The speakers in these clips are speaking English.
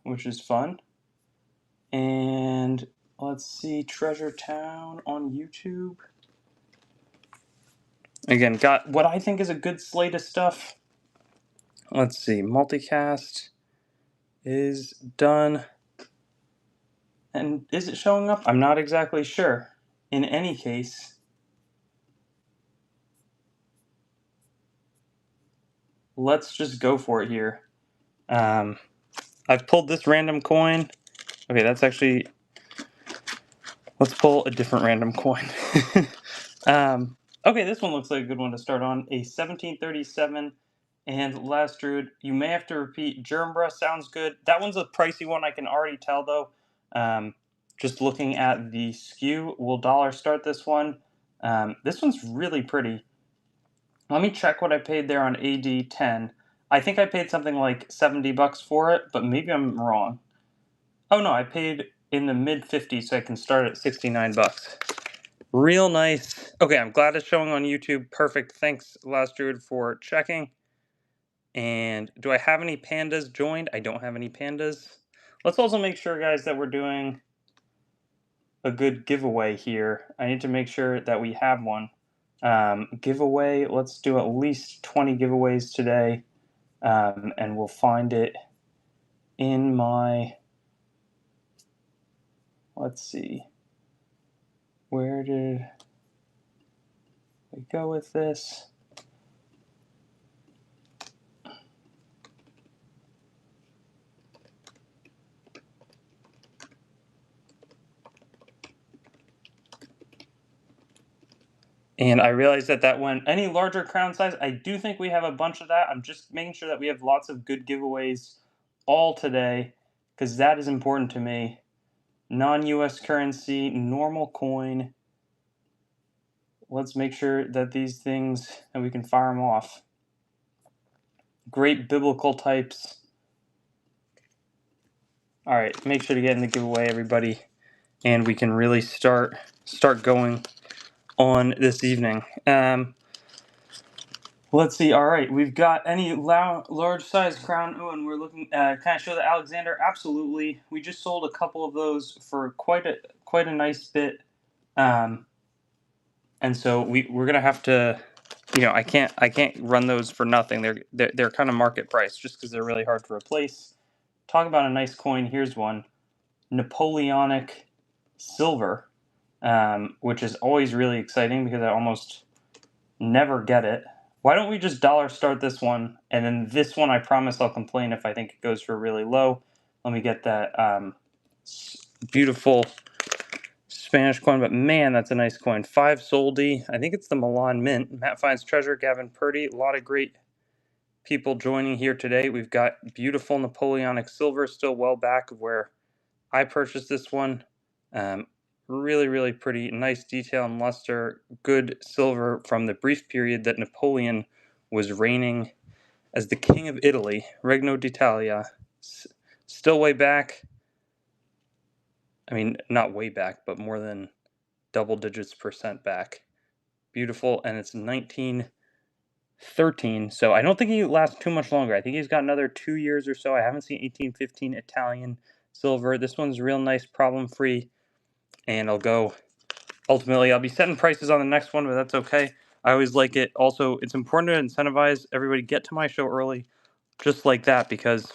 which is fun. And let's see, Treasure Town on YouTube. Again, got what I think is a good slate of stuff. Let's see, multicast is done. And is it showing up? I'm not exactly sure. In any case, let's just go for it here. I've pulled this random coin. Okay, that's actually... Let's pull a different random coin. Okay, this one looks like a good one to start on. A 1737 and Last Druid. You may have to repeat. Germbra sounds good. That one's a pricey one, I can already tell, though. Just looking at the SKU, we'll dollar start this one. This one's really pretty. Let me check what I paid there on AD 10. I think I paid something like $70 for it, but maybe I'm wrong. Oh no, I paid in the mid-50s, so I can start at $69. Real nice. Okay, I'm glad it's showing on YouTube. Perfect. Thanks, Last Druid, for checking. And do I have any pandas joined? I don't have any pandas. Let's also make sure, guys, that we're doing a good giveaway here. I need to make sure that we have one. Giveaway, let's do at least 20 giveaways today. And we'll find it in my... Let's see. Where did we go with this? And I realized that went any larger crown size. I do think we have a bunch of that. I'm just making sure that we have lots of good giveaways all today, because that is important to me. Non-US currency, normal coin. Let's make sure that these things, that we can fire them off. Great biblical types. All right, make sure to get in the giveaway, everybody, and we can really start going on this evening. Let's see. All right, we've got any large size crown. Oh, and we're looking. Can I show the Alexander? Absolutely. We just sold a couple of those for quite a nice bit, and so we're gonna have to. I can't run those for nothing. They're kind of market price just because they're really hard to replace. Talk about a nice coin. Here's one, Napoleonic silver, which is always really exciting because I almost never get it. Why don't we just dollar start this one, and then this one I promise I'll complain if I think it goes for really low. Let me get that beautiful Spanish coin, but man, that's a nice coin. 5 soldi. I think it's the Milan Mint. Matt Finds Treasure, Gavin Purdy. A lot of great people joining here today. We've got beautiful Napoleonic silver, still well back of where I purchased this one. Really, really pretty. Nice detail and luster. Good silver from the brief period that Napoleon was reigning as the King of Italy. Regno d'Italia. Still way back. I mean, not way back, but more than double digits % back. Beautiful. And it's 1913. So I don't think he lasts too much longer. I think he's got another 2 years or so. I haven't seen 1815 Italian silver. This one's real nice, problem-free. And ultimately, I'll be setting prices on the next one, but that's okay. I always like it. Also, it's important to incentivize everybody to get to my show early, just like that, because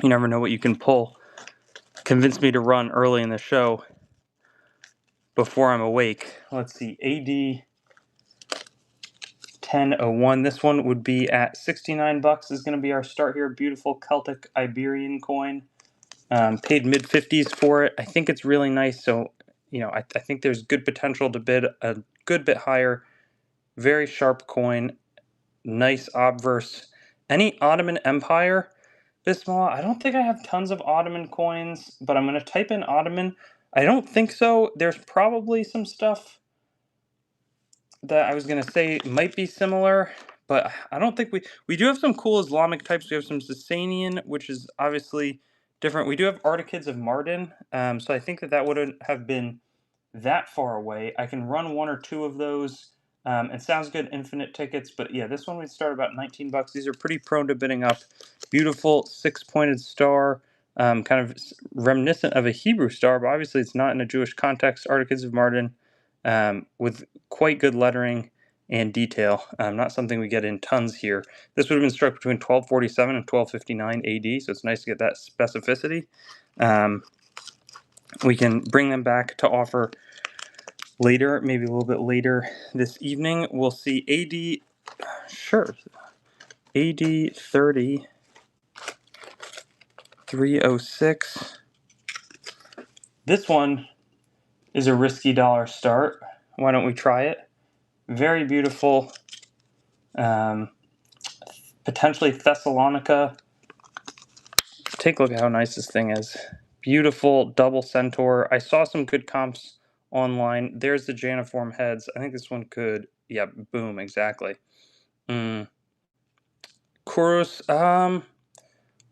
you never know what you can pull. Convince me to run early in the show before I'm awake. Let's see, AD 1001. This one would be at $69. This is going to be our start here. Beautiful Celtic Iberian coin. Paid mid-50s for it. I think it's really nice, so I think there's good potential to bid a good bit higher. Very sharp coin. Nice obverse. Any Ottoman Empire, Bismillah? I don't think I have tons of Ottoman coins, but I'm going to type in Ottoman. I don't think so. There's probably some stuff that I was going to say might be similar, but I don't think we do have some cool Islamic types. We have some Sasanian, which is obviously different. We do have Artikids of Mardin, so I think that wouldn't have been that far away. I can run 1 or 2 of those. It sounds good, infinite tickets, but yeah, this one would start about $19. These are pretty prone to bidding up. Beautiful 6-pointed star, kind of reminiscent of a Hebrew star, but obviously it's not in a Jewish context. Articles of Martin, with quite good lettering and detail. Not something we get in tons here. This would have been struck between 1247 and 1259 AD, so it's nice to get that specificity. We can bring them back to offer later, maybe a little bit later this evening. We'll see AD, sure, AD 306. This one is a risky dollar start. Why don't we try it? Very beautiful, potentially Thessalonica. Take a look at how nice this thing is. Beautiful double centaur. I saw some good comps online. There's the Janiform heads. I think this one could, yeah, boom, exactly. Kurus,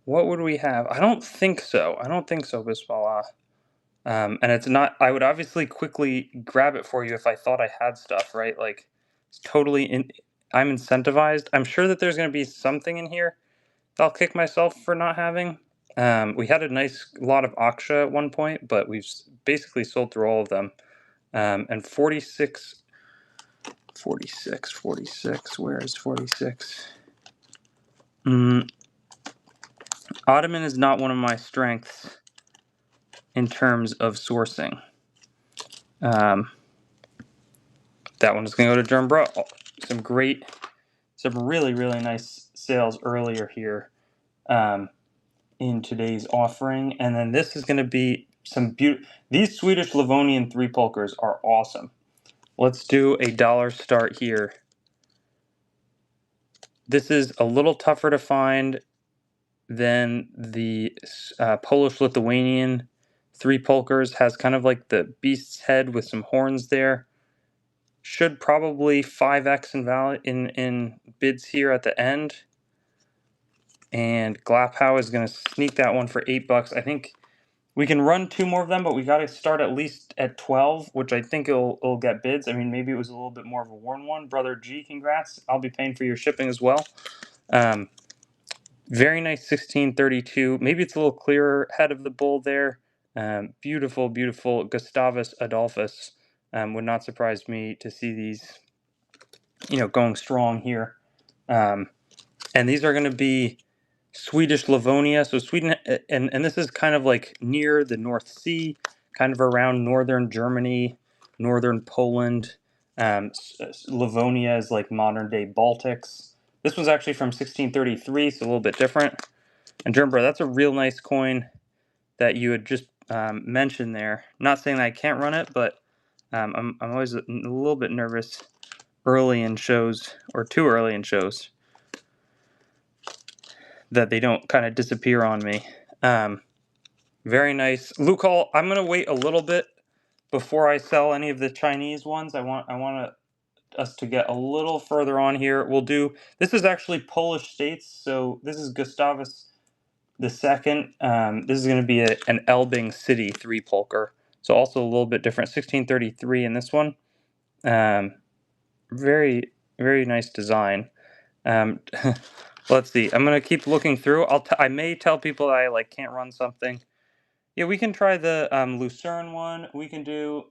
what would we have? I don't think so. Bismillah. And it's not, I would obviously quickly grab it for you if I thought I had stuff, right? Like, it's totally, I'm incentivized. I'm sure that there's going to be something in here that I'll kick myself for not having. We had a nice lot of Aksha at one point, but we've basically sold through all of them. And 46, where is 46? Ottoman is not one of my strengths in terms of sourcing. That one is going to go to Germbra. Some really, really nice sales earlier here in today's offering. And then this is going to be some beautiful. These Swedish Livonian 3 polkers are awesome. Let's do a dollar start here. This is a little tougher to find than the Polish-Lithuanian 3 polkers. Has kind of like the beast's head with some horns there. Should probably 5x in bids here at the end. And Glaphow is going to sneak that one for $8. I think we can run 2 more of them, but we got to start at least at 12, which I think it'll get bids. I mean, maybe it was a little bit more of a worn one. Brother G, congrats. I'll be paying for your shipping as well. Very nice 1632. Maybe it's a little clearer head of the bull there. Beautiful, beautiful Gustavus Adolphus. Would not surprise me to see these, going strong here. And these are going to be Swedish Livonia. So Sweden, and this is kind of like near the North Sea, kind of around northern Germany, northern Poland. Livonia is like modern day Baltics. This was actually from 1633, so a little bit different. And Germbra, that's a real nice coin that you had just mentioned there. Not saying that I can't run it, but I'm always a little bit nervous early in shows, or too early in shows, that they don't kind of disappear on me. Very nice. Luke Hall, I'm going to wait a little bit before I sell any of the Chinese ones. I want us to get a little further on here. We'll do, this is actually Polish states, so this is Gustavus II. This is going to be an Elbing City 3 polker, so also a little bit different. 1633 in this one. Very, very nice design. Let's see. I'm gonna keep looking through. I may tell people that I can't run something. Yeah, we can try the Lucerne one. We can do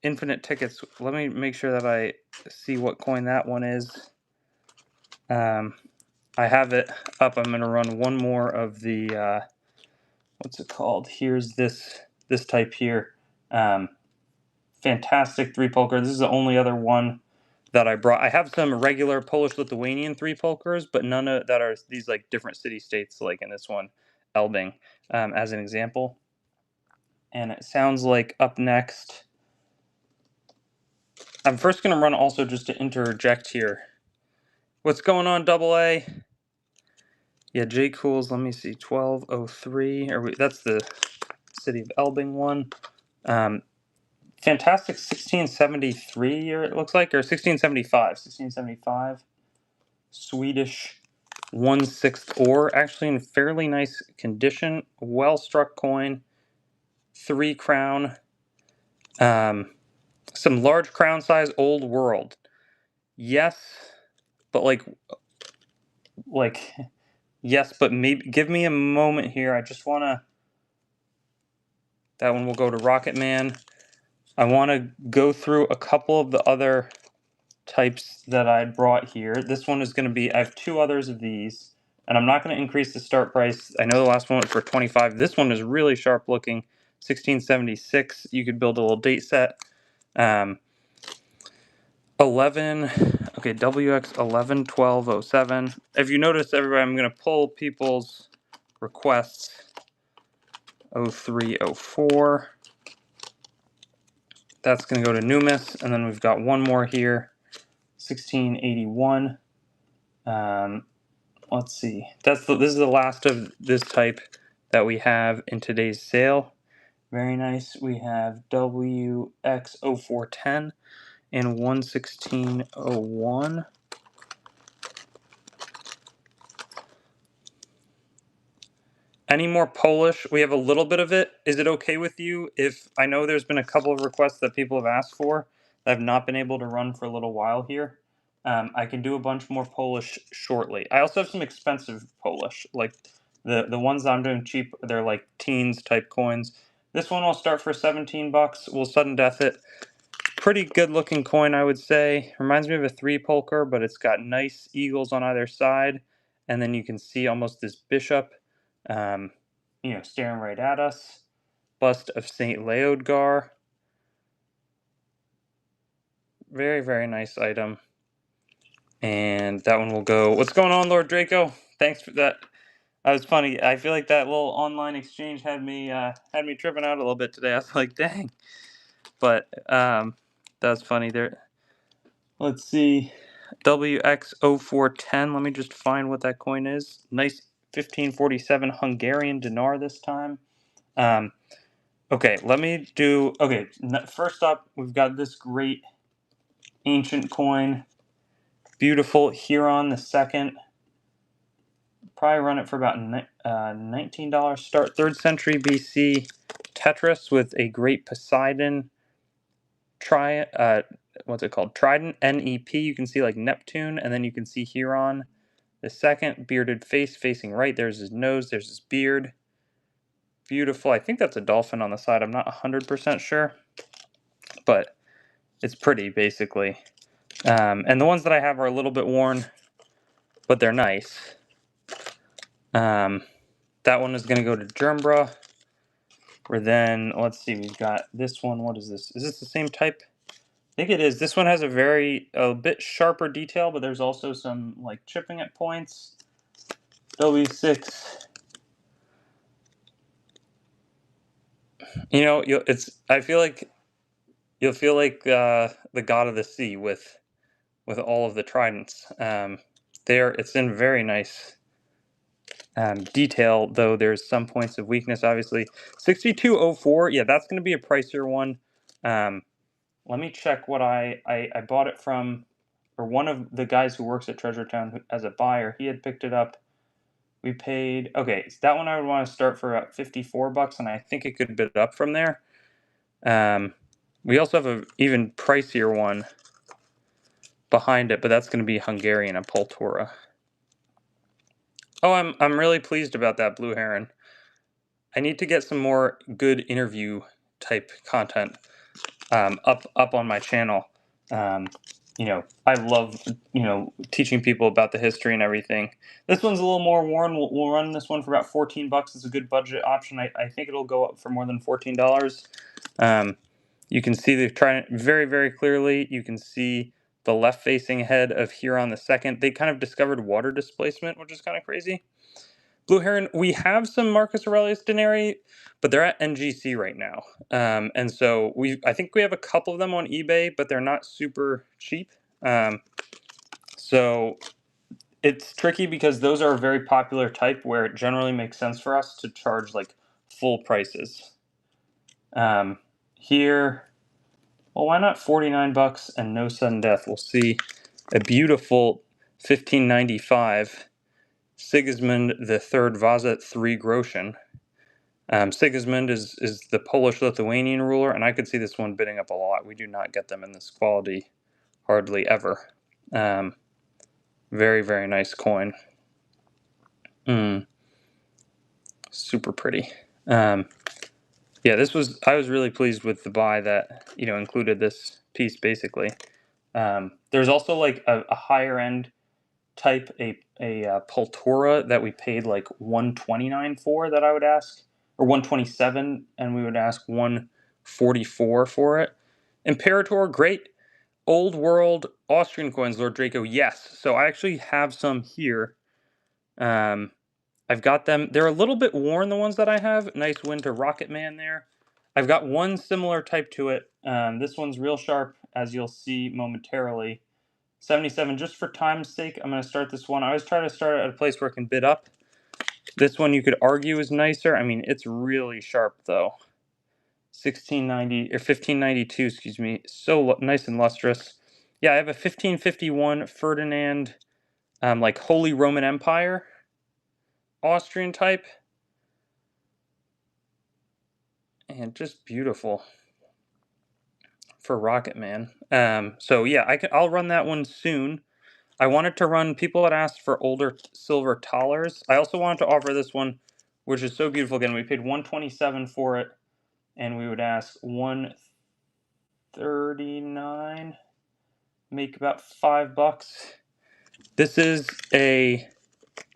infinite tickets. Let me make sure that I see what coin that one is. I have it up. I'm gonna run one more of the what's it called? Here's this type here. Fantastic 3 polker. This is the only other one that I brought. I have some regular Polish-Lithuanian 3 polkers, but none of that are these different city-states, like in this one, Elbing, as an example. And it sounds like up next, I'm first going to run also just to interject here. What's going on, Double A? Yeah, J. Cool's, let me see, 1203. That's the city of Elbing one. Fantastic 1673 year, it looks like, or 1675. Swedish 1/6 ore, actually in fairly nice condition. Well struck coin. 3 crown. Some large crown size old world. Yes, but like Yes, but maybe give me a moment here. I just want to. That one will go to Rocket Man. I want to go through a couple of the other types that I brought here. This one is going to be, I have two others of these, and I'm not going to increase the start price. I know the last one was for 25. This one is really sharp looking, 1676. You could build a little date set. 11, okay, WX 111207. If you notice, everybody, I'm going to pull people's requests. 0304. That's going to go to Numis, and then we've got one more here, 1681. Let's see. This is the last of this type that we have in today's sale. Very nice. We have WX0410 and 11601. Any more Polish? We have a little bit of it. Is it okay with you if I know there's been a couple of requests that people have asked for that I've not been able to run for a little while here? I can do a bunch more Polish shortly. I also have some expensive Polish, like the ones that I'm doing cheap. They're like teens type coins. This one will start for 17 bucks. We'll sudden death it. Pretty good looking coin, I would say. Reminds me of a 3 polker, but it's got nice eagles on either side, and then you can see almost this bishop, um, staring right at us. Bust of Saint Leodgar. Very, very nice item. And that one will go. What's going on, Lord Draco? Thanks for that. That was funny. I feel like that little online exchange had me tripping out a little bit today. I was like, dang. But that's funny. There. Let's see. WX0410. Let me just find what that coin is. Nice 1547 Hungarian dinar this time. Okay, let me do. Okay, first up, we've got this great ancient coin. Beautiful Huron the second. Probably run it for about $19. Start 3rd century BC. Tetris with a great Poseidon. What's it called? Trident, NEP. You can see like Neptune, and then you can see Huron the second. Bearded face facing right. There's his nose. There's his beard. Beautiful. I think that's a dolphin on the side. I'm not 100% sure, but it's pretty basically. And the ones that I have are a little bit worn, but they're nice. That one is going to go to Germbra. Or then, let's see, we've got this one. What is this? Is this the same type? I think it is. This one has a bit sharper detail, but there's also some like chipping at points. W6. I feel like you'll feel like the god of the sea with all of the tridents. It's in very nice detail, though there's some points of weakness, obviously. 6204, yeah, that's going to be a pricier one. Let me check what I bought it from, or one of the guys who works at Treasure Town as a buyer. He had picked it up. We paid, okay, so that one I would want to start for about 54 bucks, and I think it could bid up from there. We also have an even pricier one behind it, but that's going to be Hungarian, a Poltora. Oh, I'm really pleased about that Blue Heron. I need to get some more good interview type content up on my channel. I love teaching people about the history and everything. This one's a little more worn. We'll run this one for about 14 bucks. It's a good budget option. I think it'll go up for more than $14. You can see the trident very, very clearly. You can see the left-facing head of Huron the second. They kind of discovered water displacement, which is kind of crazy. Blue Heron, we have some Marcus Aurelius Denarii, but they're at NGC right now. And so I think we have a couple of them on eBay, but they're not super cheap. So it's tricky because those are a very popular type where it generally makes sense for us to charge like full prices. Here, well, why not 49 bucks and no sudden death? We'll see a beautiful 1595 Sigismund III Vasa 3 Groschen. Sigismund is the Polish-Lithuanian ruler, and I could see this one bidding up a lot. We do not get them in this quality hardly ever. Very, very nice coin. Super pretty. Yeah, I was really pleased with the buy that, included this piece basically. There's also like a higher end type, a Poltora that we paid like 129 for, that I would ask, or 127, and we would ask 144 for it. Imperator, great. Old world Austrian coins, Lord Draco, yes. So I actually have some here. I've got them. They're a little bit worn, the ones that I have. Nice win to Rocket Man there. I've got one similar type to it. This one's real sharp, as you'll see momentarily. 77, just for time's sake, I'm going to start this one. I always try to start at a place where I can bid up. This one you could argue is nicer. I mean, it's really sharp, though. 1690, or 1592, excuse me. So nice and lustrous. Yeah, I have a 1551 Ferdinand, like Holy Roman Empire Austrian type. And just beautiful for Rocket Man. So yeah, I'll run that one soon. I wanted to run, people had asked for older silver thalers. I also wanted to offer this one, which is so beautiful. Again, we paid 127 for it, and we would ask 139, make about $5. This is a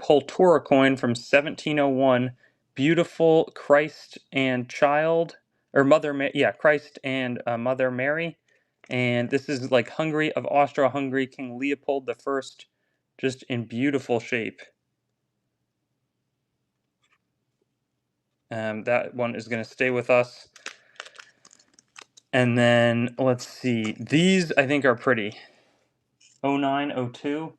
Poltora coin from 1701. Beautiful Christ and child, or Christ and Mother Mary. And this is like Hungary, of Austro-Hungary, King Leopold I, just in beautiful shape. That one is going to stay with us. And then, let's see. These, I think, are pretty. 09, 02.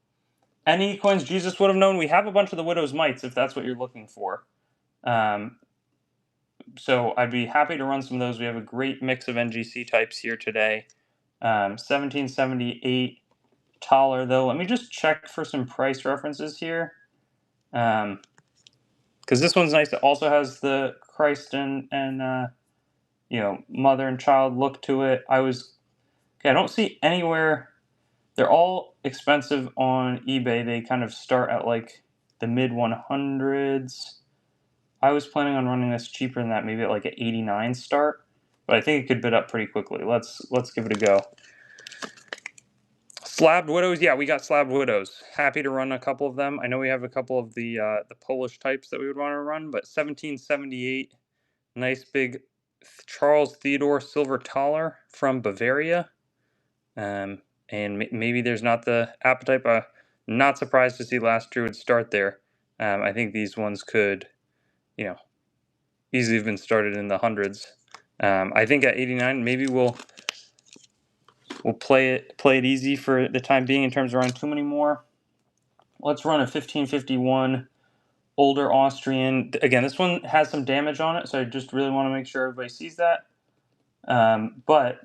Any coins Jesus would have known? We have a bunch of the Widow's Mites, if that's what you're looking for. So I'd be happy to run some of those. We have a great mix of NGC types here today. 1778 taller, though. Let me just check for some price references here. Because this one's nice. It also has the Christ and mother and child look to it. I don't see anywhere. They're all expensive on eBay. They kind of start at like the mid 100s. I was planning on running this cheaper than that, maybe at like an 89 start, but I think it could bid up pretty quickly. Let's give it a go. Slabbed Widows, yeah, we got Slabbed Widows. Happy to run a couple of them. I know we have a couple of the Polish types that we would want to run, but 1778, nice big Charles Theodore silver thaler from Bavaria. And maybe there's not the appetite, but not surprised to see Last Druid start there. I think these ones could, easily have been started in the hundreds. I think at 89, maybe we'll play it easy for the time being in terms of running too many more. Let's run a 1551 older Austrian. Again, this one has some damage on it, so I just really want to make sure everybody sees that. But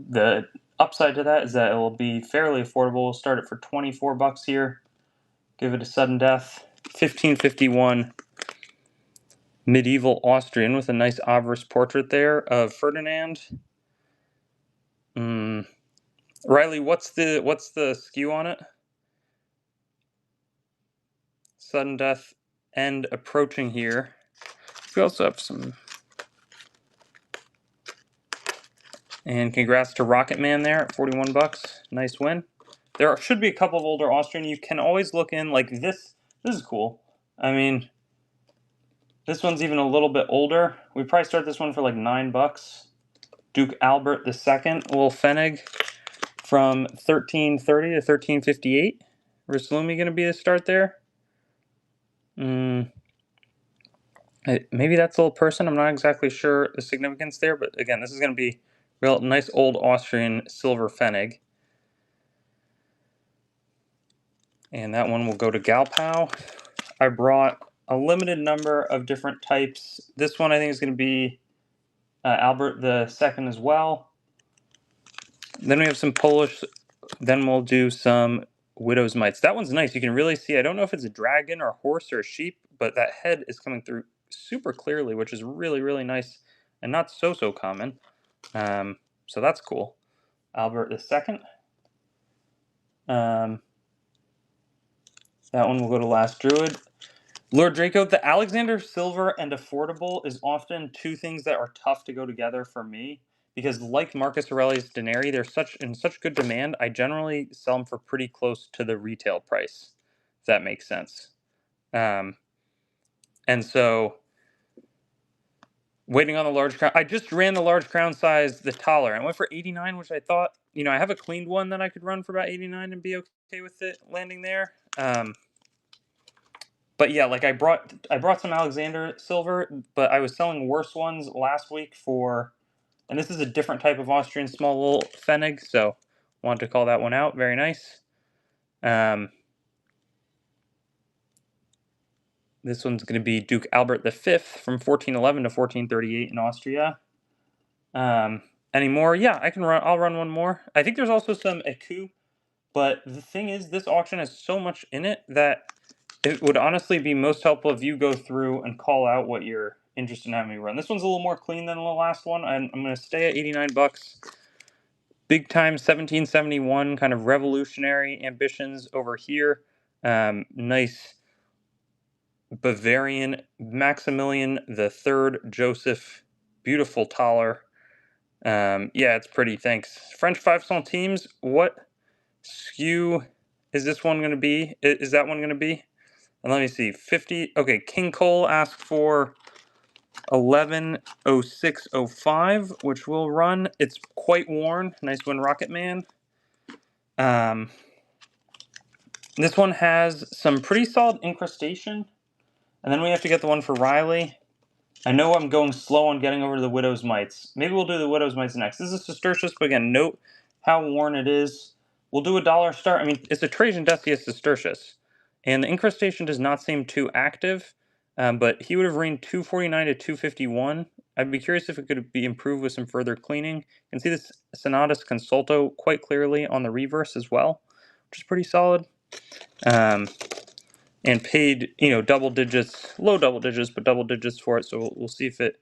the upside to that is that it will be fairly affordable. We'll start it for $24 here. Give it a sudden death. 1551 medieval Austrian with a nice obverse portrait there of Ferdinand. Riley, what's the skew on it? Sudden death end approaching here. We also have some. And congrats to Rocket Man there at $41. Nice win. There should be a couple of older Austrian. You can always look in like this. This is cool. I mean, this one's even a little bit older. We probably start this one for like $9. Duke Albert II, little Fennig from 1330 to 1358. Rislumi going to be the start there. Maybe that's a little person. I'm not exactly sure the significance there, but again, this is going to be real nice old Austrian silver Fennig. And that one will go to Galpow. I brought a limited number of different types. This one I think is going to be Albert II as well. Then we have some Polish. Then we'll do some Widow's Mites. That one's nice. You can really see. I don't know if it's a dragon or a horse or a sheep, but that head is coming through super clearly, which is really, really nice and not so common. So that's cool. Albert II. That one will go to Last Druid. Lord Draco, the Alexander Silver and affordable is often two things that are tough to go together for me because, like Marcus Aurelius Denarii, they're in such good demand. I generally sell them for pretty close to the retail price, if that makes sense. And so, waiting on the large crown. I just ran the large crown size, the taller. I went for 89, which I thought, I have a cleaned one that I could run for about 89 and be okay with it landing there. But yeah, like I brought some Alexander silver, but I was selling worse ones last week for, and this is a different type of Austrian small little Pfennig, so wanted to call that one out. Very nice. This one's going to be Duke Albert V from 1411 to 1438 in Austria. Any more? Yeah, I'll run one more. I think there's also some Ecu, but the thing is, this auction has so much in it that it would honestly be most helpful if you go through and call out what you're interested in having me run. This one's a little more clean than the last one. I'm going to stay at 89 bucks. Big time 1771 kind of revolutionary ambitions over here. Nice Bavarian Maximilian III Joseph. Beautiful taller. Yeah, it's pretty. Thanks. French 5 centimes. What skew is this one going to be? Is that one going to be? And let me see. 50. Okay, King Cole asked for 110605, which will run. It's quite worn. Nice one, Rocket Man. This one has some pretty solid incrustation. And then we have to get the one for Riley. I know I'm going slow on getting over to the Widow's Mites. Maybe we'll do the Widow's Mites next. This is Sestertius, but again, note how worn it is. We'll do a dollar start. I mean, it's a Trajan Decius Sestertius. And the incrustation does not seem too active, but he would have reigned 249 to 251. I'd be curious if it could be improved with some further cleaning. You can see this Senatus Consulto quite clearly on the reverse as well, which is pretty solid. And paid, double digits, low double digits, but double digits for it. So we'll see if it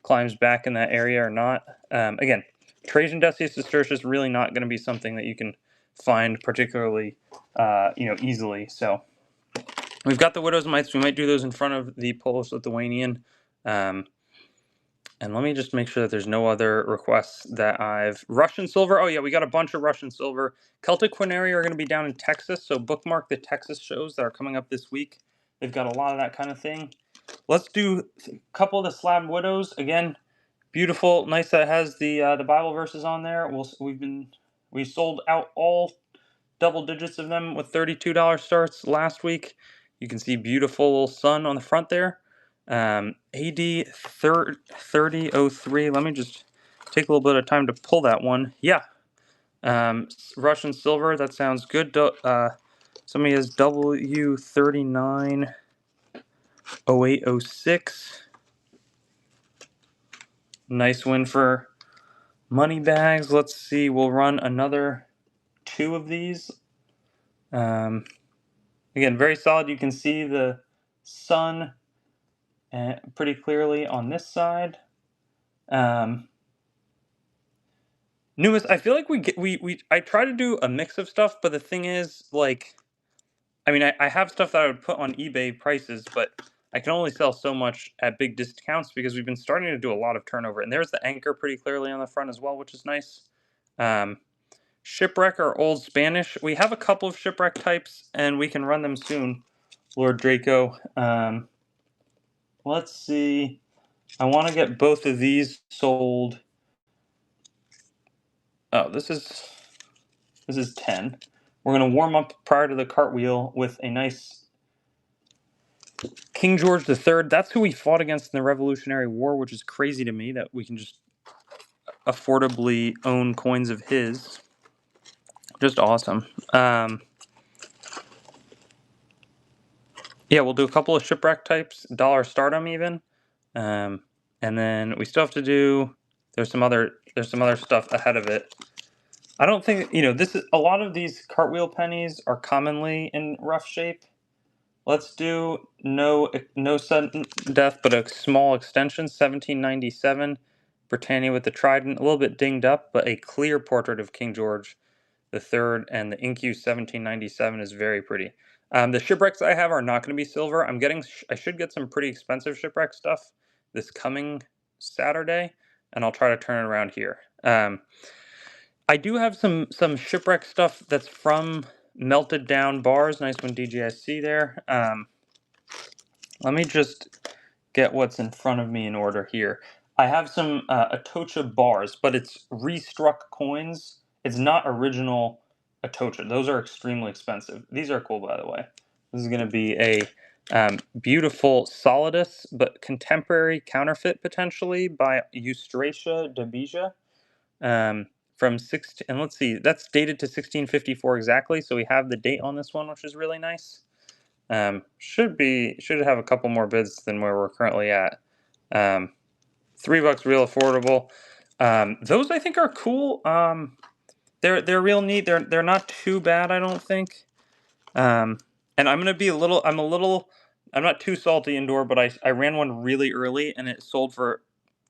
climbs back in that area or not. Again, Trajan Decius Sestertius is really not going to be something that you can find particularly, easily. So we've got the Widow's Mites. We might do those in front of the Polish-Lithuanian. And let me just make sure that there's no other requests that Russian silver. Oh yeah, we got a bunch of Russian silver. Celtic Quinary are going to be down in Texas, so bookmark the Texas shows that are coming up this week. They've got a lot of that kind of thing. Let's do a couple of the slab widows. Again, beautiful, nice that it has the Bible verses on there. We sold out all double digits of them with $32 starts last week. You can see beautiful little sun on the front there. AD 3003. Let me just take a little bit of time to pull that one. Yeah. Russian silver. That sounds good. Somebody has W390806. Nice win for money bags. Let's see. We'll run another 2 of these. Again, very solid. You can see the sun pretty clearly on this side. Newest, I feel like I try to do a mix of stuff, but the thing is, like, I mean, I have stuff that I would put on eBay prices, but I can only sell so much at big discounts because we've been starting to do a lot of turnover. And there's the anchor pretty clearly on the front as well, which is nice. Shipwreck or Old Spanish. We have a couple of shipwreck types, and we can run them soon, Lord Draco. Let's see. I want to get both of these sold. Oh, this is 10. We're going to warm up prior to the cartwheel with a nice King George III. That's who we fought against in the Revolutionary War, which is crazy to me that we can just affordably own coins of his. Just awesome. Yeah, we'll do a couple of shipwreck types, dollar stardom even. And then we still have to do, there's some other stuff ahead of it. I don't think, this is, a lot of these cartwheel pennies are commonly in rough shape. Let's do no sudden death, but a small extension, 1797. Britannia with the trident, a little bit dinged up, but a clear portrait of King George III, and the Incu 1797 is very pretty. The shipwrecks I have are not going to be silver. I should get some pretty expensive shipwreck stuff this coming Saturday, and I'll try to turn it around here. I do have some shipwreck stuff that's from melted down bars. Nice one, DGIC there. Let me just get what's in front of me in order here. I have some Atocha bars, but it's restruck coins. It's not original Atocha. Those are extremely expensive. These are cool, by the way. This is going to be a beautiful Solidus, but contemporary counterfeit potentially by Eustratia de Bija. From and let's see, that's dated to 1654 exactly. So we have the date on this one, which is really nice. Should have a couple more bids than where we're currently at. $3 real affordable. Those I think are cool. They're real neat. They're not too bad, I don't think. And I'm gonna be I'm not too salty indoor, but I ran one really early and it sold for a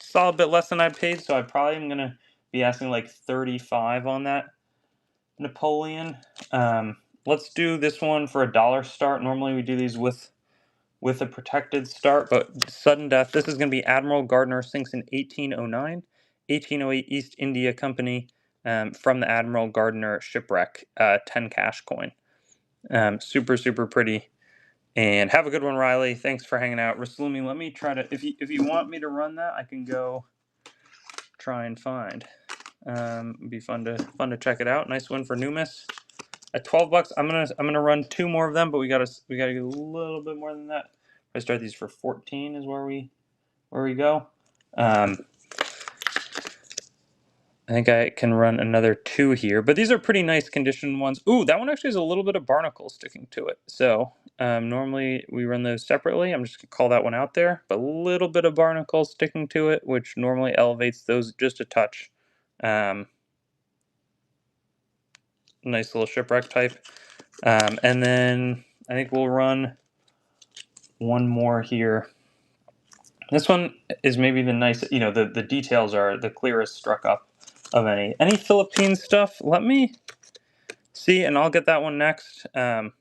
solid bit less than I paid, so I probably am gonna be asking like 35 on that Napoleon. Let's do this one for $1 start. Normally we do these with a protected start, but sudden death. This is going to be Admiral Gardner, sinks in 1809, 1808 East India Company, from the Admiral Gardner shipwreck, 10 cash coin. Super, super pretty. And have a good one, Riley. Thanks for hanging out. Raslumi, let me try to, if you want me to run that, I can go try and find. It'd be fun to check it out. Nice one for Numis. At $12, I'm gonna run 2 more of them, but we gotta get a little bit more than that. If I start these for 14 is where we go. I think I can run another 2 here, but these are pretty nice condition ones. Ooh, that one actually has a little bit of barnacle sticking to it. So normally we run those separately. I'm just gonna call that one out there, but a little bit of barnacle sticking to it, which normally elevates those just a touch. Nice little shipwreck type. And then I think we'll run one more here. This one is maybe the nice, the details are the clearest struck up of any. Any Philippine stuff, let me see, and I'll get that one next. That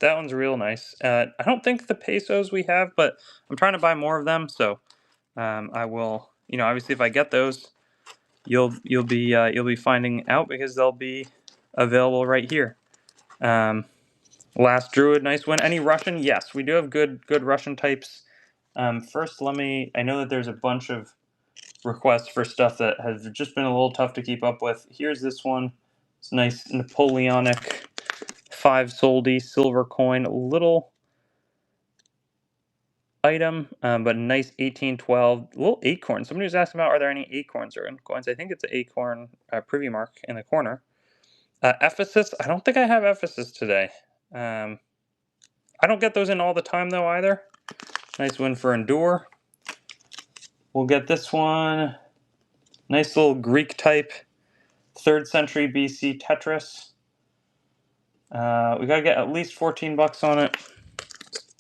one's real nice. I don't think the pesos we have, but I'm trying to buy more of them, so I will, obviously if I get those, you'll be finding out because they'll be available right here. Last Druid, nice one. Any Russian? Yes, we do have good Russian types. First, I know that there's a bunch of requests for stuff that has just been a little tough to keep up with. Here's this one. It's a nice Napoleonic 5 soldi silver coin. A little item, but nice 1812. Little acorn. Somebody was asking about, are there any acorns or coins? I think it's an acorn privy mark in the corner. Ephesus. I don't think I have Ephesus today. I don't get those in all the time though either. Nice win for Endure. We'll get this one. Nice little Greek type, 3rd century BC Tetris. We gotta get at least $14 on it.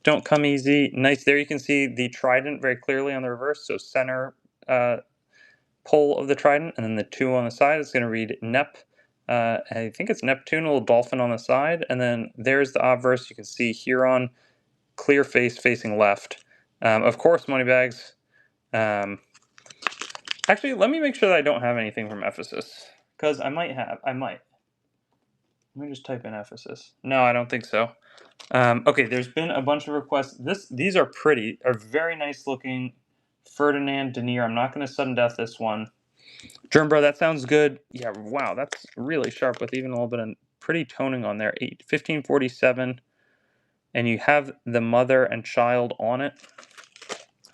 Don't come easy. Nice. There you can see the trident very clearly on the reverse. So center pole of the trident, and then the 2 on the side. It's gonna read Nep. I think it's Neptune, a little dolphin on the side, and then there's the obverse. You can see Huron, clear face facing left. Of course, Moneybags. Actually, let me make sure that I don't have anything from Ephesus, because I might have. Let me just type in Ephesus. No, I don't think so. Okay, there's been a bunch of requests. These are pretty, are very nice looking. Ferdinand Denier. I'm not going to sudden death this one. Germbro, that sounds good. Yeah, wow, that's really sharp with even a little bit of pretty toning on there. 1547, and you have the mother and child on it.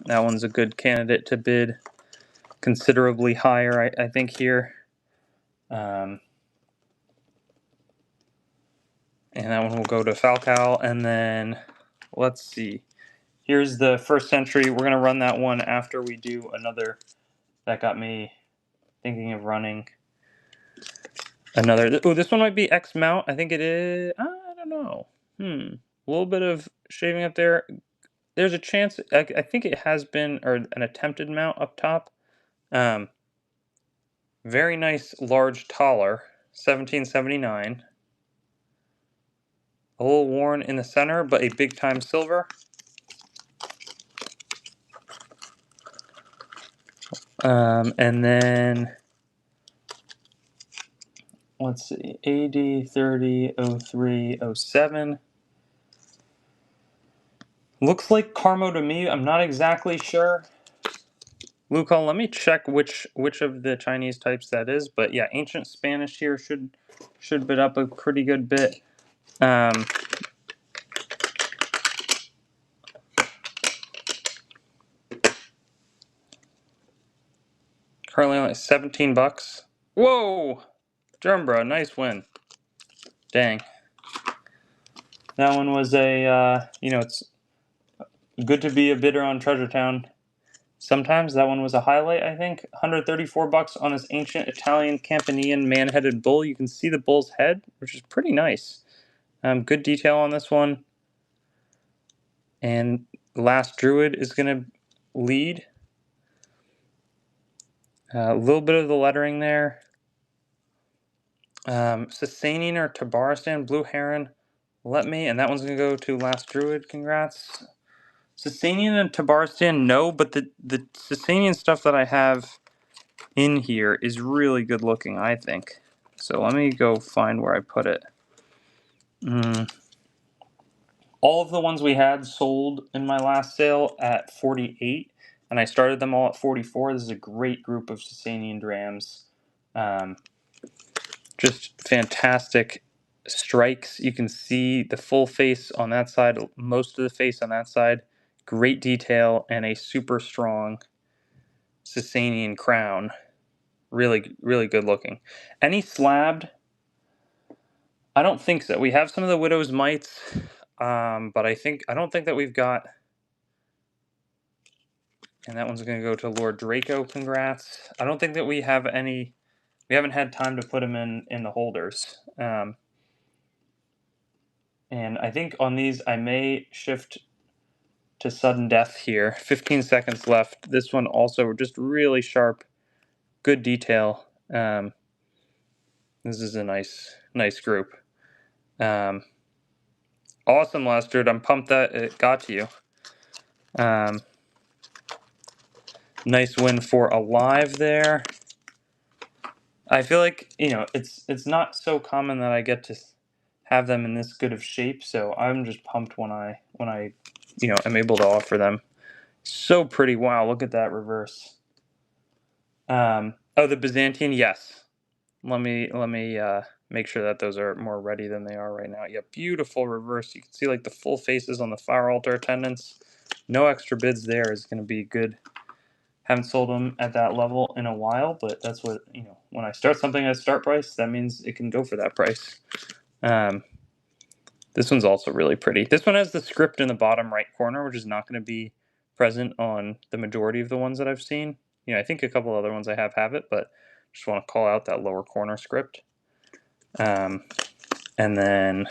That one's a good candidate to bid considerably higher, I think here. And that one will go to Falcao. And then let's see. Here's the 1st century. We're going to run that one after we do another. That got me thinking of running another. Oh, this one might be X mount. I think it is. I don't know. A little bit of shaving up there. There's a chance. I think it has been, or an attempted mount up top. Very nice large taller. 1779. A little worn in the center, but a big time silver. And then, let's see, AD 30, 03, 07. Looks like Carmo to me. I'm not exactly sure. Luca, let me check which of the Chinese types that is. But yeah, ancient Spanish here should bid up a pretty good bit. Currently only $17. Whoa! Germbro, nice win. Dang. That one was a, it's good to be a bidder on Treasure Town. Sometimes that one was a highlight, I think. $134 on this ancient Italian Campanian man-headed bull. You can see the bull's head, which is pretty nice. Good detail on this one. And Last Druid is going to lead. A little bit of the lettering there. Sasanian or Tabaristan, Blue Heron, Let Me, and that one's going to go to Last Druid. Congrats. Sasanian and Tabaristan, no, but the Sasanian stuff that I have in here is really good looking, I think. So let me go find where I put it. All of the ones we had sold in my last sale at 48, and I started them all at 44. This is a great group of Sasanian drams. Just fantastic strikes. You can see the full face on that side, most of the face on that side. Great detail and a super strong Sasanian crown. Really, really good looking. Any slabbed? I don't think so. We have some of the Widow's Mites, but I don't think that we've got. And that one's going to go to Lord Draco. Congrats. I don't think that we have any. We haven't had time to put them in the holders. And I think on these I may shift to sudden death here. 15 seconds left. This one also just really sharp, good detail. This is a nice group. Awesome, Lester. I'm pumped that it got to you. Nice win for Alive there. I feel like, it's not so common that I get to have them in this good of shape, so I'm just pumped when I am able to offer them. So pretty. Wow, look at that reverse. Oh, the Byzantine, yes. Let me make sure that those are more ready than they are right now. Yeah, beautiful reverse. You can see like the full faces on the fire altar attendants. No extra bids there is going to be good. Haven't sold them at that level in a while, but that's what, when I start something at start price, that means it can go for that price. This one's also really pretty. This one has the script in the bottom right corner, which is not going to be present on the majority of the ones that I've seen. I think a couple other ones I have it, but just want to call out that lower corner script. And then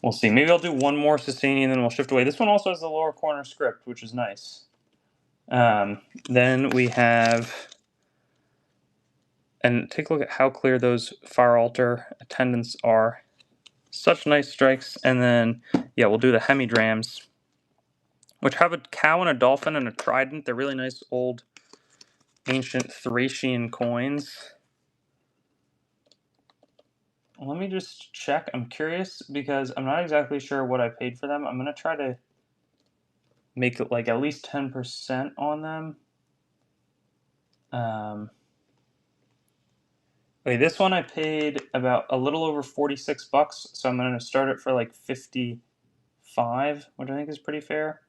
we'll see. Maybe I'll do one more Sasanian and then we'll shift away. This one also has the lower corner script, which is nice. Then we have, and take a look at how clear those fire altar attendants are. Such nice strikes. And then, yeah, we'll do the hemidrams, which have a cow and a dolphin and a trident. They're really nice old ancient Thracian coins. Let me just check. I'm curious because I'm not exactly sure what I paid for them. I'm going to try to make it like at least 10% on them. Okay, this one I paid about a little over $46, so I'm going to start it for like 55, which I think is pretty fair.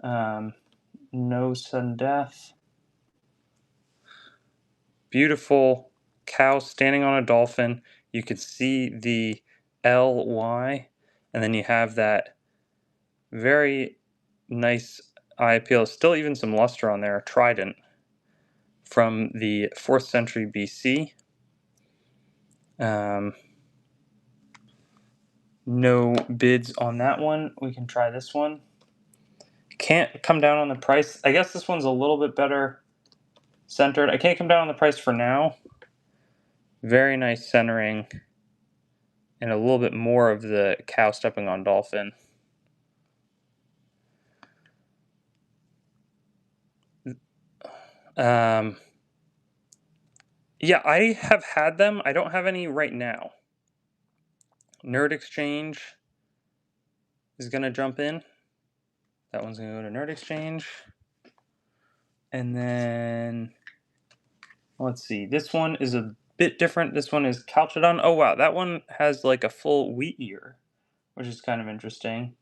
No sudden death. Beautiful cow standing on a dolphin. You could see the LY, and then you have that very nice eye appeal. Still even some luster on there, a trident from the 4th century BC. No bids on that one. We can try this one. Can't come down on the price. I guess this one's a little bit better centered. I can't come down on the price for now. Very nice centering and a little bit more of the cow stepping on dolphin. Yeah, I have had them. I don't have any right now. Nerd Exchange is going to jump in. That one's going to go to Nerd Exchange. And then, let's see. This one is a bit different. This one is Calchodon. Oh, wow. That one has like a full wheat ear, which is kind of interesting.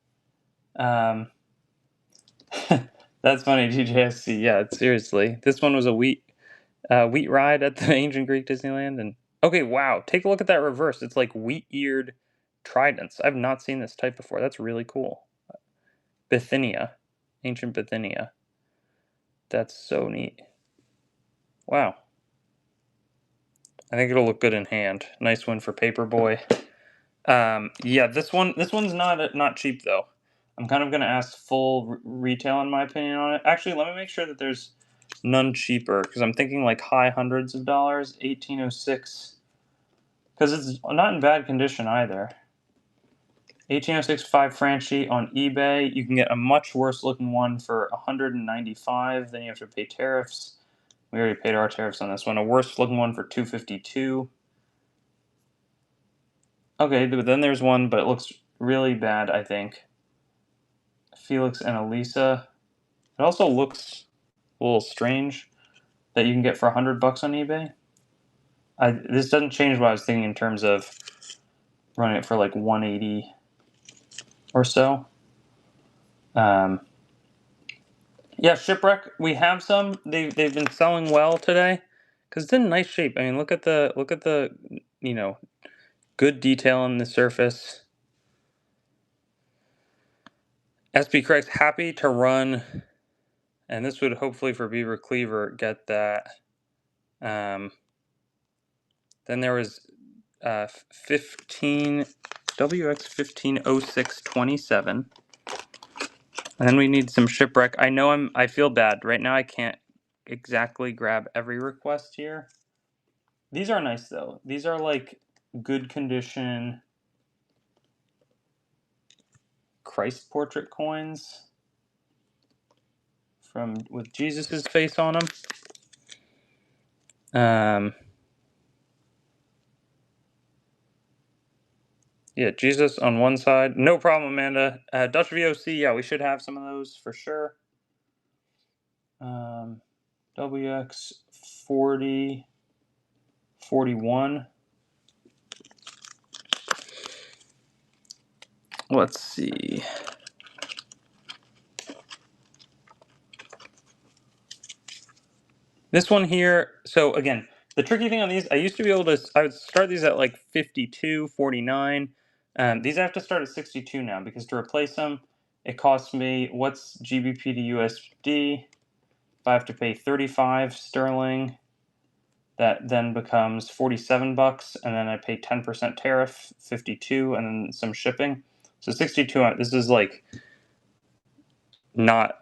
That's funny, DJSC. Yeah, seriously. This one was a wheat ride at the ancient Greek Disneyland. And okay, wow. Take a look at that reverse. It's like wheat-eared tridents. I've not seen this type before. That's really cool. Bithynia. Ancient Bithynia. That's so neat. Wow. I think it'll look good in hand. Nice one for Paperboy. Yeah, this one's not cheap though. I'm kind of gonna ask full retail in my opinion on it. Actually, let me make sure that there's none cheaper because I'm thinking like high hundreds of dollars. 1806, because it's not in bad condition either. 1806 5 Franchi on eBay. You can get a much worse looking one for 195. Then you have to pay tariffs. We already paid our tariffs on this one. A worse looking one for 252. Okay, but then there's one, but it looks really bad, I think. Felix and Elisa. It also looks a little strange that you can get for $100 on eBay. This doesn't change what I was thinking in terms of running it for like 180 or so. Yeah, Shipwreck. We have some. They've been selling well today because it's in nice shape. I mean, look at the good detail on the surface. SB Craig's happy to run, and this would hopefully for Beaver Cleaver get that. Then there was 15 WX 150627. And then we need some Shipwreck. I feel bad. Right now I can't exactly grab every request here. These are nice though. These are like good condition Christ portrait coins with Jesus's face on them. Yeah, Jesus on one side. No problem, Amanda. Dutch VOC, yeah, we should have some of those for sure. WX 4041. Let's see. This one here, so again, the tricky thing on these, I used to be able to, I would start these at like 52, 49. These I have to start at 62 now because to replace them, it costs me, what's GBP to USD? If I have to pay 35 sterling, that then becomes $47, and then I pay 10% tariff, 52, and then some shipping. So 62, this is like not,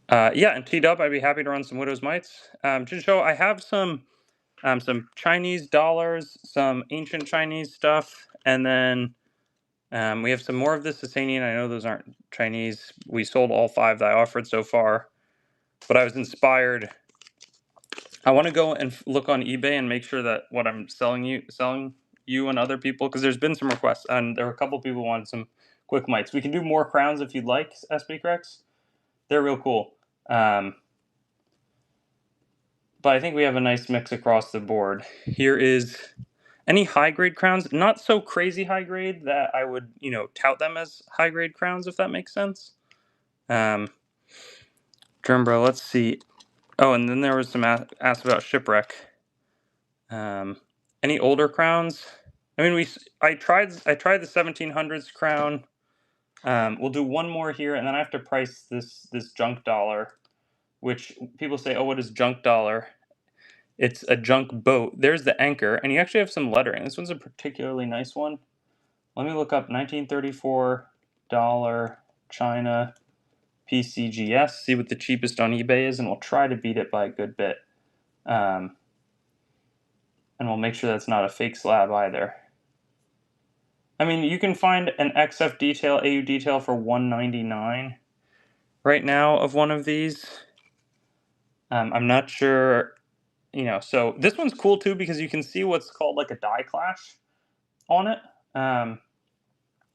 yeah, and T-Dub, I'd be happy to run some Widow's Mites. To show, I have some Chinese dollars, some ancient Chinese stuff, and then we have some more of the Sasanian. I know those aren't Chinese. We sold all 5 that I offered so far, but I was inspired. I want to go and look on eBay and make sure that what I'm selling you and other people, because there's been some requests, and there were a couple people who wanted some quick mites. We can do more crowns if you'd like, SB Crex. They're real cool. But I think we have a nice mix across the board. Here is any high-grade crowns, not so crazy high-grade that I would, tout them as high-grade crowns, if that makes sense. Drumbro, let's see. Oh, and then there was some asked about Shipwreck. Any older crowns? I mean, I tried the 1700s crown. We'll do one more here, and then I have to price this junk dollar, which people say, oh, what is junk dollar? It's a junk boat. There's the anchor, and you actually have some lettering. This one's a particularly nice one. Let me look up 1934 dollar China PCGS, see what the cheapest on eBay is, and we'll try to beat it by a good bit. And we'll make sure that's not a fake slab either. I mean, you can find an XF detail, AU detail for $199 right now of one of these. I'm not sure, so this one's cool too because you can see what's called like a die clash on it,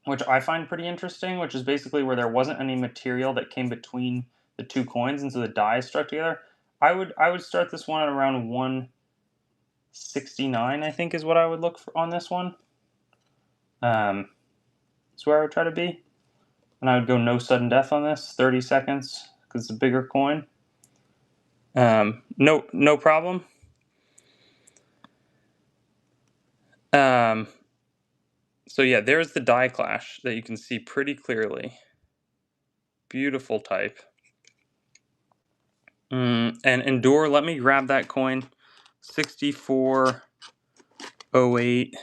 which I find pretty interesting, which is basically where there wasn't any material that came between the two coins, and so the die struck together. I would start this one at around 169, I think is what I would look for on this one. That's where I would try to be. And I would go no sudden death on this, 30 seconds, because it's a bigger coin. No problem. So yeah, there's the die clash that you can see pretty clearly. Beautiful type. And Endure, let me grab that coin. 6408.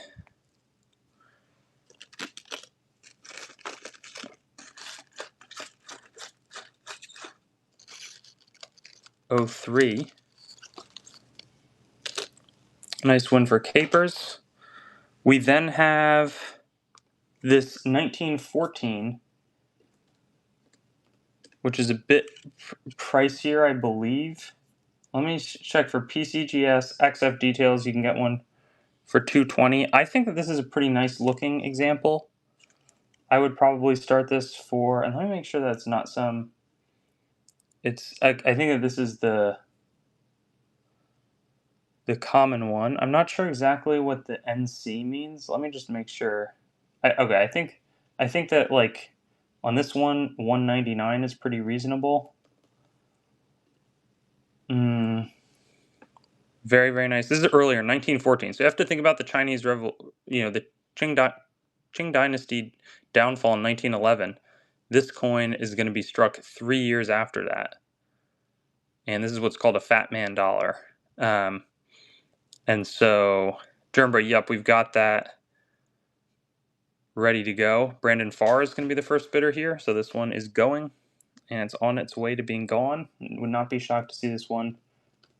'03. Nice win for Capers. We then have this 1914, which is a bit pricier, I believe. Let me check for PCGS XF details. You can get one for $220. I think that this is a pretty nice looking example. I would probably start this for, and let me make sure that's not some. I think that this is the common one. I'm not sure exactly what the NC means. Let me just make sure. Okay, I think that like on this one, 199 is pretty reasonable. Very, very nice. This is earlier, 1914. So you have to think about the Chinese the Qing Dynasty downfall in 1911. This coin is going to be struck 3 years after that. And this is what's called a fat man dollar. And so, Jernbra, yep, we've got that ready to go. Brandon Farr is going to be the first bidder here. So this one is going, and it's on its way to being gone. Would not be shocked to see this one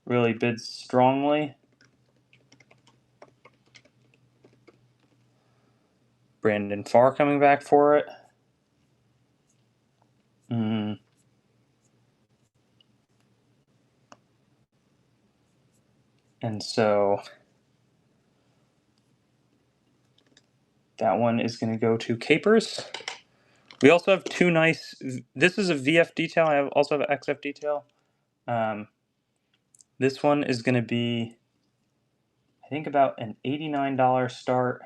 really bid strongly. Brandon Farr coming back for it. And so that one is going to go to Capers. We also have two nice. This is a VF detail. I also have an XF detail. This one is going to be, I think, about an $89 start.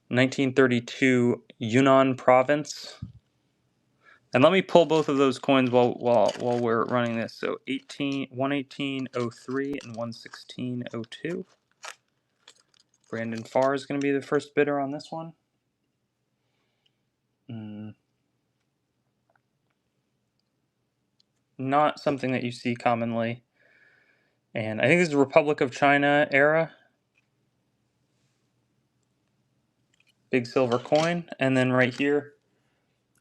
1932 Yunnan province. And let me pull both of those coins while we're running this. So 118.03 and 116.02. Brandon Farr is going to be the first bidder on this one. Not something that you see commonly. And I think this is Republic of China era. Big silver coin. And then right here,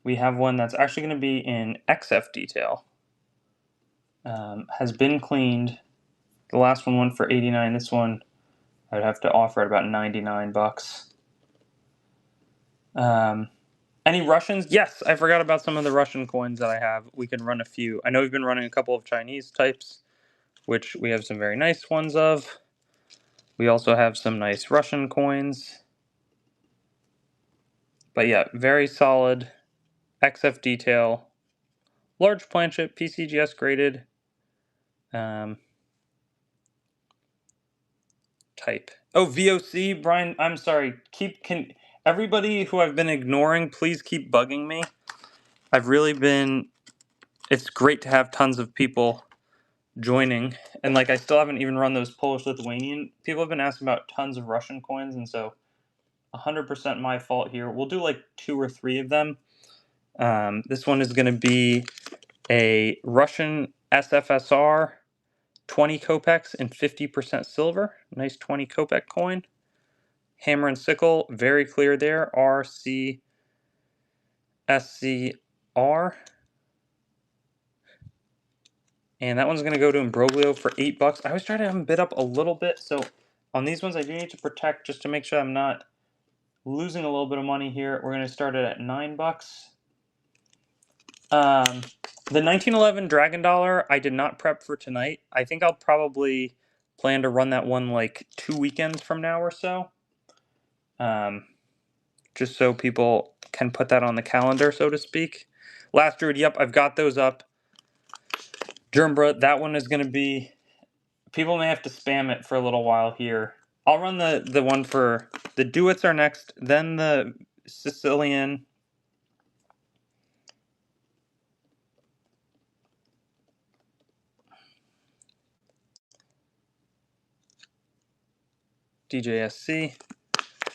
we have one that's actually going to be in XF detail. Has been cleaned. The last one went for 89. This one I would have to offer at about 99 bucks. Any Russians? Yes, I forgot about some of the Russian coins that I have. We can run a few. I know we've been running a couple of Chinese types, which we have some very nice ones of. We also have some nice Russian coins. But yeah, very solid XF detail. Large planchet, PCGS graded. Type. Oh, VOC, Brian, I'm sorry. Everybody who I've been ignoring, please keep bugging me. I've really been, it's great to have tons of people joining, and like I still haven't even run those Polish-Lithuanian. People have been asking about tons of Russian coins, and so 100% my fault here. We'll do like 2 or 3 of them. This one is going to be a Russian SFSR, 20 kopecks and 50% silver. Nice 20 kopeck coin. Hammer and sickle, very clear there. RCSCR. And that one's going to go to Imbroglio for $8. I always try to have them bid up a little bit. So on these ones, I do need to protect just to make sure I'm not losing a little bit of money here. We're going to start it at $9. The 1911 Dragon Dollar, I did not prep for tonight. I think I'll probably plan to run that one like 2 weekends from now or so. Just so people can put that on the calendar, so to speak. Last Druid, yep, I've got those up. Germbra, that one is going to be... People may have to spam it for a little while here. I'll run the one for... The Duets are next, then the Sicilian... DJSC.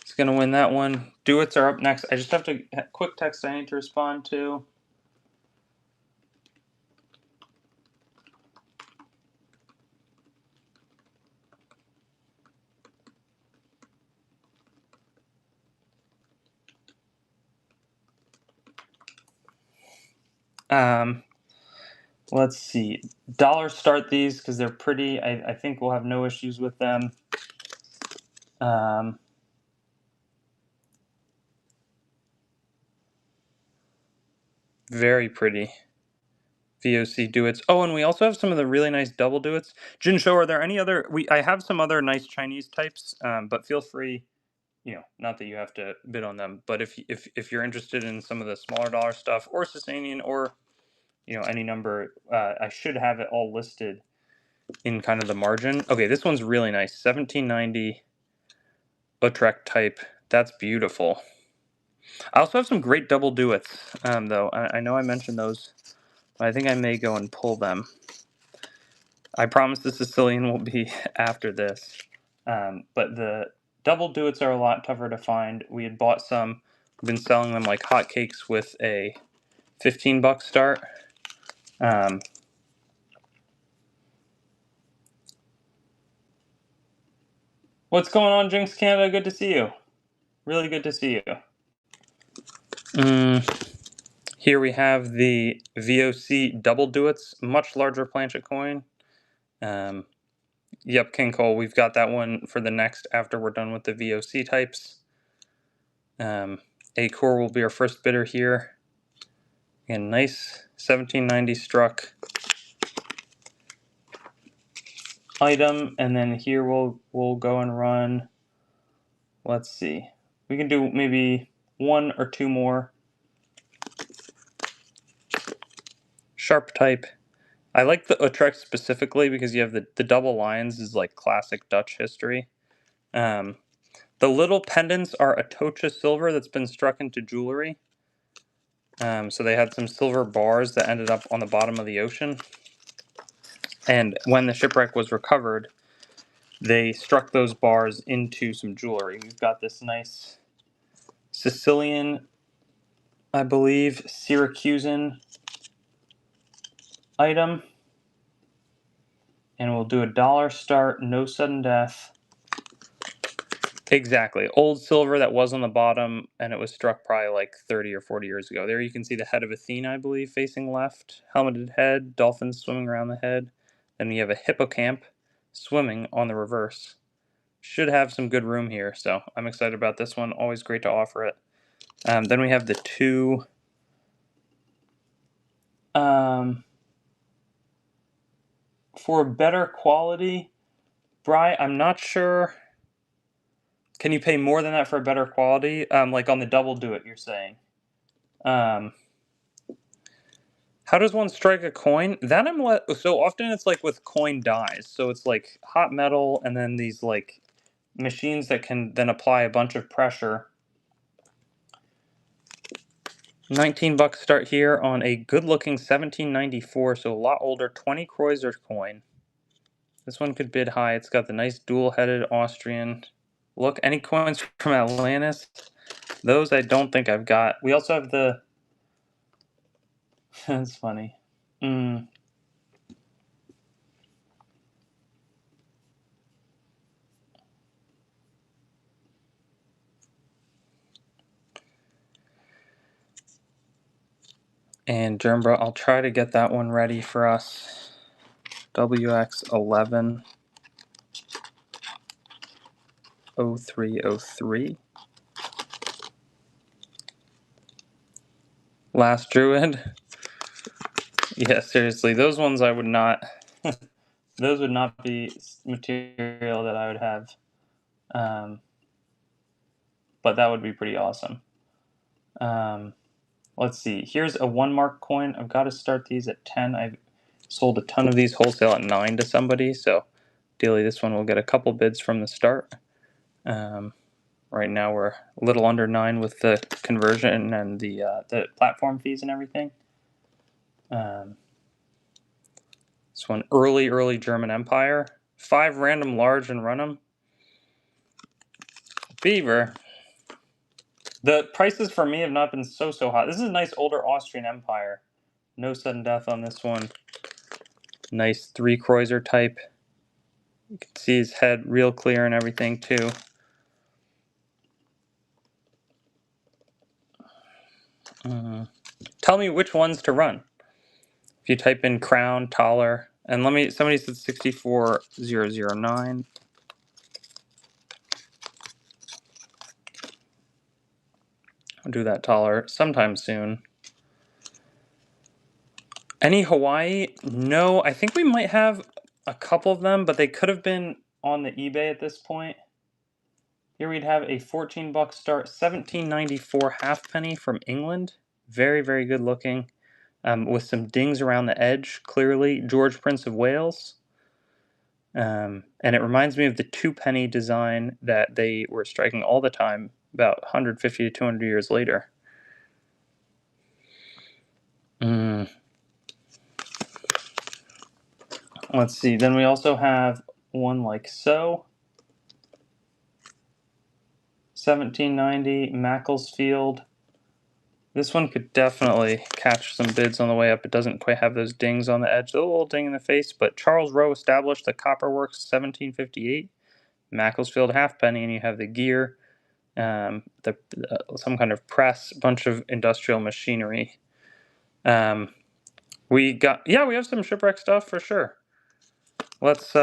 It's going to win that one. Duets are up next. I just have to... Quick text I need to respond to. Let's see. Dollars start these because they're pretty. I think we'll have no issues with them. Very pretty. VOC duets. Oh, and we also have some of the really nice double duets. Jinsho, are there any other... I have some other nice Chinese types, but feel free, not that you have to bid on them, but if you're interested in some of the smaller dollar stuff, or Sasanian, or, any number, I should have it all listed in kind of the margin. Okay, this one's really nice. 1790 Utrecht type. That's beautiful. I also have some great double duets, though. I know I mentioned those. I think I may go and pull them. I promise the Sicilian will be after this. But the double duets are a lot tougher to find. We had bought some. We've been selling them like hotcakes with a $15 start. What's going on, Jinx Canada? Good to see you. Really good to see you. Here we have the VOC double duets, much larger planchet coin. Yep, King Cole, we've got that one for the next after we're done with the VOC types. A-Core will be our first bidder here. And nice 1790 struck item, and then here we'll go and run. Let's see, we can do maybe 1 or 2 more. Sharp type. I like the Utrecht specifically because you have the double lines is like classic Dutch history. The little pendants are Atocha silver that's been struck into jewelry. So they had some silver bars that ended up on the bottom of the ocean. And when the shipwreck was recovered, they struck those bars into some jewelry. We've got this nice Sicilian, I believe, Syracusan item. And we'll do $1 start, no sudden death. Exactly. Old silver that was on the bottom, and it was struck probably like 30 or 40 years ago. There you can see the head of Athena, I believe, facing left. Helmeted head, dolphins swimming around the head. Then we have a hippocamp swimming on the reverse. Should have some good room here, so I'm excited about this one. Always great to offer it. Then we have the 2... for better quality, Bri, I'm not sure... Can you pay more than that for a better quality? Like on the double do it, you're saying. How does one strike a coin? That so often it's like with coin dies. So it's like hot metal and then these like machines that can then apply a bunch of pressure. $19 start here on a good-looking 1794, so a lot older 20 Kreuzer coin. This one could bid high. It's got the nice dual-headed Austrian look. Any coins from Atlantis? Those I don't think I've got. We also have the... That's funny. And Germbra, I'll try to get that one ready for us. WX11 0303. Last Druid. Yeah, seriously, those ones I would not. Those would not be material that I would have. But that would be pretty awesome. Let's see. Here's a 1 mark coin. I've got to start these at 10. I've sold a ton of these wholesale at 9 to somebody, so ideally this one will get a couple bids from the start. Right now we're a little under 9 with the conversion and the platform fees and everything. This one, early German Empire. 5 random large and run them. Beaver. The prices for me have not been so hot. This is a nice older Austrian Empire. No sudden death on this one. Nice 3 Kreuzer type. You can see his head real clear and everything too. Tell me which ones to run. If you type in crown, taller, and somebody said 64009. I'll do that taller sometime soon. Any Hawaii? No, I think we might have a couple of them, but they could have been on the eBay at this point. Here we'd have a $14 start, 1794 halfpenny from England. Very, very good looking. With some dings around the edge, clearly. George, Prince of Wales. And it reminds me of the 2-penny design that they were striking all the time about 150 to 200 years later. Let's see. Then we also have one like so. 1790 Macclesfield. This one could definitely catch some bids on the way up. It doesn't quite have those dings on the edge. A little ding in the face, but Charles Rowe established the Copperworks 1758. Macclesfield halfpenny, and you have the gear, some kind of press, bunch of industrial machinery. We have some shipwreck stuff for sure. Let's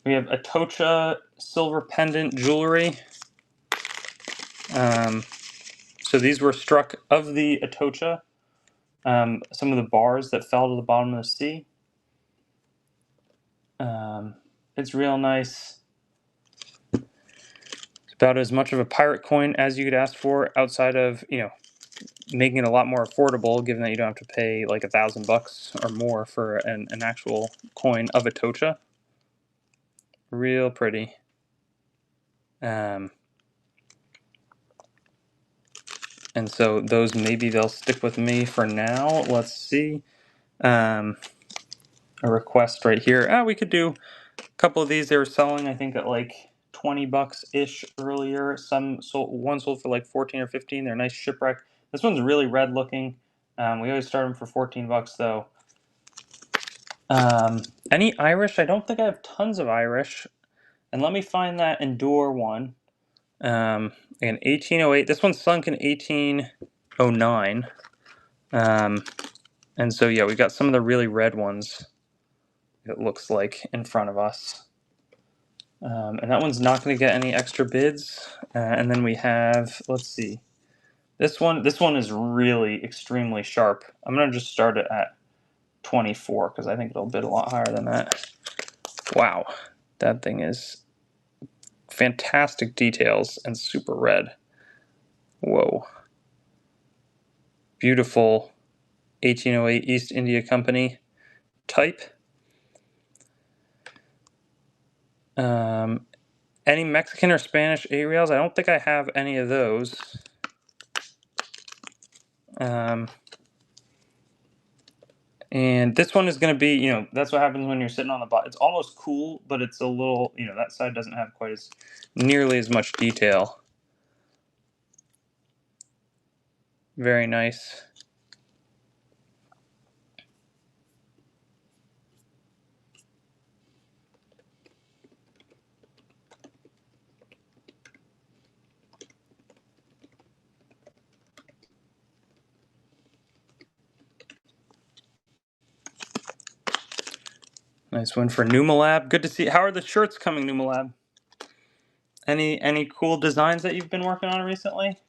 we have Atocha silver pendant jewelry. So these were struck of the Atocha. Some of the bars that fell to the bottom of the sea. It's real nice. It's about as much of a pirate coin as you could ask for, outside of, making it a lot more affordable, given that you don't have to pay like $1,000 or more for an actual coin of Atocha. Real pretty. And so those, maybe they'll stick with me for now. Let's see. A request right here. We could do a couple of these. They were selling, I think, at like $20-ish earlier. One sold for like 14 or 15. They're nice shipwreck. This one's really red looking. We always start them for $14 though. Any Irish? I don't think I have tons of Irish. And let me find that Endure one. Again, 1808. This one's sunk in 1809. And so yeah, we got some of the really red ones, it looks like, in front of us. And that one's not going to get any extra bids. And then we have, let's see, this one is really extremely sharp. I'm going to just start it at 24 because I think it'll bid a lot higher than that. Wow, that thing is fantastic details and super red. Whoa. Beautiful 1808 East India Company type. Any Mexican or Spanish A-rails? I don't think I have any of those. And this one is going to be, that's what happens when you're sitting on the bottom. It's almost cool, but it's a little, that side doesn't have quite as nearly as much detail. Very nice. Nice one for Numalab. Good to see. How are the shirts coming, Numalab? Any cool designs that you've been working on recently?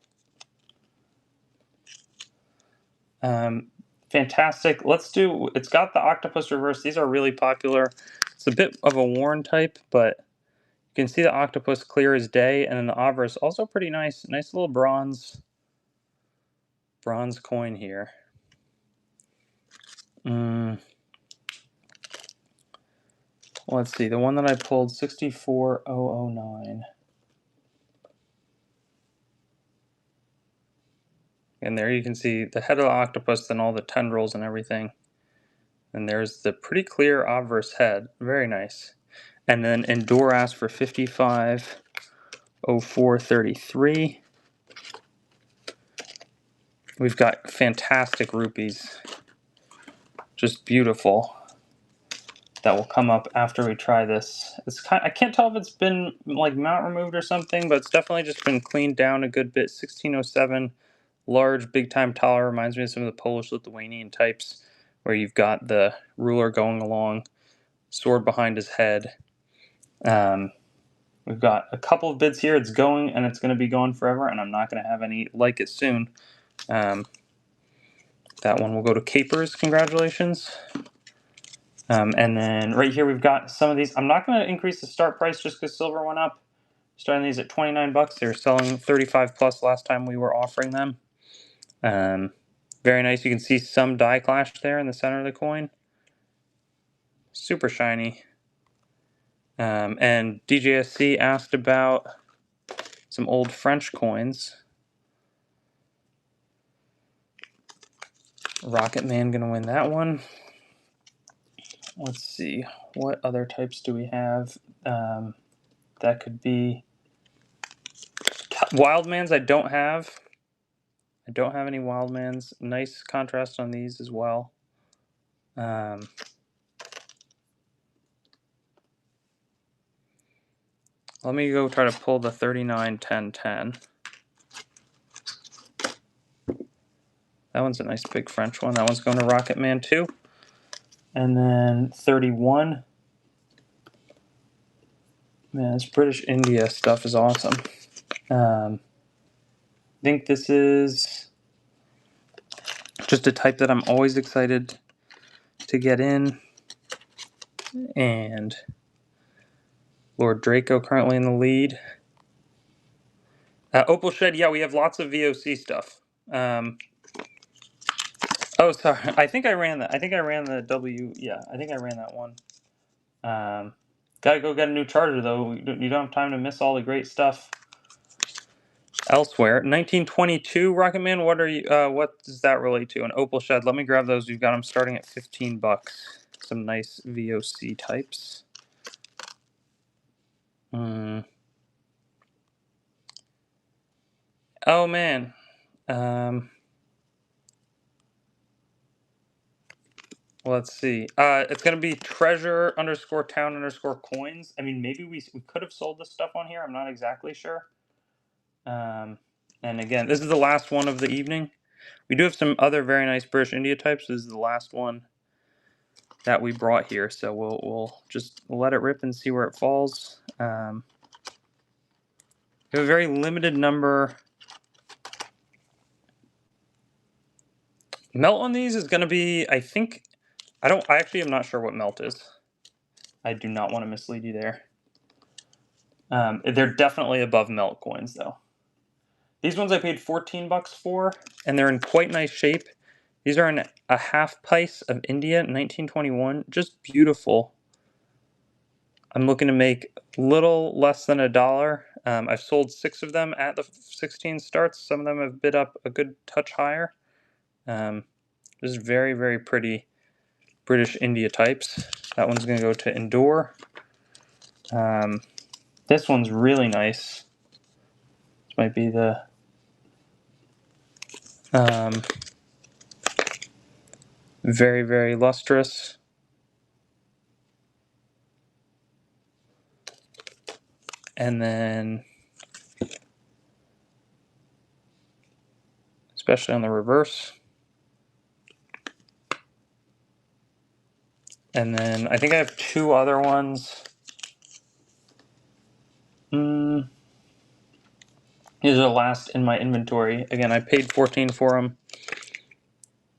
Fantastic. It's got the octopus reverse. These are really popular. It's a bit of a worn type, but you can see the octopus clear as day, and then the obverse also pretty nice. Nice little bronze coin here. Let's see. The one that I pulled, 64009. And there you can see the head of the octopus, then all the tendrils and everything. And there's the pretty clear obverse head. Very nice. And then Endure asked for 550433. We've got fantastic rupees. Just beautiful. That will come up after we try this. I can't tell if it's been like mount removed or something, but it's definitely just been cleaned down a good bit. 1607. Large, big-time taller. Reminds me of some of the Polish Lithuanian types where you've got the ruler going along, sword behind his head. We've got a couple of bids here. It's going, and it's going to be going forever, and I'm not going to have any like it soon. That one will go to Capers. Congratulations. And then right here we've got some of these. I'm not going to increase the start price just because silver went up. Starting these at 29 bucks. They were selling 35 plus last time we were offering them. Very nice. You can see some die clash there in the center of the coin. Super shiny. And DJSC asked about some old French coins. Rocket Man gonna win that one. Let's see. What other types do we have? That could be Wildmans. I don't have any Wildmans. Nice contrast on these as well. Let me go try to pull the 39 10 10. That one's a nice big French one. That one's going to Rocket Man too. And then 31. Man, this British India stuff is awesome. I think this is just a type that I'm always excited to get in. And Lord Draco currently in the lead. Opal Shed, yeah, we have lots of VOC stuff. Oh, sorry. I think I ran that. I think I ran the W. Yeah, I think I ran that one. Gotta go get a new charger, though. You don't have time to miss all the great stuff elsewhere. 1922 Rocket Man, what does that relate to? An Opal Shed. Let me grab those. We've got them starting at 15 bucks. Some nice VOC types. Oh, man. Let's see. It's going to be treasure_town_coins. I mean, maybe we could have sold this stuff on here. I'm not exactly sure. And again, this is the last one of the evening. We do have some other very nice British India types. This is the last one that we brought here. So we'll just let it rip and see where it falls. We have a very limited number. Melt on these is going to be, I think, I actually am not sure what melt is. I do not want to mislead you there. They're definitely above melt coins, though. These ones I paid 14 bucks for, and they're in quite nice shape. These are in a half pice of India, 1921. Just beautiful. I'm looking to make little less than $1. I've sold 6 of them at the 16 starts. Some of them have bid up a good touch higher. Just very, very pretty British India types. That one's going to go to Endure. This one's really nice. This might be the very, very lustrous. And then, especially on the reverse. And then I think I have 2 other ones. These are the last in my inventory. Again, I paid 14 for them.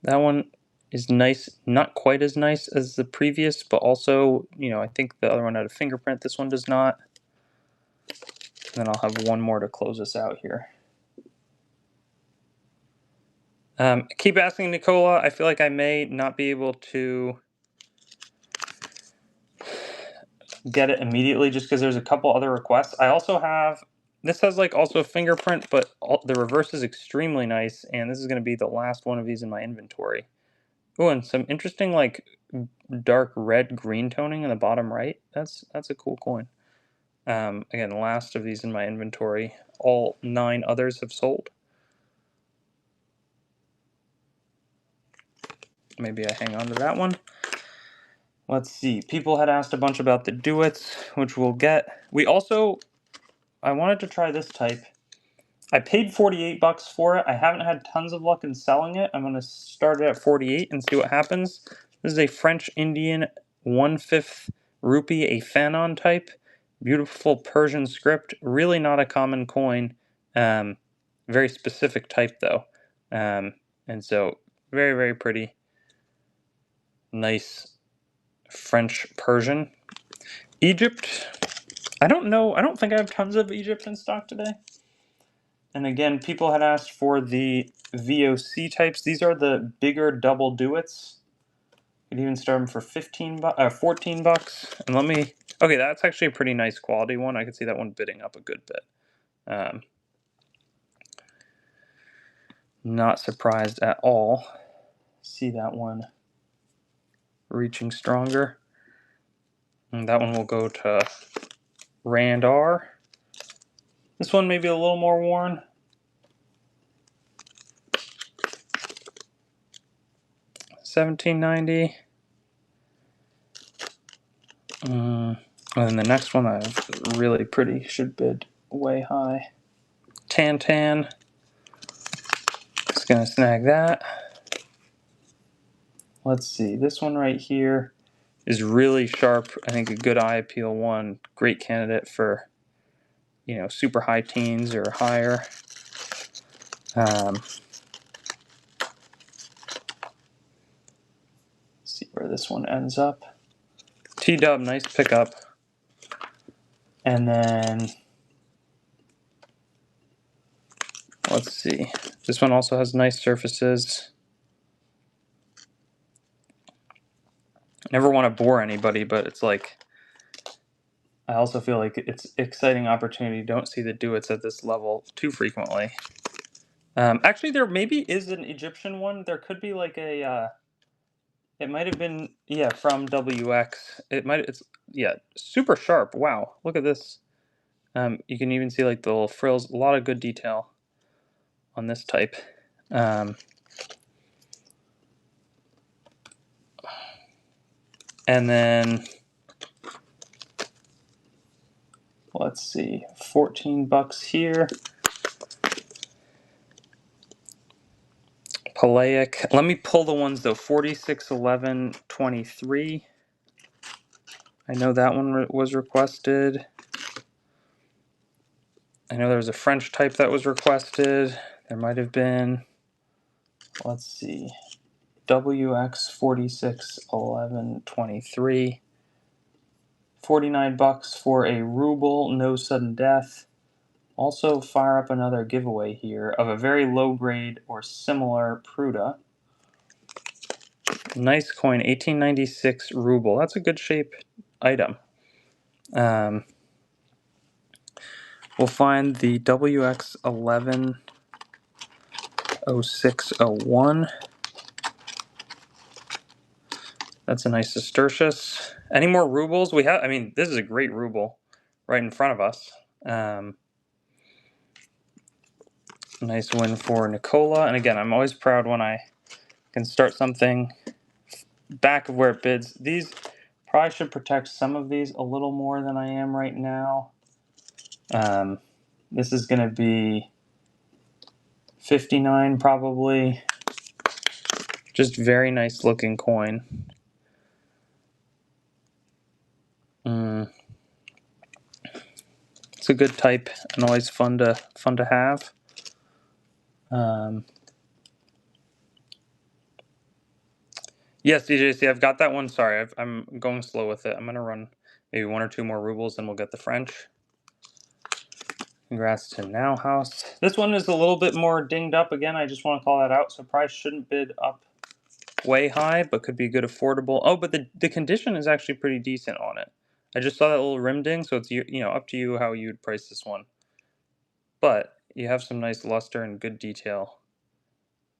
That one is nice, not quite as nice as the previous, but also, I think the other one had a fingerprint. This one does not. And then I'll have one more to close us out here. Keep asking Nicola. I feel like I may not be able to get it immediately just because there's a couple other requests. I also have, this has like also fingerprint, but the reverse is extremely nice, and this is going to be the last one of these in my inventory. Oh, and some interesting like dark red green toning in the bottom right. That's a cool coin. Again, the last of these in my inventory. All 9 others have sold. Maybe I hang on to that one. Let's see. People had asked a bunch about the duets, which we'll get. I wanted to try this type. I paid 48 bucks for it. I haven't had tons of luck in selling it. I'm going to start it at 48 and see what happens. This is a French Indian 1/5 rupee, a Fanon type. Beautiful Persian script. Really not a common coin. Very specific type though. And so very, very pretty. Nice French Persian. Egypt. I don't know. I don't think I have tons of Egypt in stock today. And again, people had asked for the VOC types. These are the bigger double duets. You could even start them for 14 bucks. And let me, okay, that's actually a pretty nice quality one. I could see that one bidding up a good bit. Not surprised at all. See that one reaching stronger. And that one will go to Rand R. This one may be a little more worn. $17.90. And then the next one that is really pretty should bid way high. Tan. Just gonna snag that. Let's see. This one right here is really sharp. I think a good eye appeal one. Great candidate for, super high teens or higher. See where this one ends up. T-dub, nice pickup. And then let's see. This one also has nice surfaces. Never want to bore anybody, but it's like, I also feel like it's exciting opportunity. Don't see the duets at this level too frequently. Actually, there maybe is an Egyptian one. There could be like a, it might have been, from WX. It's super sharp. Wow, look at this. You can even see like the little frills. A lot of good detail on this type. And then let's see, 14 bucks here. Palaic. Let me pull the ones though. 46, 11, 23. I know that one was requested. I know there was a French type that was requested. There might have been, let's see, WX 46, 11, 23. 49 bucks for a ruble, no sudden death. Also fire up another giveaway here of a very low grade or similar Pruda. Nice coin, 1896 ruble. That's a good shape item. We'll find the WX 110601. That's a nice Sestertius. Any more rubles? We have. I mean, this is a great ruble right in front of us. Nice win for Nicola. And again, I'm always proud when I can start something back of where it bids. These probably should protect some of these a little more than I am right now. This is going to be 59 probably. Just very nice looking coin. It's a good type and always fun to have. Yes, DJC, I've got that one. Sorry, I'm going slow with it. I'm going to run maybe 1 or 2 more rubles, and we'll get the French. Congrats to Now House. This one is a little bit more dinged up. Again, I just want to call that out. So price shouldn't bid up way high, but could be good affordable. Oh, but the condition is actually pretty decent on it. I just saw that little rim ding, so it's up to you how you would price this one. But you have some nice luster and good detail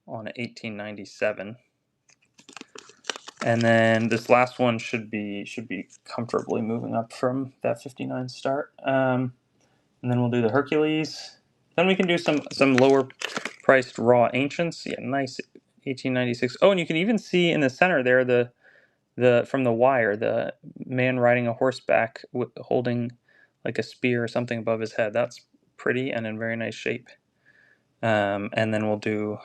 on an 1897. And then this last one should be comfortably moving up from that 59 start. And then we'll do the Hercules. Then we can do some lower priced raw ancients. Yeah, nice 1896. Oh, and you can even see in the center there the from the wire the man riding a horseback holding like a spear or something above his head. That's pretty and in very nice shape. And then we'll do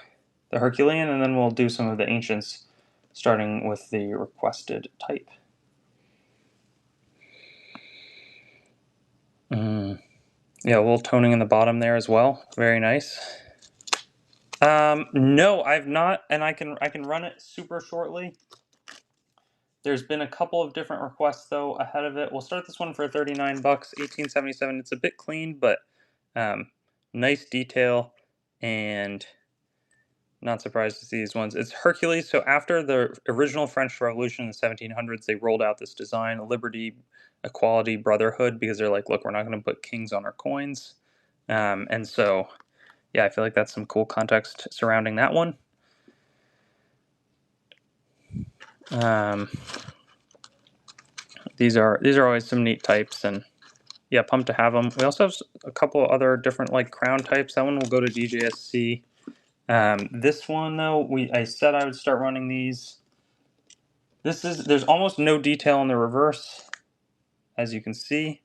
the Herculean, and then we'll do some of the ancients, starting with the requested type. Yeah, a little toning in the bottom there as well. Very nice. No, I've not, and I can run it super shortly. There's been a couple of different requests though ahead of it. We'll start this one for 39 bucks, 1877. It's a bit clean, but nice detail, and not surprised to see these ones. It's Hercules. So after the original French Revolution in the 1700s, they rolled out this design: liberty, equality, brotherhood, because they're like, look, we're not going to put kings on our coins. And so, yeah, I feel like that's some cool context surrounding that one. These are always some neat types, and yeah, pumped to have them. We also have a couple other different like crown types. That one will go to DJSC. This one though, I said I would start running these. There's almost no detail in the reverse, as you can see.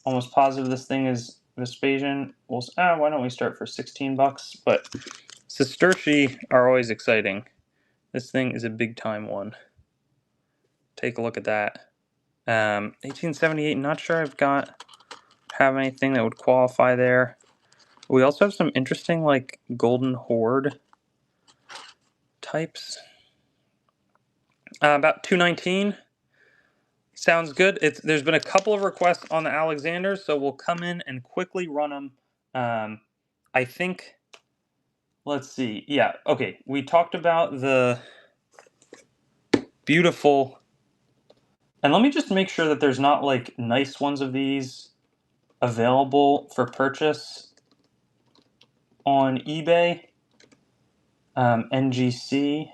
Almost positive this thing is Vespasian. Why don't we start for 16 bucks? But Sesterci are always exciting. This thing is a big time one. Take a look at that. 1878. Not sure have anything that would qualify there. We also have some interesting like golden horde types. About 219. Sounds good. There's been a couple of requests on the Alexanders, so we'll come in and quickly run them. I think, let's see. Yeah, okay. We talked about the beautiful, and let me just make sure that there's not like nice ones of these available for purchase on eBay. NGC.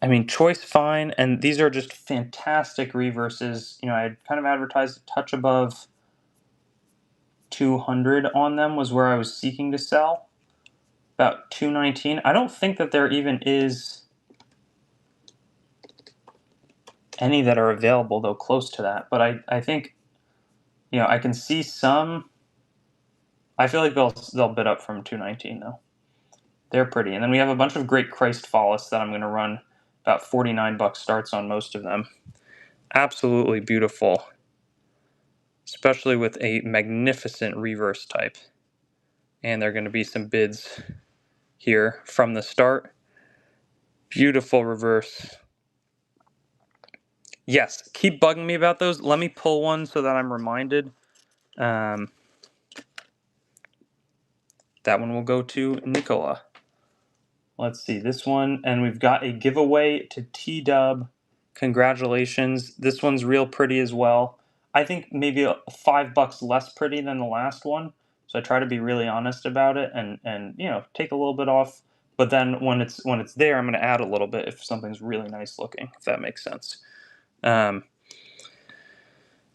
I mean, choice fine, and these are just fantastic reverses. I had kind of advertised a touch above 200 on them was where I was seeking to sell. About 219. I don't think that there even is any that are available though close to that. But I think I can see some. I feel like they'll bid up from 219 though. They're pretty. And then we have a bunch of great Christ Follis that I'm going to run about 49 bucks starts on most of them. Absolutely beautiful. Especially with a magnificent reverse type. And there are going to be some bids here from the start. Beautiful reverse. Yes, keep bugging me about those. Let me pull one so that I'm reminded. That one will go to Nicola. Let's see, this one, and we've got a giveaway to T-Dub. Congratulations. This one's real pretty as well. I think maybe $5 less pretty than the last one. So I try to be really honest about it and take a little bit off. But then when it's there, I'm going to add a little bit if something's really nice looking, if that makes sense. So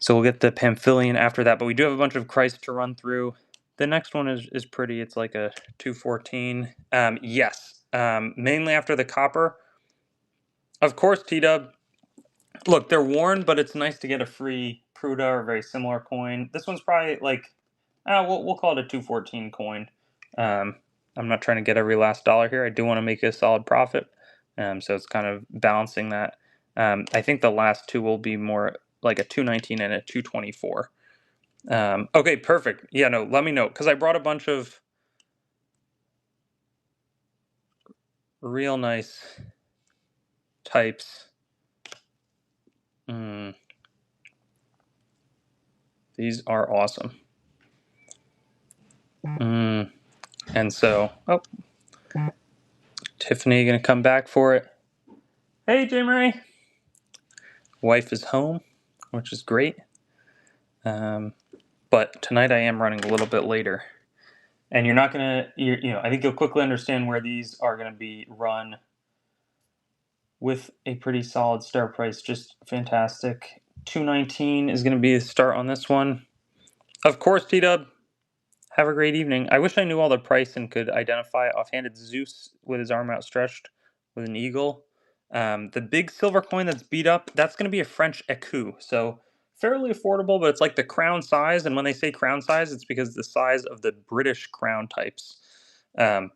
we'll get the Pamphylian after that, but we do have a bunch of Christ to run through. The next one is pretty. It's like a 214. Yes, mainly after the copper. Of course, T-Dub. Look, they're worn, but it's nice to get a free Pruda or very similar coin. This one's probably like, we'll call it a 214 coin. I'm not trying to get every last dollar here. I do want to make a solid profit. So it's kind of balancing that. I think the last two will be more like a 219 and a 224. Okay, perfect. Yeah, no, let me know. Because I brought a bunch of Real nice types. These are awesome. And so, oh, Tiffany gonna come back for it. Hey, J. Marie. Wife is home, which is great. But tonight I am running a little bit later. And you're not gonna, I think you'll quickly understand where these are gonna be run with a pretty solid start price. Just fantastic. $219 is gonna be the start on this one. Of course, T-Dub. Have a great evening. I wish I knew all the price and could identify offhand. It's Zeus with his arm outstretched with an eagle. The big silver coin that's beat up, that's going to be a French écu. So fairly affordable, but it's like the crown size. And when they say crown size, it's because the size of the British crown types. And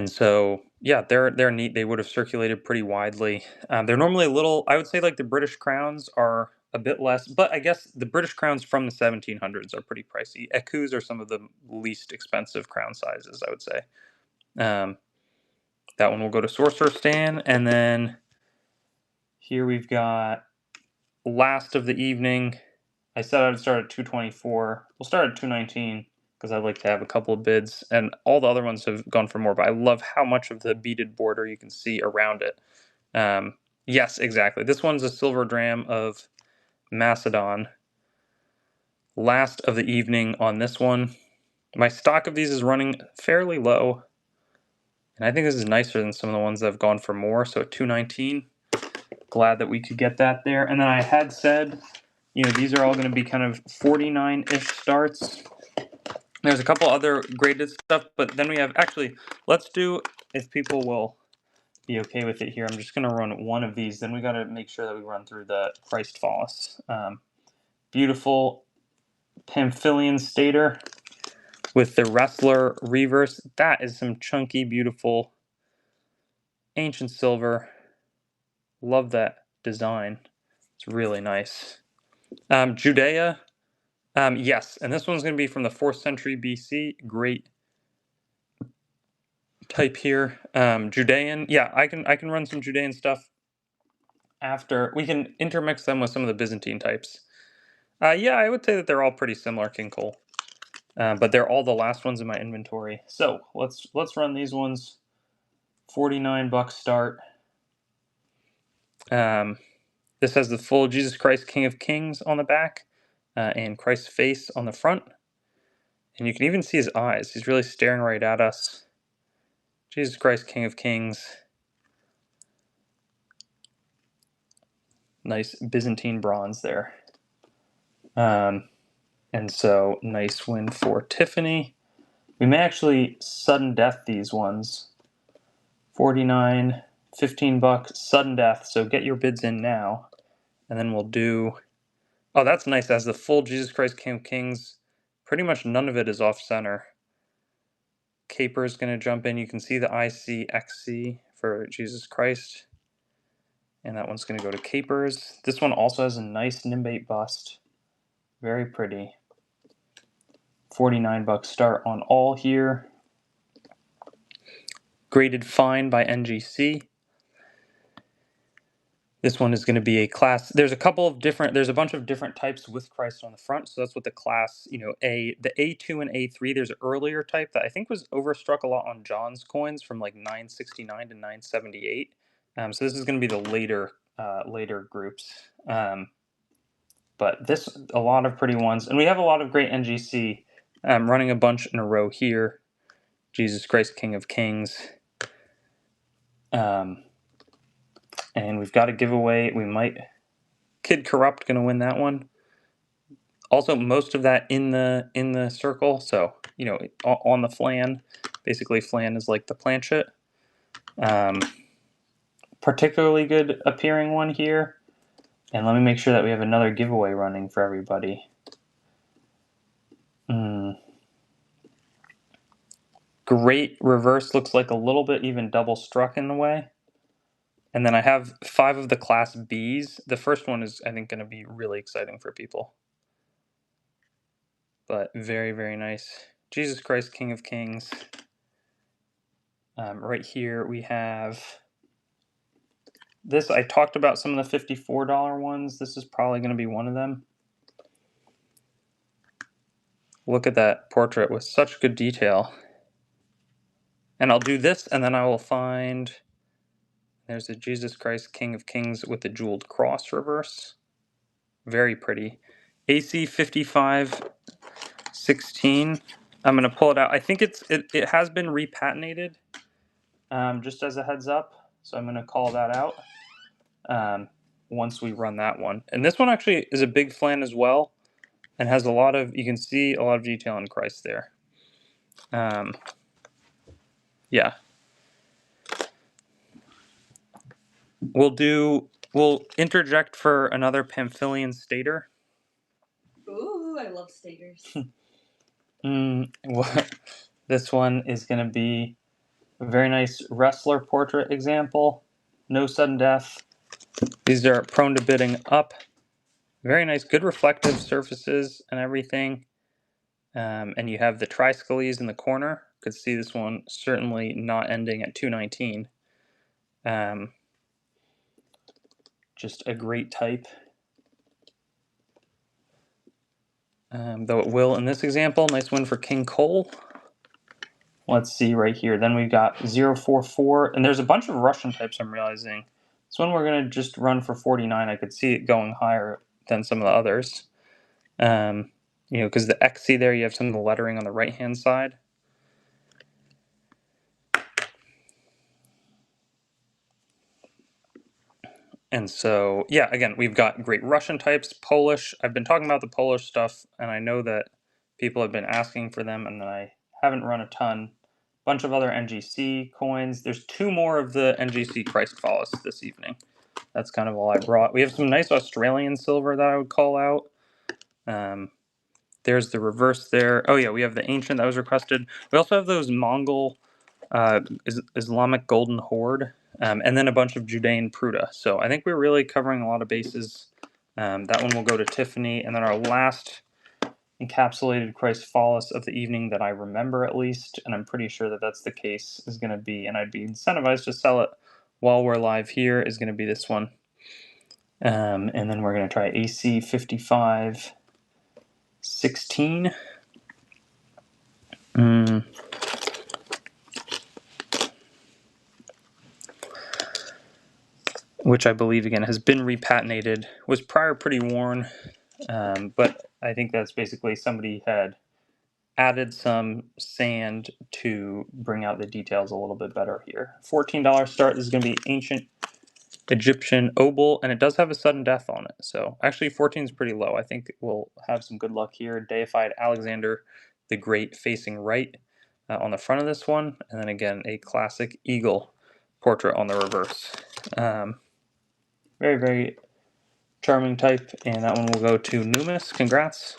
so, yeah, they're neat. They would have circulated pretty widely. They're normally a little, I would say like the British crowns are a bit less, but I guess the British crowns from the 1700s are pretty pricey. Écus are some of the least expensive crown sizes, I would say. That one will go to Sorcerer Stan. And then here we've got last of the evening. I said I would start at 224. We'll start at 219 because I'd like to have a couple of bids. And all the other ones have gone for more, but I love how much of the beaded border you can see around it. Yes, exactly. This one's a silver dram of Macedon. Last of the evening on this one. My stock of these is running fairly low. And I think this is nicer than some of the ones that have gone for more. So at 219, glad that we could get that there. And then I had said, these are all going to be kind of 49-ish starts. There's a couple other graded stuff, but then we have, actually, let's do, if people will be okay with it here, I'm just going to run one of these. Then we got to make sure that we run through the Christ Fallis. Beautiful Pamphylian Stater with the Wrestler Reverse. That is some chunky, beautiful ancient silver. Love that design. It's really nice. Judea. Yes, and this one's going to be from the 4th century BC. Great type here. Judean. Yeah, I can run some Judean stuff after. We can intermix them with some of the Byzantine types. Yeah, I would say that they're all pretty similar, King Cole. But they're all the last ones in my inventory. So let's run these ones. $49 start. This has the full Jesus Christ King of Kings on the back, and Christ's face on the front. And you can even see his eyes. He's really staring right at us. Jesus Christ King of Kings. Nice Byzantine bronze there. And so, nice win for Tiffany. We may actually sudden death these ones. 49, $15, sudden death. So get your bids in now. And then we'll do... Oh, that's nice. As the full Jesus Christ King of Kings, pretty much none of it is off center. Caper is going to jump in. You can see the ICXC for Jesus Christ. And that one's going to go to Capers. This one also has a nice Nimbate bust. Very pretty. $49 start on all here. Graded fine by NGC. This one is going to be a class. There's a bunch of different types with Christ on the front. So that's what the class, the A2 and A3, there's an earlier type that I think was overstruck a lot on John's coins from like 969 to 978. So this is going to be the later groups. But a lot of pretty ones. And we have a lot of great NGC. Running a bunch in a row here. Jesus Christ, King of Kings. And we've got a giveaway. Kid Corrupt going to win that one. Also, most of that in the circle. So, on the flan. Basically, flan is like the planchet. Particularly good appearing one here. And let me make sure that we have another giveaway running for everybody. Great reverse, looks like a little bit even double struck in the way. And then I have 5 of the class Bs. The first one is, I think, going to be really exciting for people. But very, very nice. Jesus Christ, King of Kings. Right here we have this. I talked about some of the $54 ones. This is probably going to be one of them. Look at that portrait with such good detail. And I'll do this, and then I will find, there's a Jesus Christ King of Kings with the jeweled cross reverse. Very pretty. AC 5516. I'm going to pull it out. I think it has been repatented, just as a heads up. So I'm going to call that out once we run that one. And this one actually is a big flan as well, and has a lot of, you can see a lot of detail in Christ there. Yeah. We'll interject for another Pamphylian stater. Ooh, I love staters. This one is going to be a very nice wrestler portrait example. No sudden death. These are prone to bidding up. Very nice, good reflective surfaces and everything. And you have the triskelies in the corner. Could see this one certainly not ending at 219. Just a great type. Though it will in this example. Nice win for King Cole. Let's see right here. Then we've got 044, and there's a bunch of Russian types I'm realizing. This one we're going to just run for 49. I could see it going higher than some of the others. Because the XC there, you have some of the lettering on the right-hand side. And so, yeah, again, we've got great Russian types, Polish. I've been talking about the Polish stuff, and I know that people have been asking for them, and I haven't run a ton. Bunch of other NGC coins. There's 2 more of the NGC Christ Follows this evening. That's kind of all I brought. We have some nice Australian silver that I would call out. There's the reverse there. Oh yeah, we have the ancient that was requested. We also have those Mongol Islamic golden horde, and then a bunch of Judean Pruta. So I think we're really covering a lot of bases. That one will go to Tiffany, and then our last encapsulated Christ Follis of the evening that I remember at least, and I'm pretty sure that that's the case, is going to be, and I'd be incentivized to sell it while we're live here, is going to be this one. And then we're going to try AC 5516. Which I believe, again, has been repatented. Was prior pretty worn, but I think that's basically somebody had added some sand to bring out the details a little bit better here. $14 start. This is going to be ancient Egyptian obol, and it does have a sudden death on it. So actually 14 is pretty low. I think we'll have some good luck here. Deified Alexander the Great facing right on the front of this one, and then again a classic eagle portrait on the reverse. Very, very charming type, and that one will go to Numis. Congrats.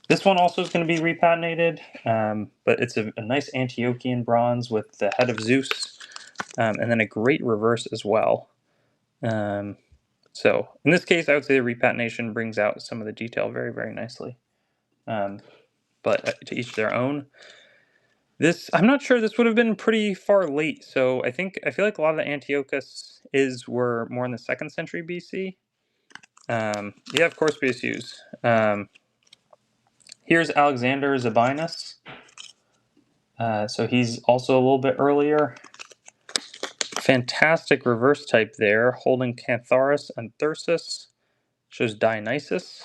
This one also is going to be repatented, but it's a nice Antiochian bronze with the head of Zeus, and then a great reverse as well. So in this case, I would say the repatination brings out some of the detail very, very nicely. But to each their own. This, I'm not sure, this would have been pretty far late. So I feel like a lot of the Antiochus were more in the 2nd century BC. Yeah, of course, BSUs. Here's Alexander Zabinus. So he's also a little bit earlier. Fantastic reverse type there, holding Cantharus and Thyrsus. Shows Dionysus.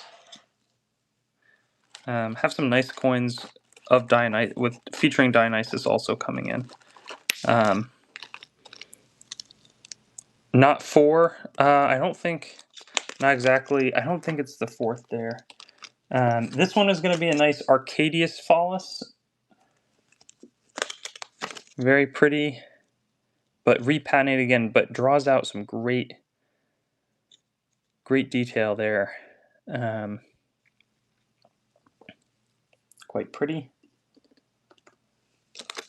Have some nice coins of Dionysus, featuring Dionysus also coming in. Not 4. I don't think. Not exactly. I don't think it's the 4th there. This one is going to be a nice Arcadius Follis. Very pretty, but repatented again, but draws out some great detail there. Quite pretty.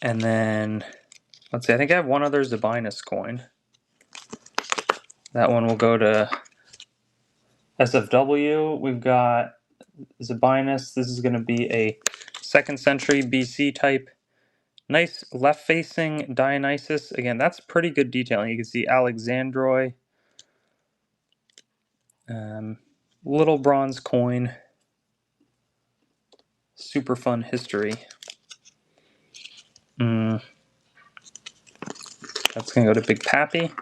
And then, let's see, I think I have one other Zabinus coin. That one will go to SFW. We've got Zabinus. This is going to be a 2nd century BC type Nice left-facing Dionysus. Again, that's pretty good detailing. You can see Alexandroi. Little bronze coin. Super fun history. That's going to go to Big Pappy.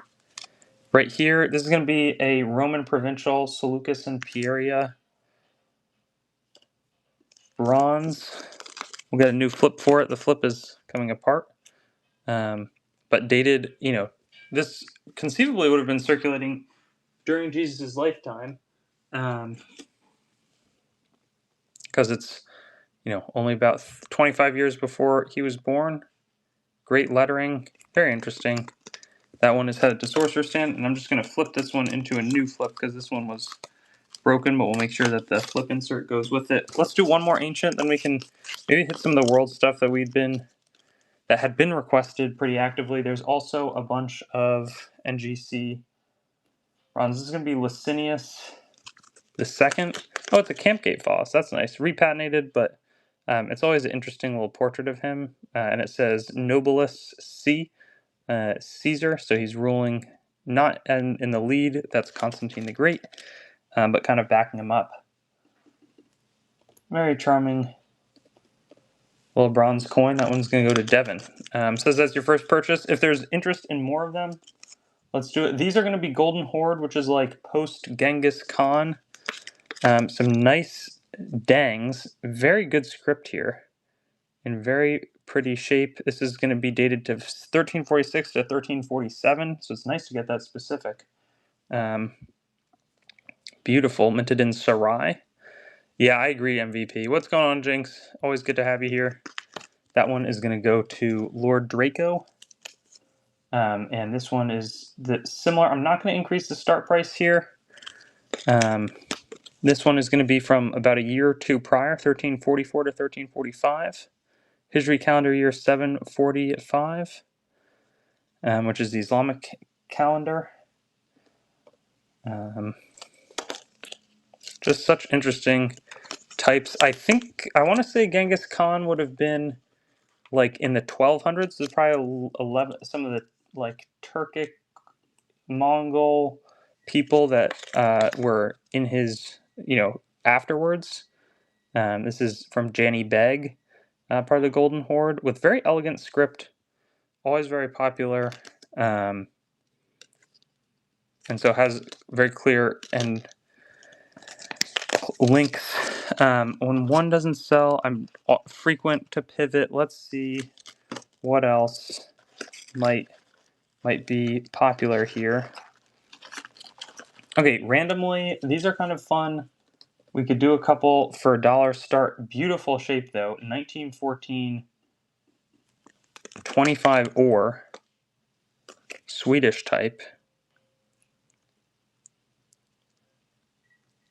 Right here, this is going to be a Roman provincial, Seleucus and Pieria. Bronze. We'll get a new flip for it. The flip is coming apart. But dated, this conceivably would have been circulating during Jesus' lifetime. Because it's, only about 25 years before he was born. Great lettering. Very interesting. That one is headed to Sorcerer Stand, and I'm just going to flip this one into a new flip because this one was broken, but we'll make sure that the flip insert goes with it. Let's do one more ancient, then we can maybe hit some of the world stuff that had been requested pretty actively. There's also a bunch of NGC runs. This is going to be Licinius the second. Oh, it's a Campgate Foss. That's nice. Repatinated, but it's always an interesting little portrait of him. And it says Nobilis C. Caesar, so he's ruling not in the lead. That's Constantine the Great, but kind of backing him up. Very charming little bronze coin. That one's going to go to Devin. Says that's your first purchase. If there's interest in more of them, let's do it. These are going to be Golden Horde, which is like post Genghis Khan. Some nice dangs. Very good script here. In very pretty shape. This is going to be dated to 1346 to 1347, so it's nice to get that specific. Beautiful, minted in Sarai. Yeah, I agree, MVP. What's going on, Jinx? Always good to have you here. That one is going to go to Lord Draco. And this one is similar. I'm not going to increase the start price here. This one is going to be from about a year or two prior, 1344 to 1345. Hijri calendar year 745, which is the Islamic calendar. Just such interesting types. I want to say Genghis Khan would have been like in the 1200s. There's probably 11 some of the like Turkic Mongol people that were in his afterwards. This is from Jani Beg, part of the Golden Horde, with very elegant script, always very popular, and so has very clear and links. When one doesn't sell, I'm frequent to pivot. Let's see what else might be popular here. Okay, randomly, these are kind of fun. We could do a couple for $1 start. Beautiful shape though, 1914 25 ore, Swedish type.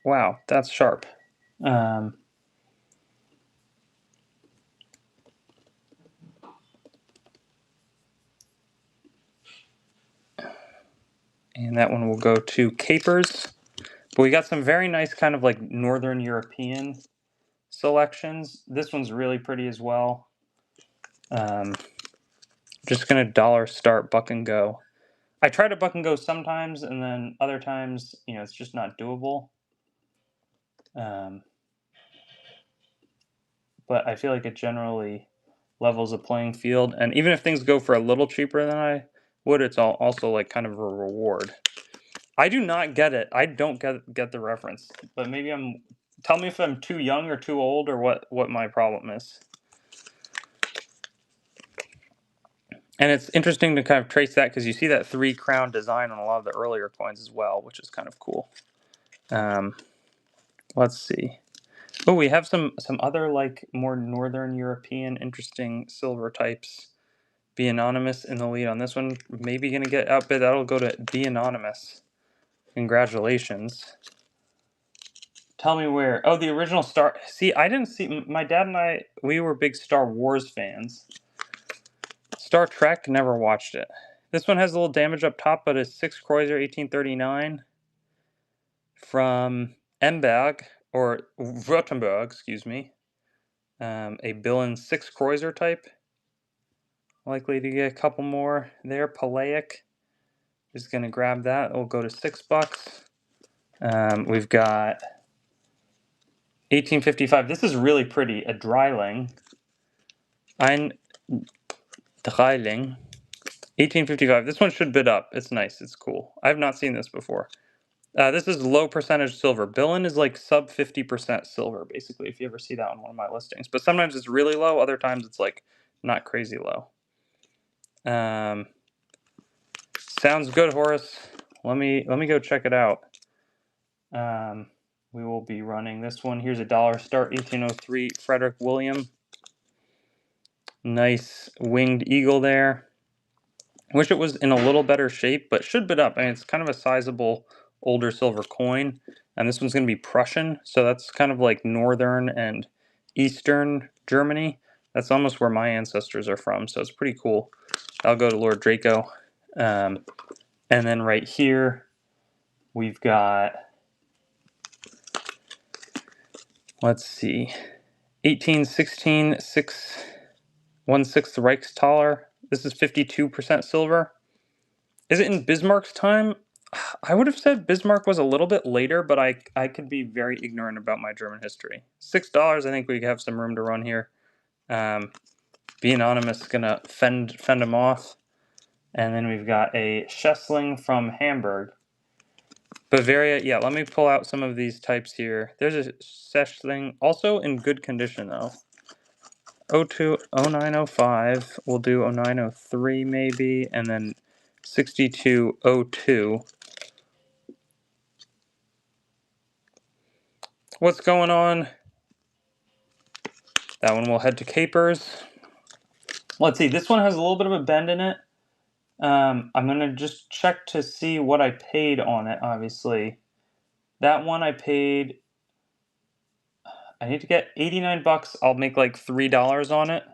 Wow, that's sharp. And that one will go to Capers. But we got some very nice kind of like Northern European selections. This one's really pretty as well. Just gonna $1 start buck and go. I try to buck and go sometimes, and then other times, it's just not doable. But I feel like it generally levels the playing field, and even if things go for a little cheaper than I would, it's also like kind of a reward. I do not get it. I don't get the reference, but maybe tell me if I'm too young or too old or what my problem is. And it's interesting to kind of trace that because you see that 3 crown design on a lot of the earlier coins as well, which is kind of cool. Let's see. Oh, we have some other like more Northern European interesting silver types. Be Anonymous in the lead on this one. Maybe going to get outbid. That'll go to Be Anonymous. Congratulations. Tell me where. Oh, the original Star. See, I didn't see. My dad and I, we were big Star Wars fans. Star Trek, never watched it. This one has a little damage up top, but it's 6 Kreuzer 1839 from Emberg, or Württemberg, excuse me. A Billen 6 Kreuzer type. Likely to get a couple more there. Pallaic is going to grab that. It'll go to $6. We've got 1855. This is really pretty. A Dreiling. Ein Dreiling. 1855. This one should bid up. It's nice. It's cool. I have not seen this before. This is low percentage silver. Billin is like sub 50% silver, basically, if you ever see that on one of my listings. But sometimes it's really low. Other times it's like not crazy low. Sounds good, Horace. Let me go check it out. We will be running this one. Here's a dollar start, 1803 Frederick William. Nice winged eagle there. Wish it was in a little better shape, but should bid up. I mean, it's kind of a sizable older silver coin. And this one's going to be Prussian, so that's kind of like northern and eastern Germany. That's almost where my ancestors are from, so it's pretty cool. I'll go to Lord Draco. And then right here, we've got, let's see, 1816 1/6 Reichstaler. This is 52% silver. Is it in Bismarck's time? I would have said Bismarck was a little bit later, but I could be very ignorant about my German history. $6, I think we have some room to run here. Be Anonymous is going to fend him off. And then we've got a Schessling from Hamburg. Bavaria, yeah, let me pull out some of these types here. There's a Schessling, also in good condition though. 02, 0905, we'll do 0903 maybe, and then 6202. What's going on? That one will head to Capers. Let's see, this one has a little bit of a bend in it. I'm going to just check to see what I paid on it, obviously. That one I paid, I need to get 89 bucks. I'll make like $3 on it.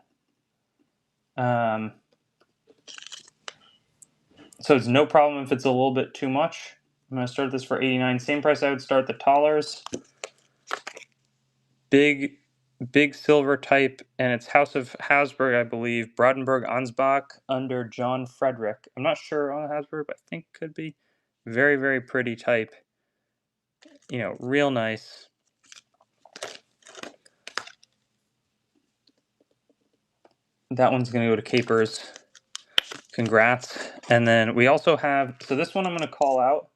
So it's no problem if it's a little bit too much. I'm going to start this for 89. Same price I would start the Thalers. Big silver type, and it's House of Habsburg, I believe. Brandenburg Ansbach under John Frederick. I'm not sure on the Habsburg, but I think could be. Very, very pretty type. You know, real nice. That one's going to go to Capers. Congrats. And then we also have, so this one I'm going to call out.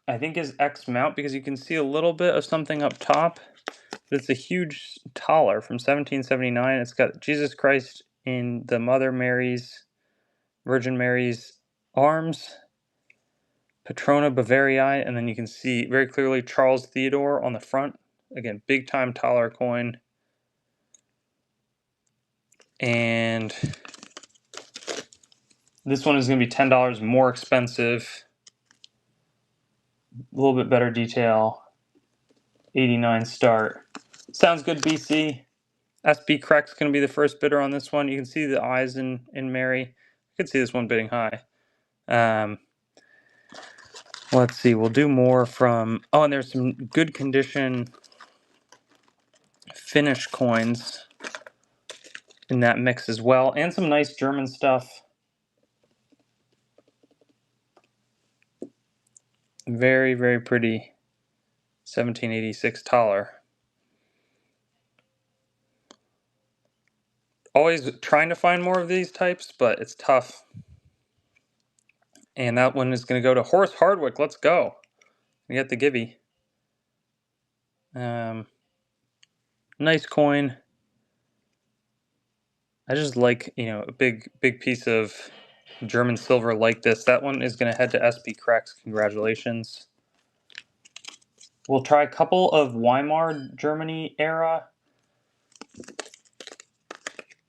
I think is X mount because you can see a little bit of something up top. It's a huge Thaler from 1779. It's got Jesus Christ in the Virgin Mary's arms, Patrona Bavariae, and then you can see very clearly Charles Theodore on the front. Again, big time Thaler coin. And this one is going to be $10 more expensive. A little bit better detail. 89 start. Sounds good, BC. SB Crack's going to be the first bidder on this one. You can see the eyes in Mary. You can see this one bidding high. Let's see. We'll do more from... Oh, and there's some good condition Finnish coins in that mix as well. And some nice German stuff. Very, very pretty 1786 Thaler. Always trying to find more of these types, but it's tough. And that one is going to go to Horace Hardwick. Let's go. We got the Gibby. Nice coin. I just like, you know, a big piece of German silver like this. That one is going to head to SB Cracks. Congratulations. We'll try a couple of Weimar Germany era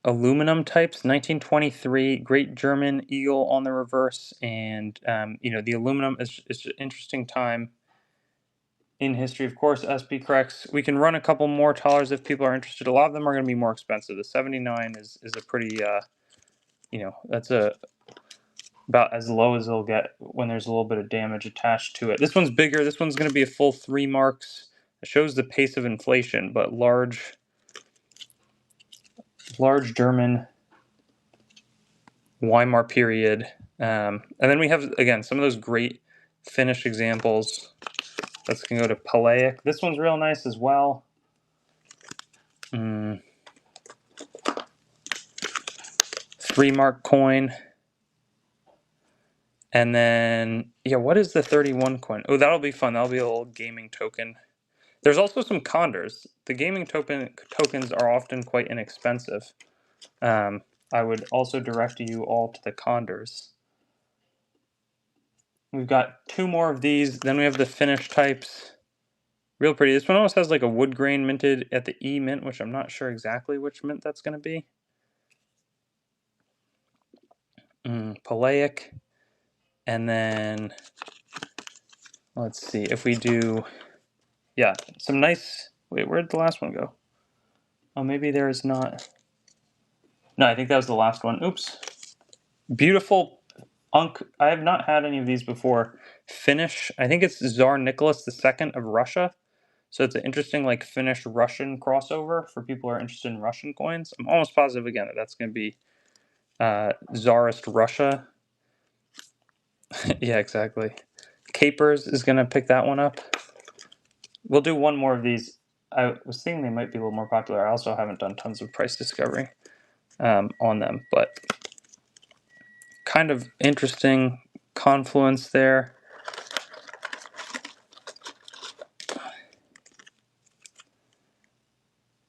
aluminum types. 1923, Great German Eagle on the reverse. And, you know, the aluminum is an interesting time in history. Of course, SB Cracks. We can run a couple more Thalers if people are interested. A lot of them are going to be more expensive. The 79 is a pretty, you know, that's about as low as it'll get when there's a little bit of damage attached to it. This one's bigger. This one's going to be a full 3 marks. It shows the pace of inflation, but large German Weimar period. And then we have, again, some of those great Finnish examples. Let's go to Palaic. This one's real nice as well. 3-mark coin. And then, yeah, what is the 31 coin? Oh, that'll be fun. That'll be a little gaming token. There's also some condors. The gaming tokens are often quite inexpensive. I would also direct you all to the condors. We've got 2 more of these. Then we have the Finnish types. Real pretty. This one almost has like a wood grain minted at the E mint, which I'm not sure exactly which mint that's going to be. Palaic. And then, let's see, if we do, yeah, some nice, wait, where'd the last one go? Oh, maybe there is not. No, I think that was the last one. Oops. Beautiful I have not had any of these before. Finnish, I think it's Tsar Nicholas II of Russia. So it's an interesting like Finnish-Russian crossover for people who are interested in Russian coins. I'm almost positive again that that's going to be Tsarist Russia. Yeah, exactly. Capers is going to pick that one up. We'll do one more of these. I was thinking they might be a little more popular. I also haven't done tons of price discovery on them, but kind of interesting confluence there.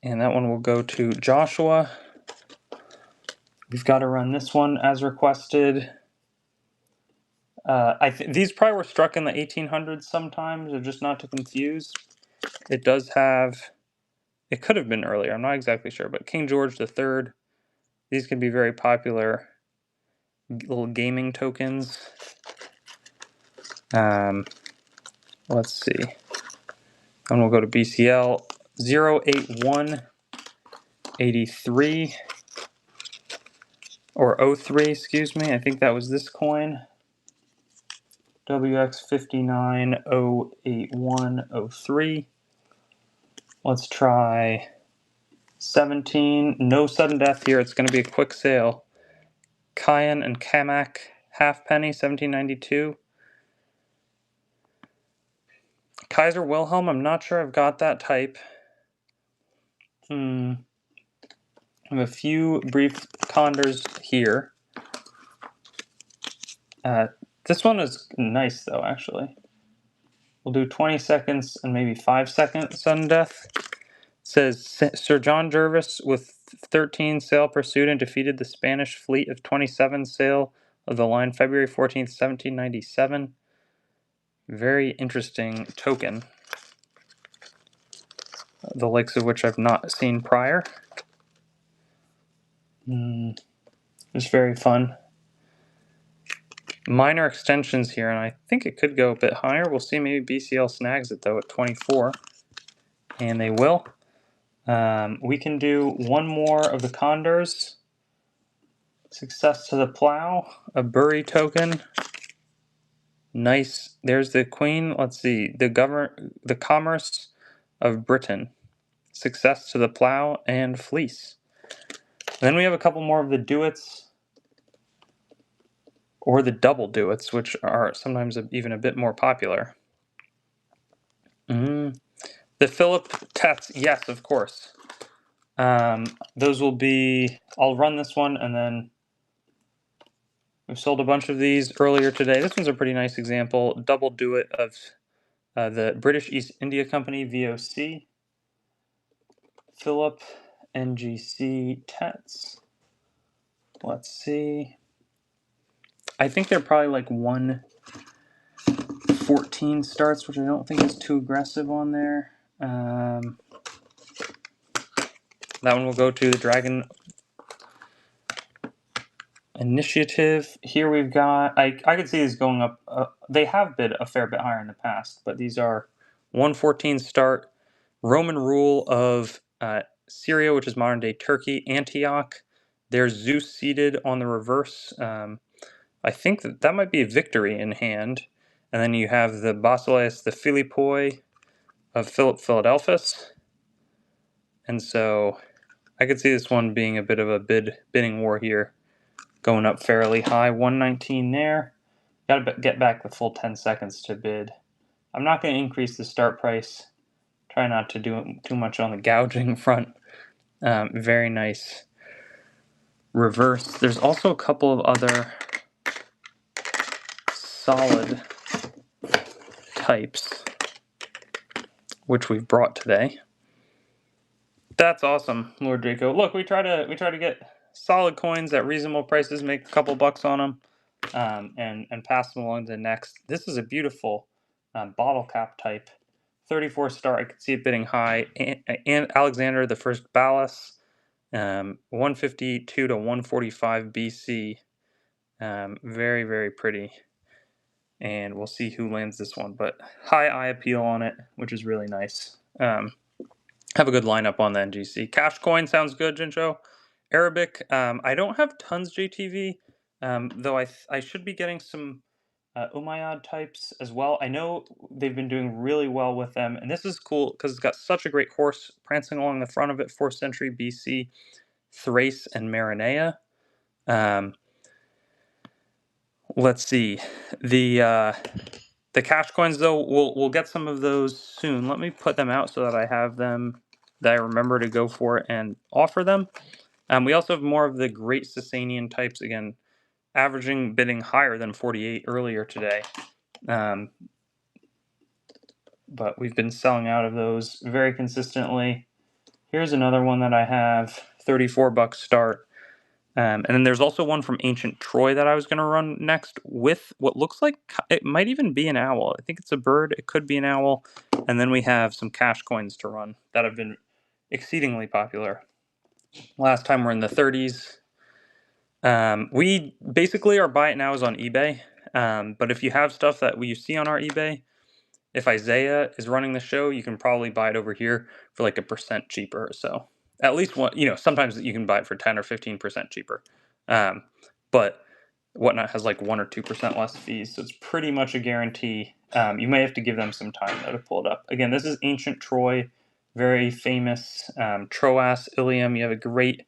And that one will go to Joshua. We've got to run this one as requested. These probably were struck in the 1800s sometimes, or just not to confuse. It does have, it could have been earlier, I'm not exactly sure, but King George III. These can be very popular little gaming tokens. Let's see. And we'll go to BCL 08183 or 03, excuse me. I think that was this coin. WX5908103. Let's try 17. No sudden death here. It's going to be a quick sale. Cayenne and Kamak halfpenny 1792. Kaiser Wilhelm. I'm not sure I've got that type. I have a few brief condors here. This one is nice though, actually. We'll do 20 seconds and maybe 5 seconds sudden death. It says Sir John Jervis with 13 sail pursued and defeated the Spanish fleet of 27 sail of the line February 14th, 1797. Very interesting token, the likes of which I've not seen prior. It's very fun. Minor extensions here, and I think it could go a bit higher. We'll see. Maybe BCL snags it though at 24, and they will. We can do one more of the condors. Success to the plow, a Bury token. Nice. There's the queen. Let's see. The commerce of Britain. Success to the plow and fleece. Then we have a couple more of the duets, or the double duets, which are sometimes even a bit more popular. The Philip Tets, yes, of course. Those will be, I'll run this one, and then we've sold a bunch of these earlier today. This one's a pretty nice example. Double duet of the British East India Company, VOC. Philip NGC Tets. Let's see. I think they're probably like 114 starts, which I don't think is too aggressive on there. That one will go to the Dragon Initiative. Here we've got, I could see these going up. They have bid a fair bit higher in the past, but these are 114 start. Roman rule of Syria, which is modern day Turkey. Antioch. There's Zeus seated on the reverse. I think that might be a victory in hand. And then you have the Basileus, the Philippoi of Philip Philadelphus. And so I could see this one being a bit of a bidding war here. going up fairly high. 119 there. Got to get back the full 10 seconds to bid. I'm not going to increase the start price. Try not to do too much on the gouging front. Very nice reverse. There's also a couple of other solid types which we've brought today. That's awesome, Lord Draco. Look, we try to get solid coins at reasonable prices, make a couple bucks on them, and pass them along to the next. This is a beautiful bottle cap type, 34 star. I could see it bidding high. And Alexander the First Ballast, 152 to 145 BC. Very, very pretty. And we'll see who lands this one, but high eye appeal on it, which is really nice. Have a good lineup on the NGC. Cash coin sounds good, Jincho. Arabic, I don't have tons JTV, though I should be getting some Umayyad types as well. I know they've been doing really well with them, and this is cool because it's got such a great horse prancing along the front of it, 4th century BC, Thrace and Marinea. Let's see. The cash coins, though, we'll get some of those soon. Let me put them out so that I have them, that I remember to go for and offer them. We also have more of the great Sasanian types, again, averaging bidding higher than 48 earlier today. But we've been selling out of those very consistently. Here's another one that I have, 34 bucks start. And then there's also one from ancient Troy that I was going to run next with what looks like it might even be an owl. I think it's a bird. It could be an owl. And then we have some cash coins to run that have been exceedingly popular. Last time we're in the 30s. We basically, our buy it now is on eBay. But if you have stuff that you see on our eBay, if Isaiah is running the show, you can probably buy it over here for like 1% cheaper or so. At least one, sometimes you can buy it for 10 or 15% cheaper. But Whatnot has like 1 or 2% less fees, so it's pretty much a guarantee. You may have to give them some time though to pull it up. Again, this is ancient Troy, very famous Troas, Ilium. You have a great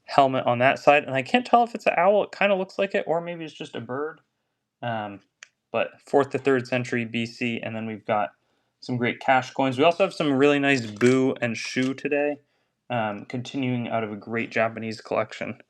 helmet on that side, and I can't tell if it's an owl. It kind of looks like it, or maybe it's just a bird. But 4th to 3rd century BC, and then we've got some great cash coins. We also have some really nice boo and shoe today, continuing out of a great Japanese collection.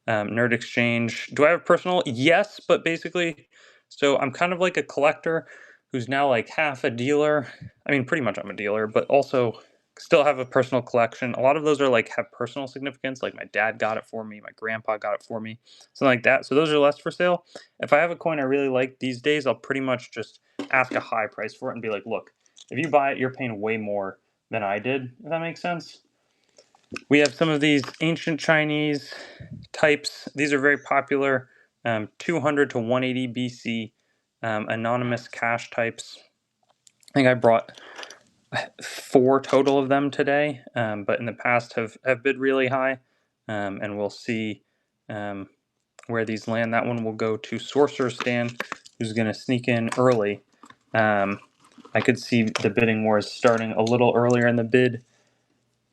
Nerd Exchange. Do I have personal? Yes, but basically, so I'm kind of like a collector who's now like half a dealer. I mean, pretty much I'm a dealer, but also still have a personal collection. A lot of those are like have personal significance. Like my dad got it for me, my grandpa got it for me, something like that. So those are less for sale. If I have a coin I really like these days, I'll pretty much just ask a high price for it and be like, look, if you buy it, you're paying way more than I did, if that makes sense. We have some of these ancient Chinese types. These are very popular, 200 to 180 BC, anonymous cash types. I think I brought 4 total of them today, but in the past have bid really high, and we'll see where these land. That one will go to Sorcerer Stan, who's going to sneak in early. I could see the bidding wars starting a little earlier in the bid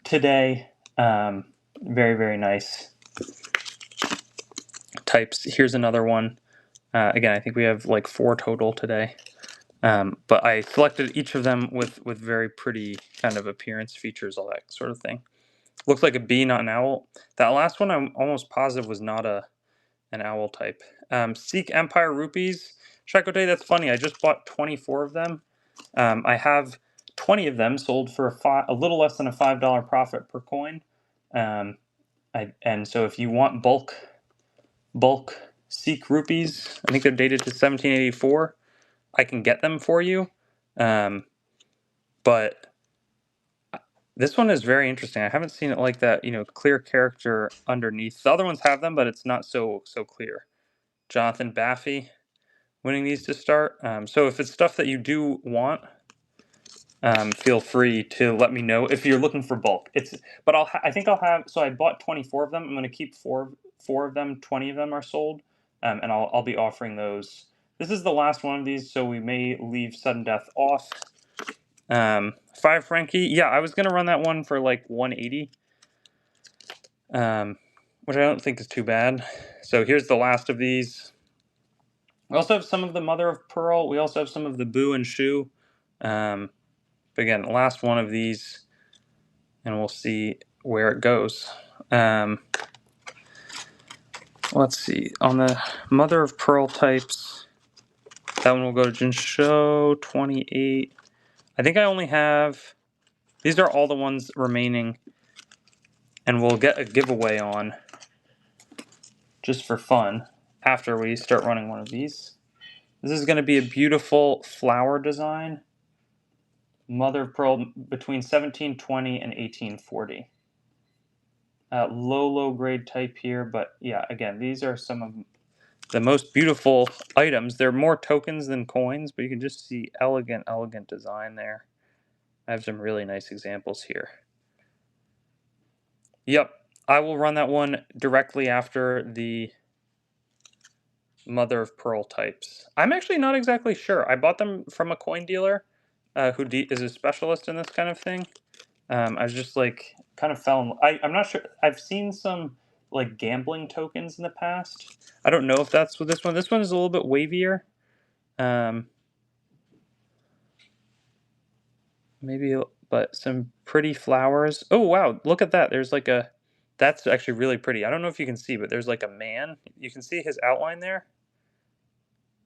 today. Very, very nice types. Here's another one. Again, I think we have like 4 total today. But I selected each of them with very pretty kind of appearance features, all that sort of thing. Looks like a bee, not an owl. That last one I'm almost positive was not an owl type. Sikh Empire rupees. Shakote, that's funny. I just bought 24 of them. I have 20 of them sold for a little less than a $5 profit per coin. And so if you want bulk Sikh rupees, I think they're dated to 1784. I can get them for you. But this one is very interesting. I haven't seen it like that, clear character underneath. The other ones have them, but it's not so clear. Jonathan Baffy winning these to start. So if it's stuff that you do want, feel free to let me know if you're looking for bulk. I think I'll have. So I bought 24 of them. I'm going to keep four of them. 20 of them are sold, and I'll be offering those. This is the last one of these, so we may leave sudden death off. 5 Frankie. Yeah, I was going to run that one for like 180. which I don't think is too bad. So here's the last of these. We also have some of the mother of pearl. We also have some of the boo and shoe. But again, last one of these, and we'll see where it goes. Let's see. On the mother of pearl types, that one will go to Jinsho 28. I think I only have... These are all the ones remaining, and we'll get a giveaway on, just for fun, after we start running one of these. This is going to be a beautiful flower design. Mother of pearl between 1720 and 1840. Low grade type here, but yeah, again, these are some of the most beautiful items. They're more tokens than coins, but you can just see elegant design there. I have some really nice examples here. Yep, I will run that one directly after the mother of pearl types. I'm actually not exactly sure. I bought them from a coin dealer who is a specialist in this kind of thing. I was just like, kind of I'm not sure. I've seen some like gambling tokens in the past. I don't know if that's what this one. This one is a little bit wavier. Maybe, but some pretty flowers. Oh wow, look at that. There's like a, that's actually really pretty. I don't know if you can see, but there's like a man. You can see his outline there.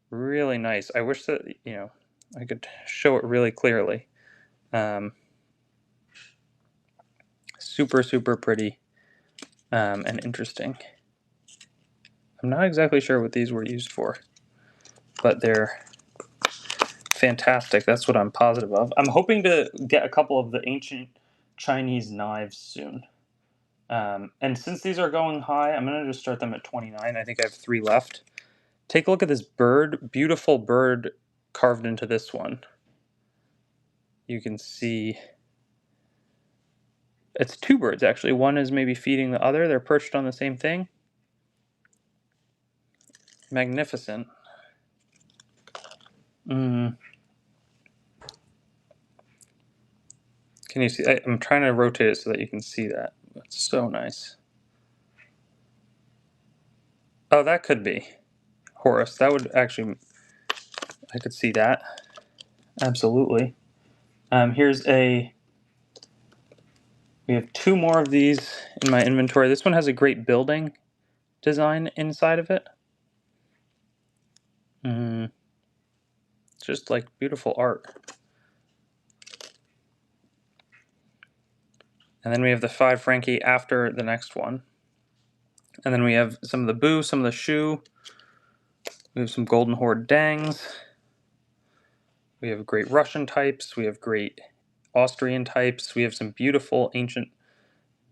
Really nice. I wish that, you know, I could show it really clearly. Super pretty and interesting. I'm not exactly sure what these were used for, but they're fantastic. That's what I'm positive of. I'm hoping to get a couple of the ancient Chinese knives soon. And since these are going high, I'm going to just start them at 29. I think I have 3 left. Take a look at this bird. Beautiful bird carved into this one. You can see it's 2 birds, actually. One is maybe feeding the other. They're perched on the same thing. Magnificent. Can you see? I'm trying to rotate it so that you can see that. It's so nice. Oh, that could be Horus. That would actually... I could see that. Absolutely. Here's a... We have 2 more of these in my inventory. This one has a great building design inside of it. Just like beautiful art. And then we have the 5 Frankie after the next one. And then we have some of the boo, some of the shoe. We have some golden horde dangs. We have great Russian types. We have great Austrian types. We have some beautiful ancient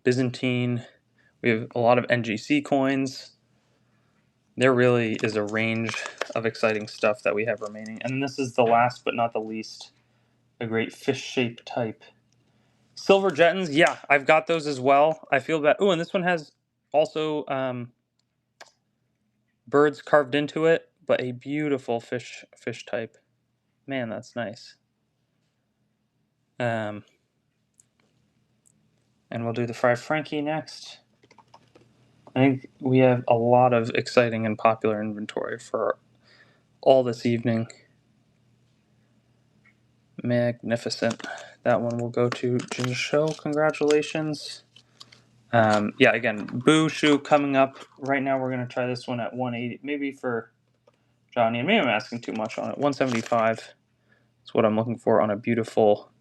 Byzantine. We have a lot of NGC coins. There really is a range of exciting stuff that we have remaining. And this is the last but not the least, a great fish-shaped type. Silver Jettons, yeah, I've got those as well. I feel that... Oh, and this one has also birds carved into it, but a beautiful fish type. Man, that's nice. And we'll do the 5 Frankie next. I think we have a lot of exciting and popular inventory for all this evening. Magnificent. That one will go to Jinsho. Congratulations. Yeah, again, Boo Shoe coming up. Right now we're going to try this one at 180. Maybe for Johnny. And maybe I'm asking too much on it. 175 is what I'm looking for on a beautiful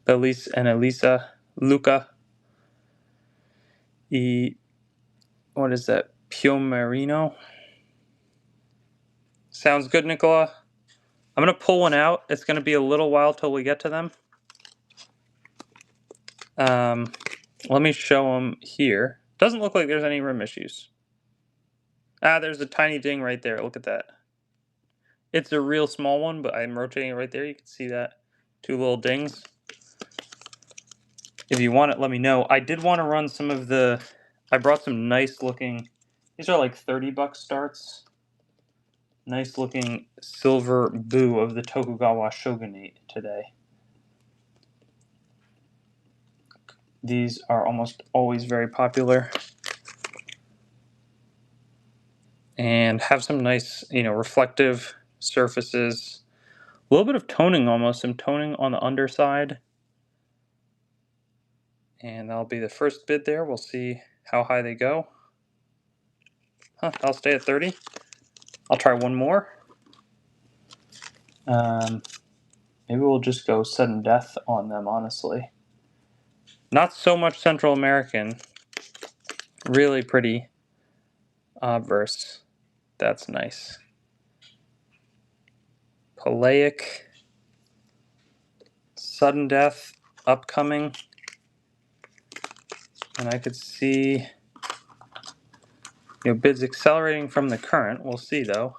Elise and Elisa Luca. What is that? Piomerino. Sounds good, Nicola. I'm going to pull one out. It's going to be a little while till we get to them. Let me show them here. Doesn't look like there's any rim issues. Ah, there's a tiny ding right there. Look at that. It's a real small one, but I'm rotating it right there. You can see that. 2 little dings. If you want it, let me know. I did want to run some of the... I brought some nice looking... These are like $30 starts. Nice looking silver boo of the Tokugawa Shogunate today. These are almost always very popular. and have some nice, reflective surfaces. A little bit of toning almost, some toning on the underside. And that'll be the first bid there. We'll see how high they go. I'll stay at 30. I'll try one more. Maybe we'll just go sudden death on them, honestly. Not so much Central American. Really pretty obverse. That's nice. Palaic. Sudden death upcoming. And I could see bids accelerating from the current. We'll see though.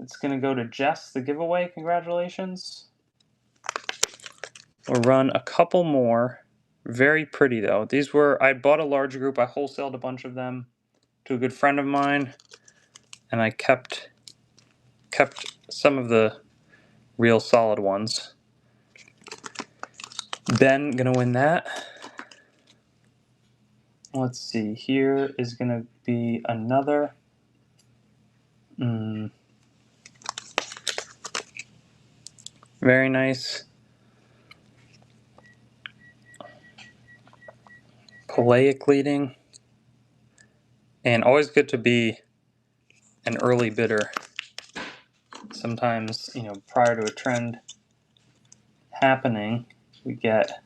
It's going to go to Jess, the giveaway. Congratulations. We'll run a couple more. Very pretty though. These were, I bought a large group. I wholesaled a bunch of them to a good friend of mine. And I kept some of the real solid ones. Ben going to win that. Let's see. Here is going to be another. Very nice. Palaic leading. And always good to be an early bidder. Sometimes, prior to a trend happening, we get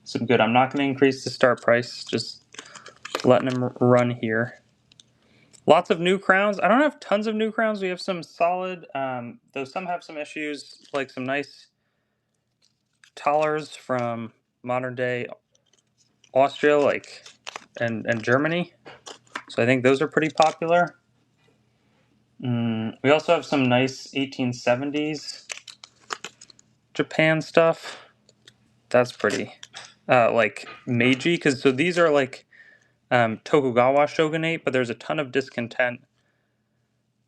some good. I'm not going to increase the start price, just letting them run here. Lots of new crowns. I don't have tons of new crowns. We have some solid, though some have some issues, like some nice thalers from modern day Austria, and Germany. So I think those are pretty popular. We also have some nice 1870s Japan stuff. That's pretty. Like Meiji, because so these are like Tokugawa shogunate, but there's a ton of discontent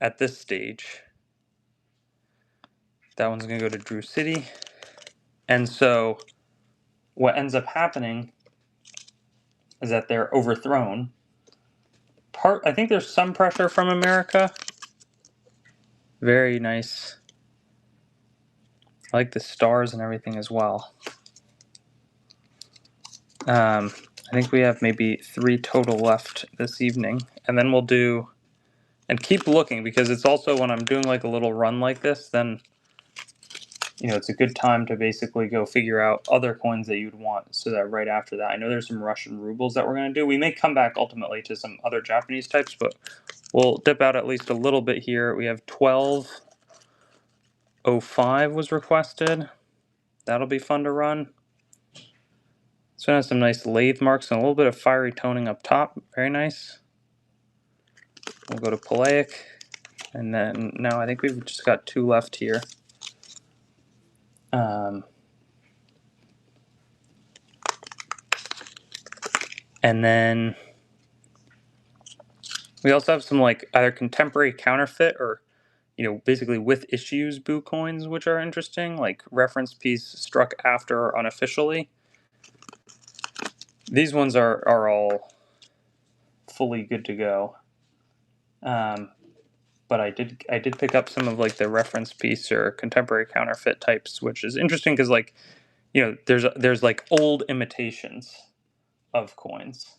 at this stage. That one's going to go to Drew City. And so what ends up happening is that they're overthrown. I think there's some pressure from America. Very nice. I like the stars and everything as well. I think we have maybe 3 total left this evening. And then we'll do... And keep looking, because it's also when I'm doing like a little run like this, then it's a good time to basically go figure out other coins that you'd want, so that right after that, I know there's some Russian rubles that we're going to do. We may come back ultimately to some other Japanese types, but we'll dip out at least a little bit here. We have 1205 was requested. That'll be fun to run. This one has some nice lathe marks and a little bit of fiery toning up top. Very nice. We'll go to Palaic. And then now I think we've just got 2 left here. And then we also have some like either contemporary counterfeit or, basically with issues boo coins, which are interesting, like reference piece struck after or unofficially. These ones are all fully good to go. But I did pick up some of like the reference piece or contemporary counterfeit types, which is interesting because like, there's like old imitations of coins.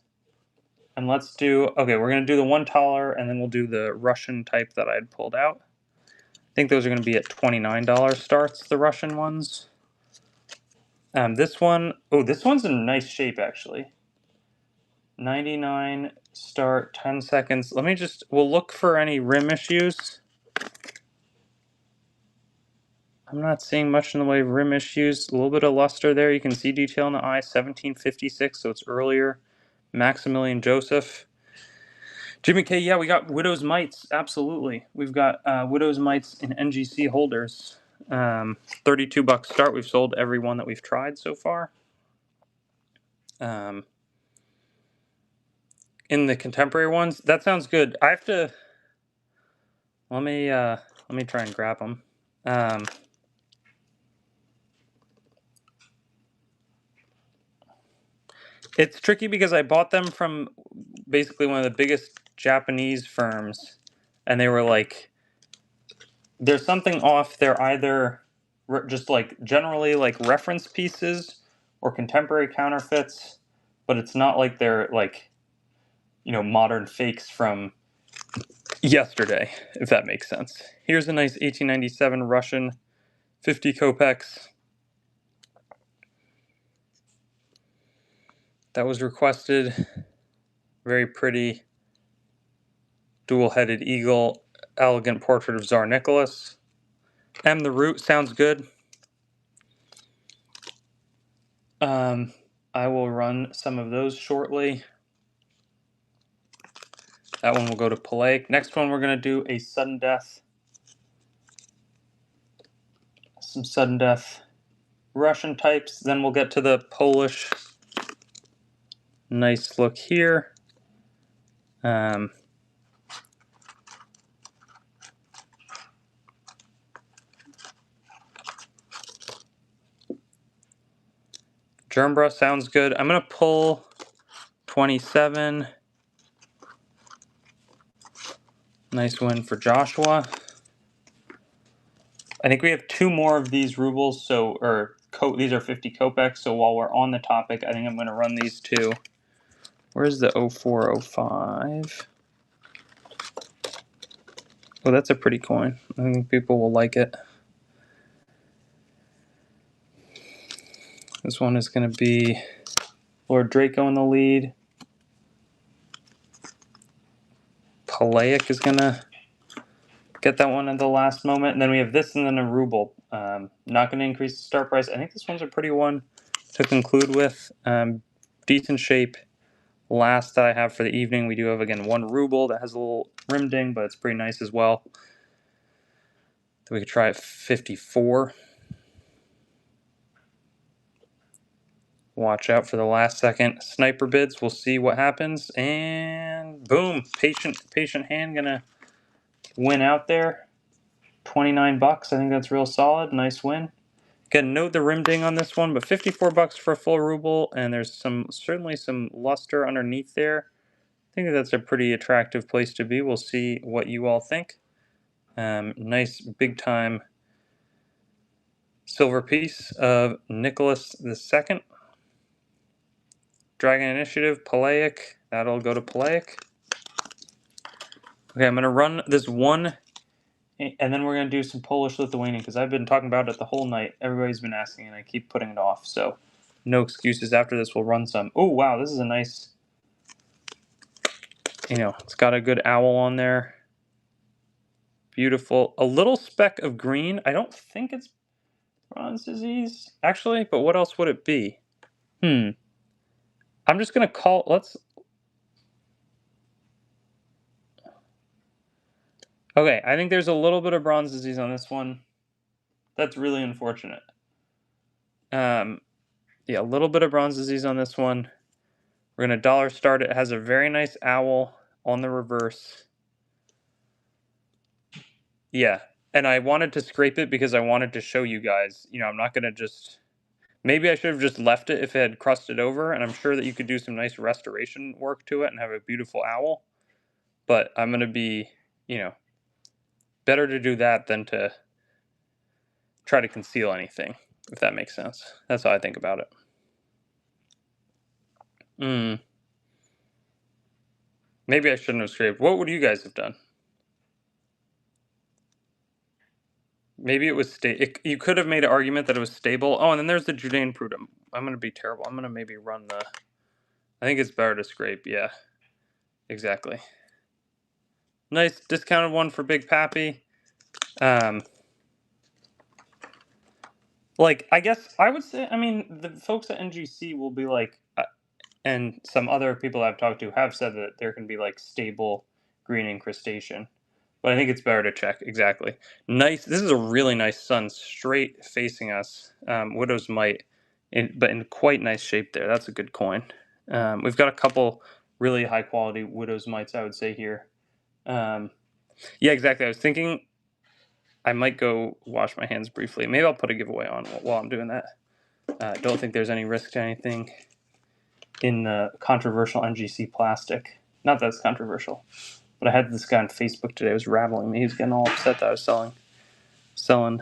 And let's do, okay, we're going to do the $1 and then we'll do the Russian type that I had pulled out. I think those are going to be at $29 starts, the Russian ones. This one, this one's in nice shape actually. 99 start, 10 seconds. We'll look for any rim issues. I'm not seeing much in the way of rim issues. A little bit of luster there. You can see detail in the eye, 1756, so it's earlier. Maximilian Joseph. Jimmy K, yeah, we got Widow's Mites, absolutely. We've got Widow's Mites in NGC holders. $32 start. We've sold every one that we've tried so far. In the contemporary ones, that sounds good. I have to. Let me try and grab them. It's tricky because I bought them from basically one of the biggest Japanese firms, and they were like, there's something off. They're either just like generally like reference pieces or contemporary counterfeits, but it's not like they're like, modern fakes from yesterday, if that makes sense. Here's a nice 1897 Russian 50 kopecks. That was requested. Very pretty dual-headed eagle, elegant portrait of Tsar Nicholas. M. the Root sounds good. I will run some of those shortly. That one will go to Palaic. Next one, we're going to do a sudden death. Some sudden death Russian types. Then we'll get to the Polish. Nice look here. Germbra sounds good. I'm going to pull 27. Nice win for Joshua. I think we have 2 more of these rubles, these are 50 kopecks, so while we're on the topic, I think I'm going to run these 2. Where's the 0405? Oh, that's a pretty coin. I think people will like it. This one is going to be Lord Draco in the lead. Palaic is going to get that one at the last moment. And then we have this and then a ruble. Not going to increase the start price. I think this one's a pretty one to conclude with. Decent shape. Last that I have for the evening, we do have, again, 1 ruble that has a little rim ding, but it's pretty nice as well. We could try at 54. Watch out for the last second sniper bids. We'll see what happens. And boom, patient hand gonna win out there. 29 bucks. I think that's real solid. Nice win. Again, note the rim ding on this one, but 54 bucks for a full ruble, and there's certainly some luster underneath there. I think that's a pretty attractive place to be. We'll see what you all think. Nice big time silver piece of Nicholas II. Dragon Initiative, Palaic. That'll go to Palaic. Okay, I'm going to run this one, and then we're going to do some Polish-Lithuanian, because I've been talking about it the whole night. Everybody's been asking, and I keep putting it off, so no excuses. After this, we'll run some. Oh, wow, this is a nice, it's got a good owl on there. Beautiful. A little speck of green. I don't think it's bronze disease, actually, but what else would it be? I'm just going to call, okay, I think there's a little bit of bronze disease on this one. That's really unfortunate. Yeah, a little bit of bronze disease on this one. We're going to dollar start it. It has a very nice owl on the reverse. Yeah, and I wanted to scrape it because I wanted to show you guys. I'm not going to just... Maybe I should have just left it if it had crusted over, and I'm sure that you could do some nice restoration work to it and have a beautiful owl. But I'm going to be, better to do that than to try to conceal anything, if that makes sense. That's how I think about it. Maybe I shouldn't have scraped. What would you guys have done? Maybe it was you could have made an argument that it was stable. Oh, and then there's the Judean Prudum. I'm going to be terrible. I'm going to maybe run the... I think it's better to scrape. Yeah, exactly. Nice discounted one for Big Pappy. I guess I would say, the folks at NGC will be like, and some other people I've talked to have said that there can be stable green incrustation. But I think it's better to check. Exactly. Nice. This is a really nice sun straight facing us. Widow's Mite, but in quite nice shape there. That's a good coin. We've got a couple really high quality Widow's Mites, I would say, here. Yeah, exactly. I was thinking I might go wash my hands briefly. Maybe I'll put a giveaway on while I'm doing that. Don't think there's any risk to anything in the controversial NGC plastic. Not that it's controversial, but I had this guy on Facebook today who was rattling me. He was getting all upset that I was selling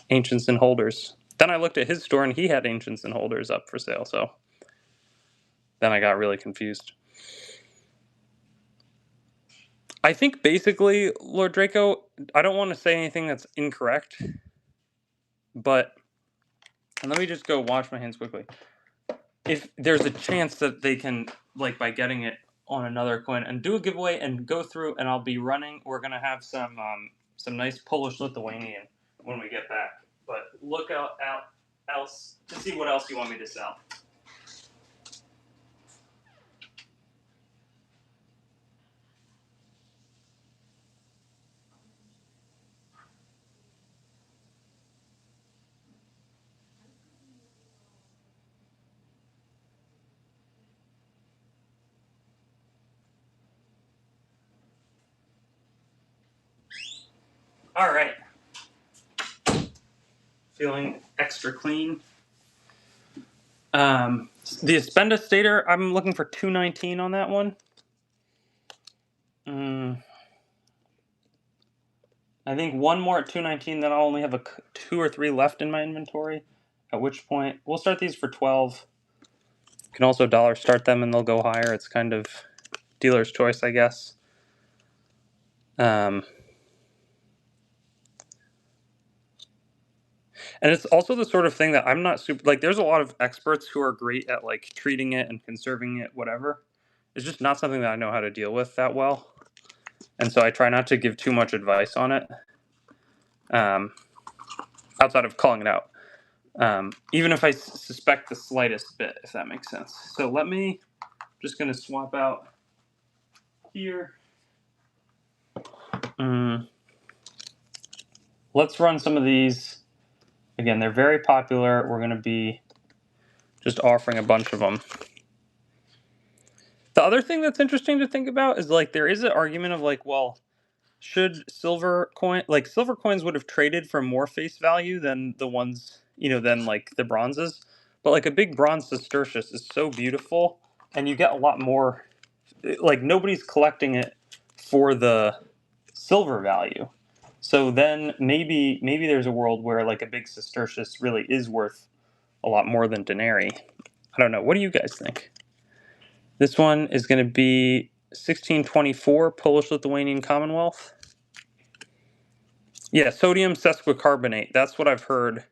ancients and holders. Then I looked at his store and he had ancients and holders up for sale, so then I got really confused. I think basically, Lord Draco, I don't want to say anything that's incorrect, but and let me just go wash my hands quickly. If there's a chance that they can, like, by getting it on another coin and do a giveaway and go through, and I'll be running. We're gonna have some nice Polish Lithuanian when we get back. But look out else to see what else you want me to sell. All right. Feeling extra clean. The Aspenda Stater, I'm looking for 219 on that one. I think one more at 219, then I'll only have 2 or 3 left in my inventory. At which point, we'll start these for 12. You can also dollar start them and they'll go higher. It's kind of dealer's choice, I guess. And it's also the sort of thing that I'm not super, like, there's a lot of experts who are great at, like, treating it and conserving it, whatever. It's just not something that I know how to deal with that well. And so I try not to give too much advice on it, outside of calling it out. Even if I suspect the slightest bit, if that makes sense. So just going to swap out here. Let's run some of these. Again, they're very popular. We're going to be just offering a bunch of them. The other thing that's interesting to think about is, like, there is an argument of, like, well, should silver coins would have traded for more face value than the ones, than, like, the bronzes. But, like, a big bronze sestertius is so beautiful, and you get a lot more, like, nobody's collecting it for the silver value. So then maybe there's a world where, like, a big sestertius really is worth a lot more than denarii. I don't know. What do you guys think? This one is going to be 1624 Polish-Lithuanian Commonwealth. Yeah, sodium sesquicarbonate. That's what I've heard.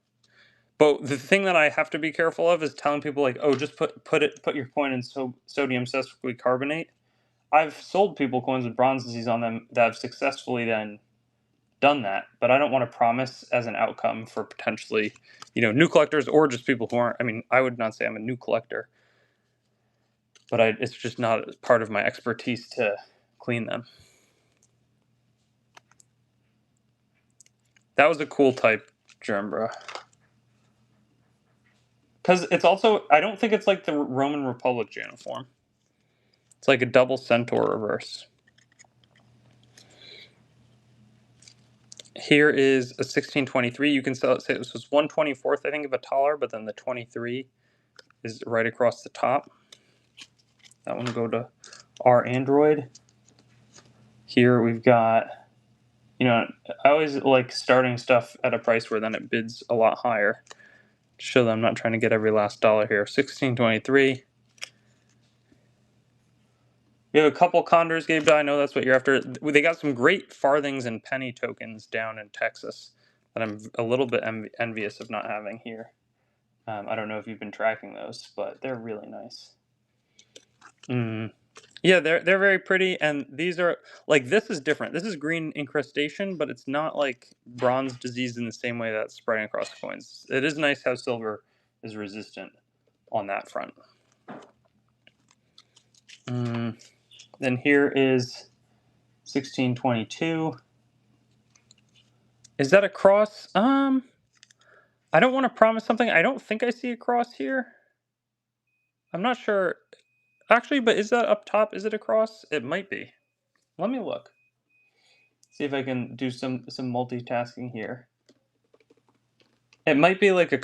But the thing that I have to be careful of is telling people, like, oh, just put your coin in sodium sesquicarbonate. I've sold people coins with bronze disease on them that have successfully then done that, but I don't want to promise as an outcome for potentially, new collectors or just people who aren't. I mean, I would not say I'm a new collector, but it's just not part of my expertise to clean them. That was a cool type, Germbra. Because it's also, I don't think it's like the Roman Republic Janiform. It's like a double centaur reverse. Here is a 1623. You can say this was 1/24th, I think, of a taller, but then the 23 is right across the top. That one will go to our Android. Here we've got, I always like starting stuff at a price where then it bids a lot higher. To show that I'm not trying to get every last dollar here. 1623. We have a couple condors, Gabe. I know that's what you're after. They got some great farthings and penny tokens down in Texas that I'm a little bit envious of not having here. I don't know if you've been tracking those, but they're really nice. Yeah, they're very pretty, and these are, like, this is different. This is green incrustation, but it's not like bronze disease in the same way that's spreading across the coins. It is nice how silver is resistant on that front. Then here is 1622. Is that a cross? I don't want to promise something. I don't think I see a cross here. I'm not sure. Actually, but is that up top? Is it a cross? It might be. Let me look. See if I can do some multitasking here. It might be like a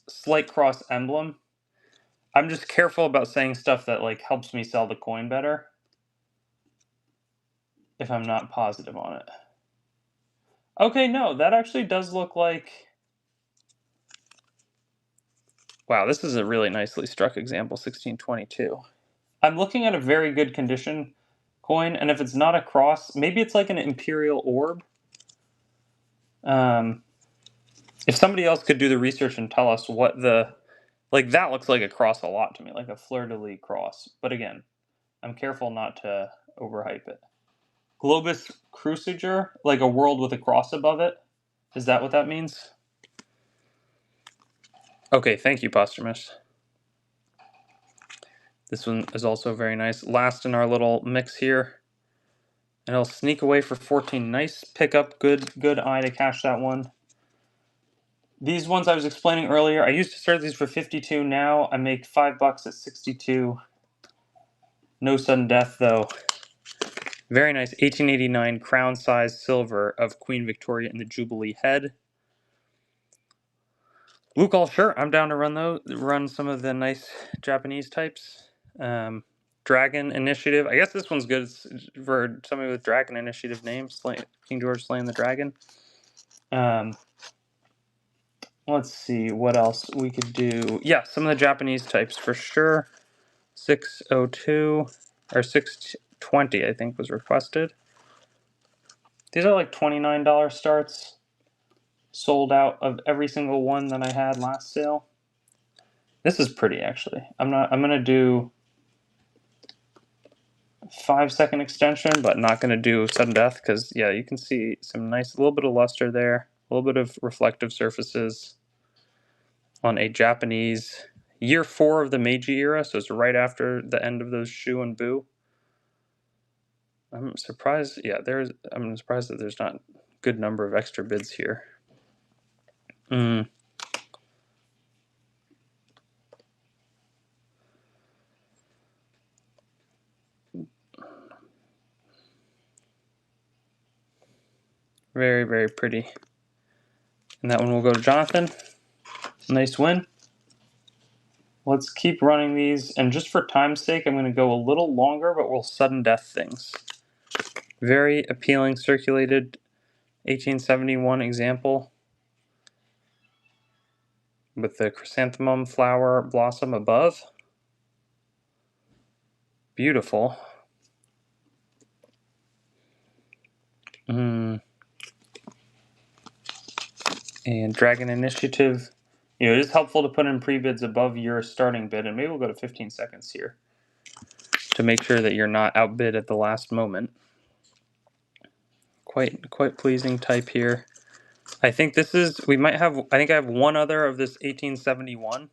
slight cross emblem. I'm just careful about saying stuff that, like, helps me sell the coin better. if I'm not positive on it. Okay, no, that actually does look like... Wow, this is a really nicely struck example, 1622. I'm looking at a very good condition coin, and if it's not a cross, maybe it's like an imperial orb. If somebody else could do the research and tell us what the... Like, that looks like a cross a lot to me, like a fleur-de-lis cross. But again, I'm careful not to overhype it. Globus cruciger, like a world with a cross above it. Is that what that means? Okay, thank you, Posthumus. This one is also very nice. Last in our little mix here. And it'll sneak away for 14. Nice pickup. Good eye to catch that one. These ones I was explaining earlier, I used to start these for 52. Now I make $5 at 62. No sudden death, though. Very nice 1889 crown size silver of Queen Victoria in the Jubilee head. Luke, all sure. I'm down to run some of the nice Japanese types. Dragon Initiative. I guess this one's good for somebody with Dragon Initiative names. King George slaying the dragon. Let's see what else we could do. Yeah, some of the Japanese types for sure. 602 or 620, I think, was requested. These are like $29 starts. Sold out of every single one that I had last sale. This is pretty, actually. I'm gonna do 5-second extension, but not gonna do sudden death because yeah, you can see some nice, little bit of luster there, a little bit of reflective surfaces on a Japanese year 4 of the Meiji era, so it's right after the end of those Shu and Bu. I'm surprised. Yeah, I'm surprised that there's not a good number of extra bids here. Very, very pretty. And that one will go to Jonathan. Nice win. Let's keep running these, and just for time's sake, I'm going to go a little longer, but we'll sudden death things. Very appealing circulated 1871 example with the chrysanthemum flower blossom above. Beautiful. And Dragon Initiative. You know, it is helpful to put in pre-bids above your starting bid, and maybe we'll go to 15 seconds here to make sure that you're not outbid at the last moment. Quite pleasing type here. I think this is, I think I have one other of this 1871,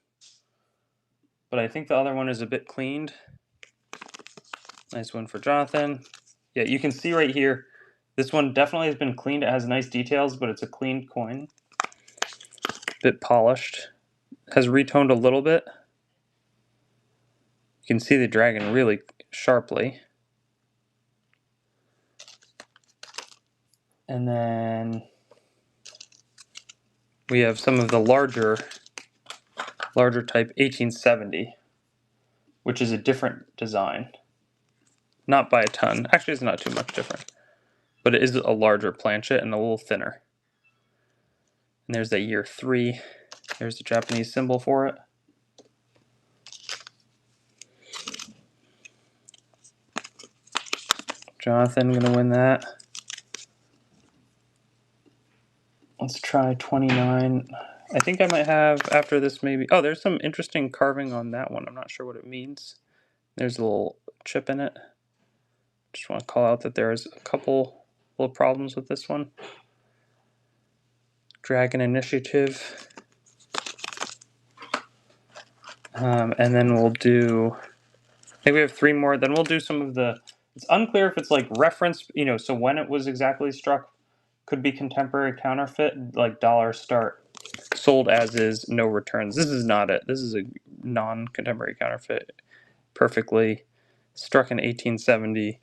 but I think the other one is a bit cleaned. Nice one for Jonathan. Yeah, you can see right here, this one definitely has been cleaned. It has nice details, but it's a cleaned coin. Bit polished. Has retoned a little bit. You can see the dragon really sharply. And then we have some of the larger type 1870, which is a different design. Not by a ton. Actually, it's not too much different. But it is a larger planchet and a little thinner. And there's that year 3. There's the Japanese symbol for it. Jonathan gonna win that. Let's try 29. I think I might have, after this maybe... Oh, there's some interesting carving on that one. I'm not sure what it means. There's a little chip in it. Just want to call out that there's a couple little problems with this one. Dragon Initiative. And then we'll do... I think we have 3 more. Then we'll do some of the... It's unclear if it's like reference, you know, so when it was exactly struck. Could be contemporary counterfeit, like dollar start. Sold as is, no returns. This is not it. This is a non-contemporary counterfeit. Perfectly struck in 1870.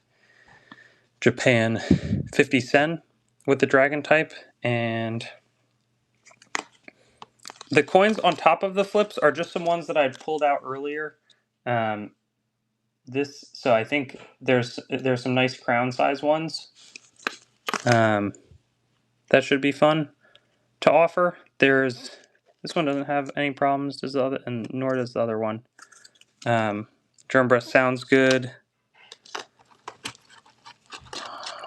Japan, 50 sen with the dragon type. And the coins on top of the flips are just some ones that I pulled out earlier. this. So I think there's some nice crown size ones. That should be fun to offer. There's this one doesn't have any problems. Does the other, and nor does the other one. German breast sounds good.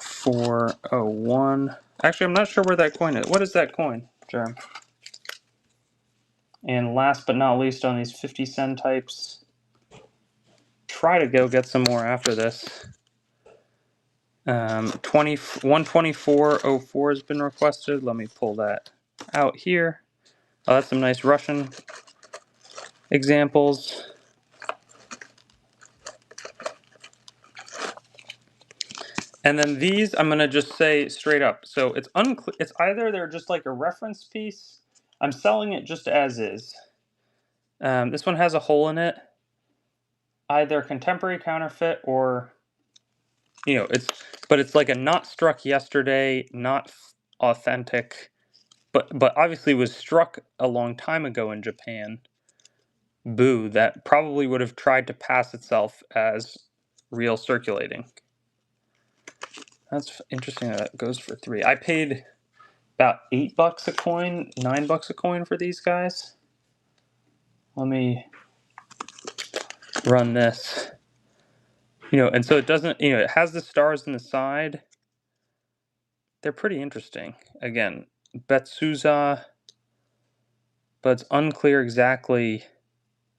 401. Actually, I'm not sure where that coin is. What is that coin, Germ? And last but not least, on these 50 cent types, try to go get some more after this. 124.04 has been requested. Let me pull that out here. Oh, that's some nice Russian examples. And then these, I'm gonna just say straight up. So it's unclear. It's either they're just like a reference piece. I'm selling it just as is. This one has a hole in it. Either contemporary counterfeit or, it's like a not struck yesterday, not authentic, but obviously was struck a long time ago in Japan. Boo, that probably would have tried to pass itself as real circulating. That's interesting that goes for 3. I paid about $8 a coin, $9 a coin for these guys. Let me run this. And so it doesn't, it has the stars in the side. They're pretty interesting. Again, Betsuza, but it's unclear exactly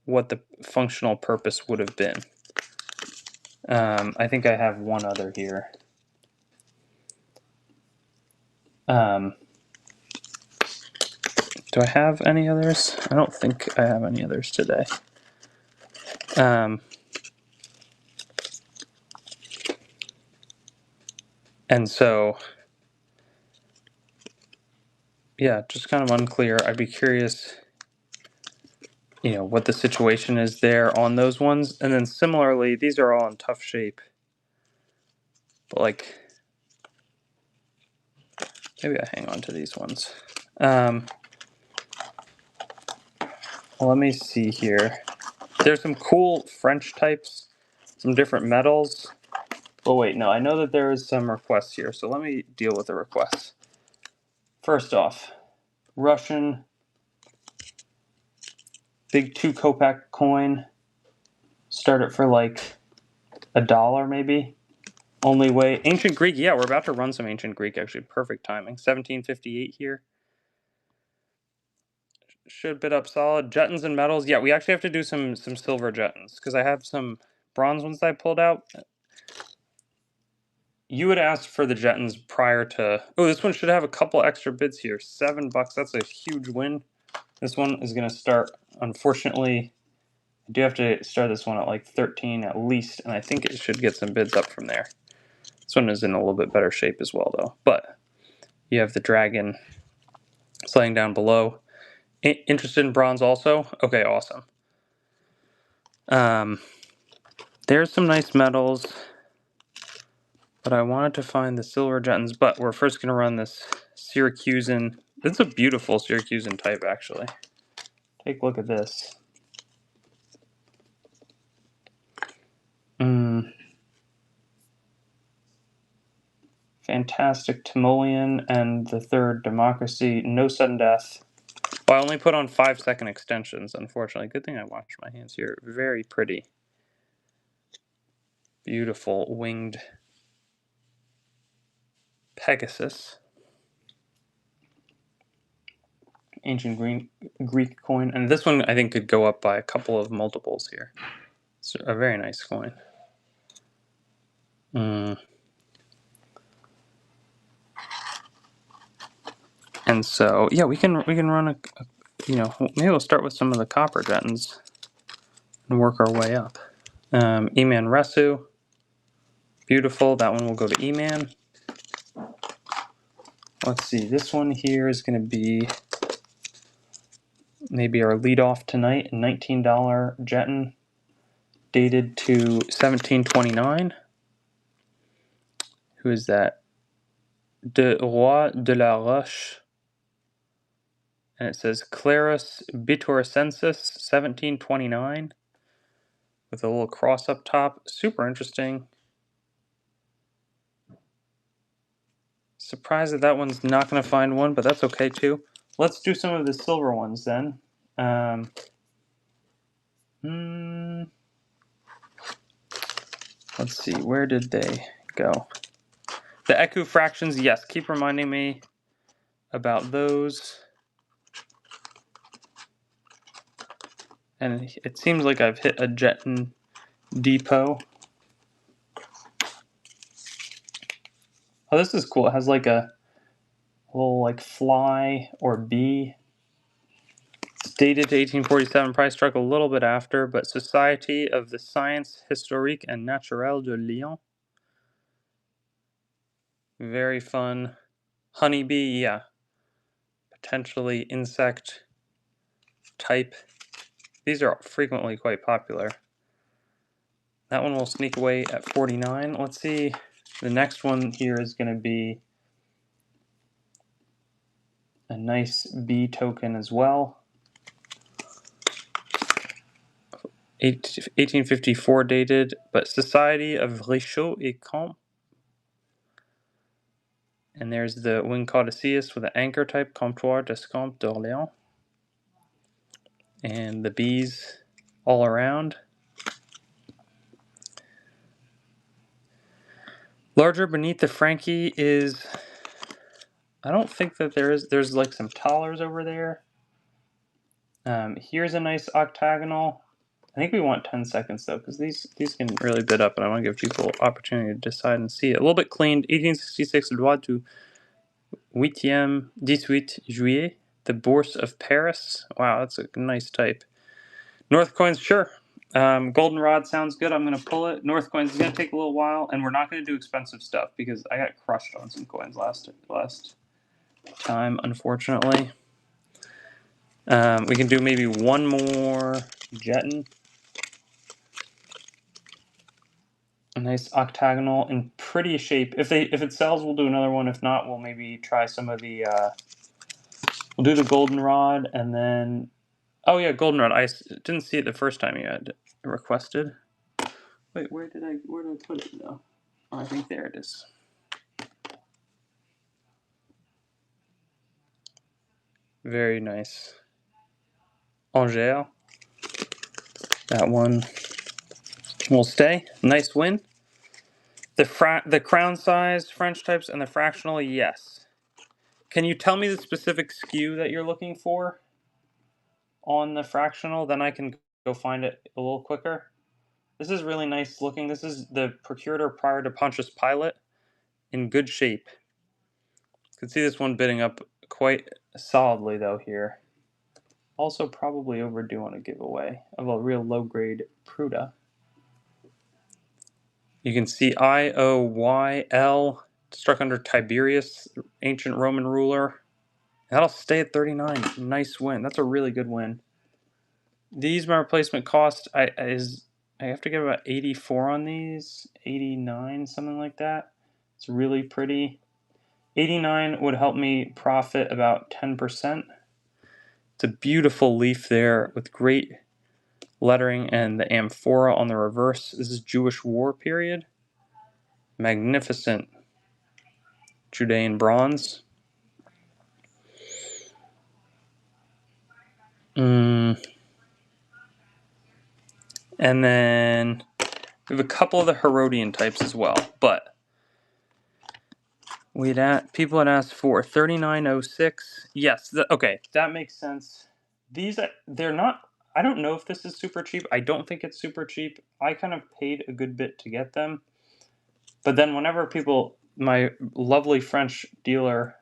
what the functional purpose would have been. I think I have one other here. Do I have any others? I don't think I have any others today. And so, yeah, just kind of unclear. I'd be curious, what the situation is there on those ones. And then similarly, these are all in tough shape. But maybe I hang on to these ones. Let me see here. There's some cool French types, some different metals. Oh wait, no, I know that there is some requests here, so let me deal with the requests. First off, Russian big 2 kopeck coin. Start it for like $1 maybe. Only way. Ancient Greek, yeah, we're about to run some Ancient Greek actually. Perfect timing. 1758 here. Should bid up solid. Jettons and metals. Yeah, we actually have to do some silver jettons because I have some bronze ones that I pulled out. You had asked for the jettons prior to. Oh, this one should have a couple extra bids here. $7. That's a huge win. This one is going to start. Unfortunately, I do have to start this one at like 13 at least, and I think it should get some bids up from there. This one is in a little bit better shape as well, though. But you have the dragon slaying down below. Interested in bronze also? Okay, awesome. There's some nice metals, but I wanted to find the silver jettons. But we're first going to run this Syracusan. This is a beautiful Syracusan type, actually. Take a look at this. Fantastic Timoleon and the third Democracy. No sudden death. Well, I only put on 5-second extensions, unfortunately. Good thing I washed my hands here. Very pretty. Beautiful winged Pegasus. Ancient Greek coin. And this one, I think, could go up by a couple of multiples here. It's a very nice coin. And so, yeah, we can run a maybe we'll start with some of the copper jettons and work our way up. Eman Resu. Beautiful. That one will go to Eman. Let's see. This one here is going to be maybe our lead off tonight. A $19 jetton dated to 1729. Who is that? De Roi de la Roche. And it says Clarus Bituricensis, 1729. with a little cross up top. Super interesting. Surprised that that one's not going to find one, but that's okay too. Let's do some of the silver ones then. Let's see, where did they go? The Eku fractions, yes, keep reminding me about those. And it seems like I've hit a Jetton depot. Oh, this is cool. It has like a little like fly or bee. It's dated to 1847, probably struck a little bit after, but Society of the Science Historique and Naturelle de Lyon. Very fun. Honeybee, yeah. Potentially insect type. These are frequently quite popular. That one will sneak away at 49. Let's see. The next one here is going to be a nice bee token as well. 1854 dated, but Society of Richaud et Comte. And there's the winged Caduceus with an anchor type, Comptoir d'Escompte d'Orléans. And the bees all around. Larger beneath the Frankie is, I don't think that there's like some thalers over there. Here's a nice octagonal. I think we want 10 seconds though, because these can really bid up, and I want to give people opportunity to decide and see it. A little bit cleaned. 1866 Loi du 8e 18 juillet. The Bourse of Paris. Wow, that's a nice type. North coins, sure. Goldenrod sounds good. I'm going to pull it. North coins is going to take a little while, and we're not going to do expensive stuff because I got crushed on some coins last time, unfortunately. We can do maybe one more Jetton. A nice octagonal in pretty shape. If it sells, we'll do another one. If not, we'll maybe try some of the. We'll do the goldenrod, and then. Oh yeah, goldenrod. I didn't see it the first time you had requested. Wait, where did I put it though? Oh, I think there it is. Very nice. Angers. That one will stay. Nice win. The crown size, French types, and the fractional, yes. Can you tell me the specific SKU that you're looking for on the fractional? Then I can go find it a little quicker. This is really nice looking. This is the Procurator prior to Pontius Pilate. In good shape. You can see this one bidding up quite solidly though here. Also probably overdue on a giveaway of a real low-grade Pruda. You can see IOYL struck under Tiberius, ancient Roman ruler. That'll stay at 39. Nice win. That's a really good win. These, my replacement cost I have to get about 84 on these, 89, something like that. It's really pretty. 89 would help me profit about 10%. It's a beautiful leaf there with great lettering and the amphora on the reverse. This is Jewish War period. Magnificent Judean bronze. And then we have a couple of the Herodian types as well, but people had asked for 3906. Yes, okay, that makes sense. These they're not. I don't know if this is super cheap. I don't think it's super cheap. I kind of paid a good bit to get them, but then whenever my lovely French dealer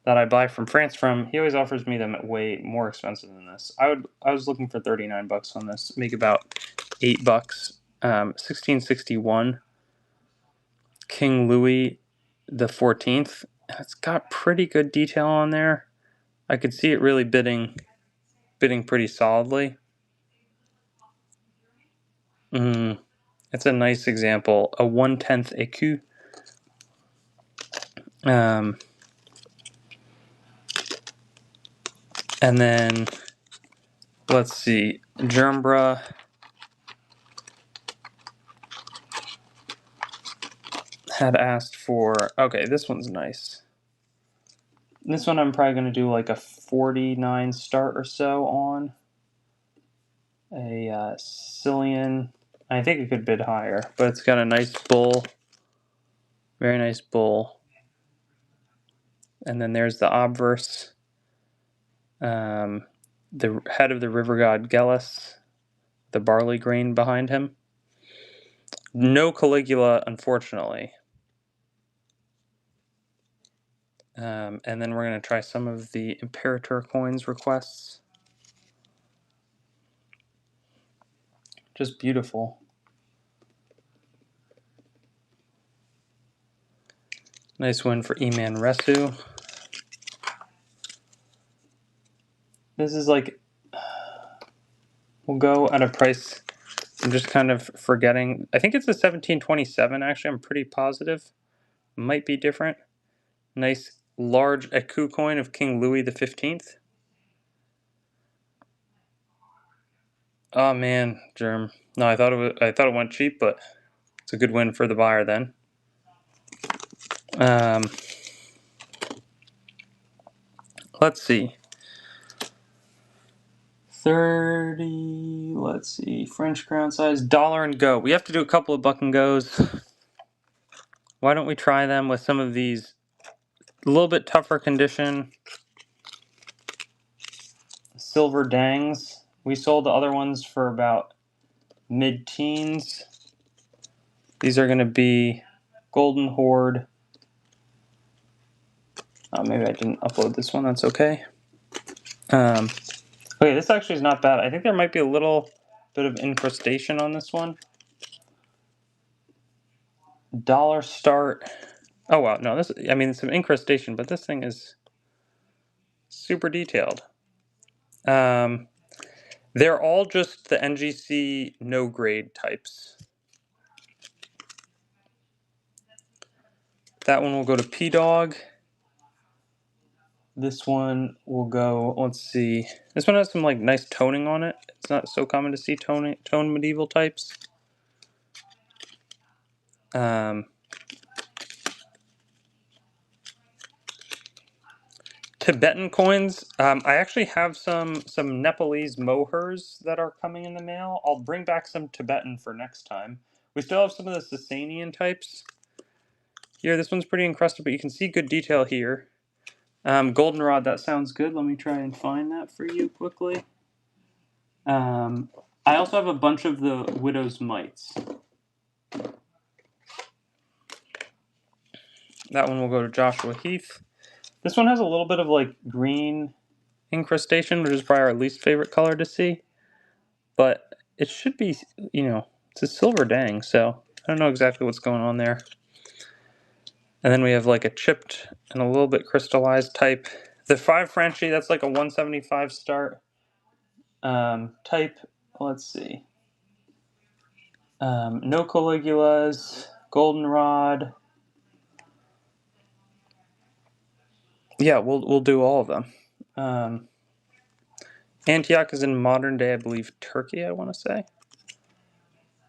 that I buy from France from, he always offers me them at way more expensive than this. I was looking for $39 on this, make about $8. 1661 King Louis the 14th. It's got pretty good detail on there. I could see it really bidding pretty solidly. It's a nice example. A 1/10 écu. And then let's see, Germbra. had asked for, okay, this one's nice. This one I'm probably going to do like a 49 start or so on. A Sicilian. I think it could bid higher, but it's got a nice bull. Very nice bull. And then there's the obverse. The head of the river god Gelus. The barley grain behind him. No Caligula, unfortunately. And then we're going to try some of the Imperator coins requests. Just beautiful. Nice win for Eman Resu. This is like, we'll go at a price, I'm just kind of forgetting. I think it's a 1727 actually, I'm pretty positive. Might be different. Nice large écu coin of King Louis XV. Oh man, Germ. No, I thought it went cheap, but it's a good win for the buyer then. Let's see. 30, let's see, French crown size, dollar and go. We have to do a couple of buck and goes. Why don't we try them with some of these a little bit tougher condition silver dangs. We sold the other ones for about mid-teens. These are going to be Golden Horde. Oh, maybe I didn't upload this one. That's okay. Okay, this actually is not bad. I think there might be a little bit of incrustation on this one. Dollar start. Oh wow, no, this, I mean, some incrustation, but this thing is super detailed. They're all just the NGC no grade types. That one will go to P-Dog. This one will go, let's see. This one has some like nice toning on it. It's not so common to see tone medieval types. Tibetan coins. I actually have some Nepalese mohurs that are coming in the mail. I'll bring back some Tibetan for next time. We still have some of the Sasanian types. Here, this one's pretty encrusted, but you can see good detail here. Goldenrod, that sounds good. Let me try and find that for you quickly. I also have a bunch of the Widow's Mites. That one will go to Joshua Heath. This one has a little bit of like green incrustation, which is probably our least favorite color to see. But it should be, you know, it's a silver dang, so I don't know exactly what's going on there. And then we have like a chipped and a little bit crystallized type. The 5 Frenchie, that's like a 175 start type. Let's see. No Caligulas, Goldenrod. Yeah, we'll do all of them. Antioch is in modern day, I believe, Turkey, I want to say.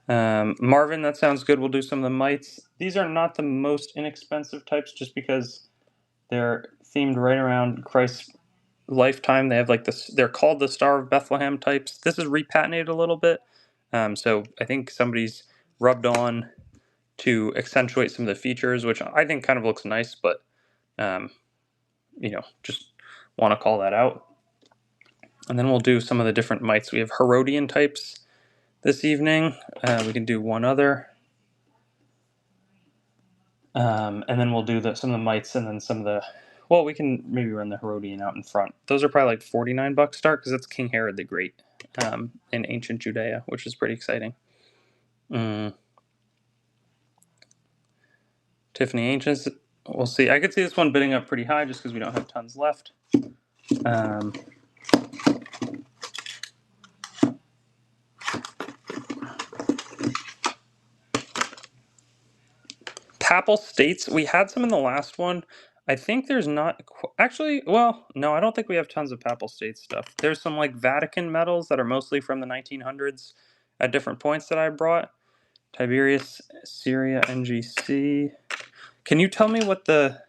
Marvin, that sounds good. We'll do some of the mites. These are not the most inexpensive types just because they're themed right around Christ's lifetime. They have like this, they're called the Star of Bethlehem types. This is repatinated a little bit. So I think somebody's rubbed on to accentuate some of the features, which I think kind of looks nice, but you know, just want to call that out. And then we'll do some of the different mites. We have Herodian types this evening. We can do one other. And then we'll do some of the mites and then some of the, well, we can maybe run the Herodian out in front. Those are probably like $49 start because it's King Herod the Great in ancient Judea, which is pretty exciting. Tiffany Ancients, we'll see. I could see this one bidding up pretty high just because we don't have tons left. Papal States, we had some in the last one. I think there's not actually, well, no, I don't think we have tons of Papal States stuff. There's some like Vatican medals that are mostly from the 1900s at different points that I brought. Tiberius, Syria, NGC. Can you tell me what the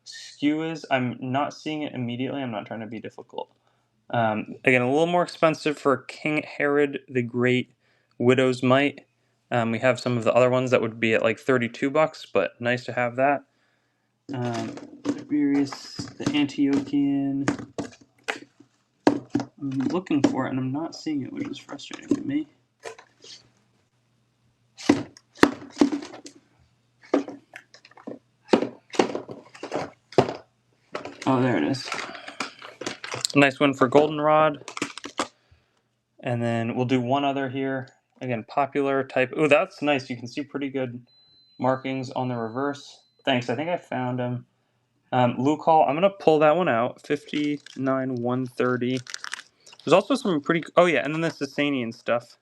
skew is? I'm not seeing it immediately. I'm not trying to be difficult. Again, a little more expensive for King Herod the Great Widow's Mite. We have some of the other ones that would be at like $32, but nice to have that. Tiberius, the Antiochian. I'm looking for it and I'm not seeing it, which is frustrating to me. Oh, there it is. Nice one for goldenrod. And then we'll do one other here. Again, popular type. Oh, that's nice. You can see pretty good markings on the reverse. Thanks. I think I found them. Luke Hall. I'm going to pull that one out. 59 130. There's also some pretty... Oh, yeah. And then the Sasanian stuff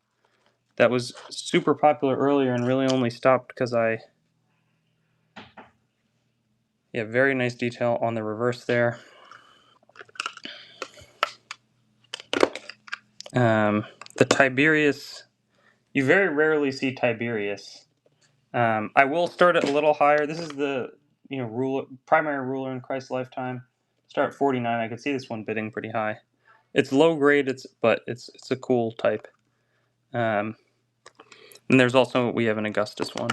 that was super popular earlier and really only stopped because I... Yeah, very nice detail on the reverse there. The Tiberius... You very rarely see Tiberius. I will start it a little higher. This is the primary ruler in Christ's lifetime. Start at 49. I could see this one bidding pretty high. It's low grade, but it's a cool type. And there's also, we have an Augustus one.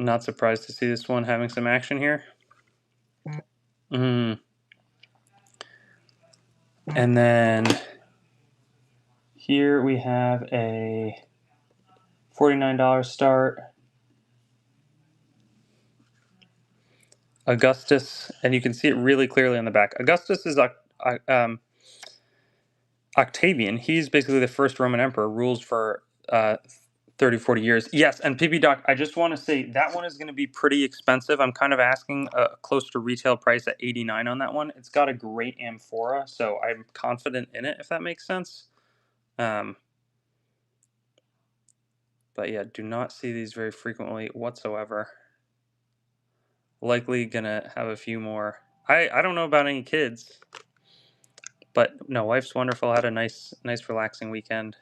Not surprised to see this one having some action here. And then here we have a $49 start. Augustus, and you can see it really clearly on the back. Augustus is Octavian. He's basically the first Roman emperor, rules for 30, 40 years. Yes, and PB Doc, I just want to say that one is going to be pretty expensive. I'm kind of asking close to retail price at 89 on that one. It's got a great amphora, so I'm confident in it, if that makes sense. But yeah, do not see these very frequently whatsoever. Likely gonna have a few more. I don't know about any kids, but no, wife's wonderful. Had a nice relaxing weekend.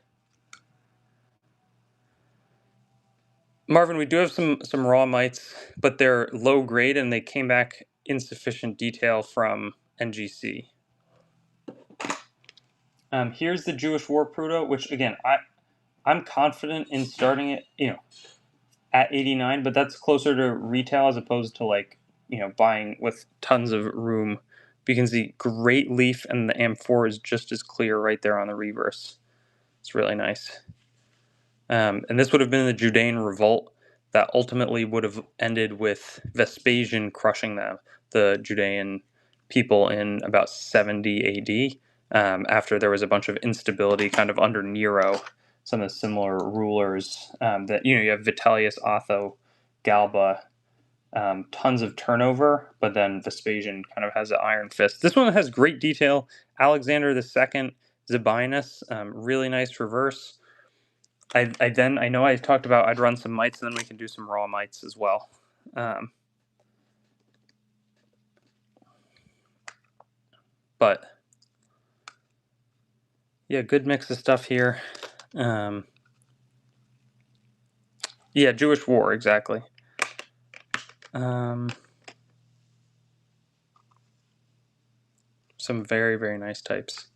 Marvin, we do have some raw mites, but they're low grade and they came back insufficient detail from NGC. Here's the Jewish War Prudo, which again I'm confident in starting it, at 89, but that's closer to retail as opposed to like, buying with tons of room. But you can see great leaf and the amphora is just as clear right there on the reverse. It's really nice. And this would have been the Judean revolt that ultimately would have ended with Vespasian crushing the Judean people in about 70 AD, after there was a bunch of instability kind of under Nero. Some of the similar rulers that you have Vitellius, Otho, Galba, tons of turnover, but then Vespasian kind of has an iron fist. This one has great detail. Alexander II, Zabinus, really nice reverse. I know I talked about I'd run some mites and then we can do some raw mites as well. But yeah, good mix of stuff here. Yeah, Jewish War, exactly. Some very, very nice types.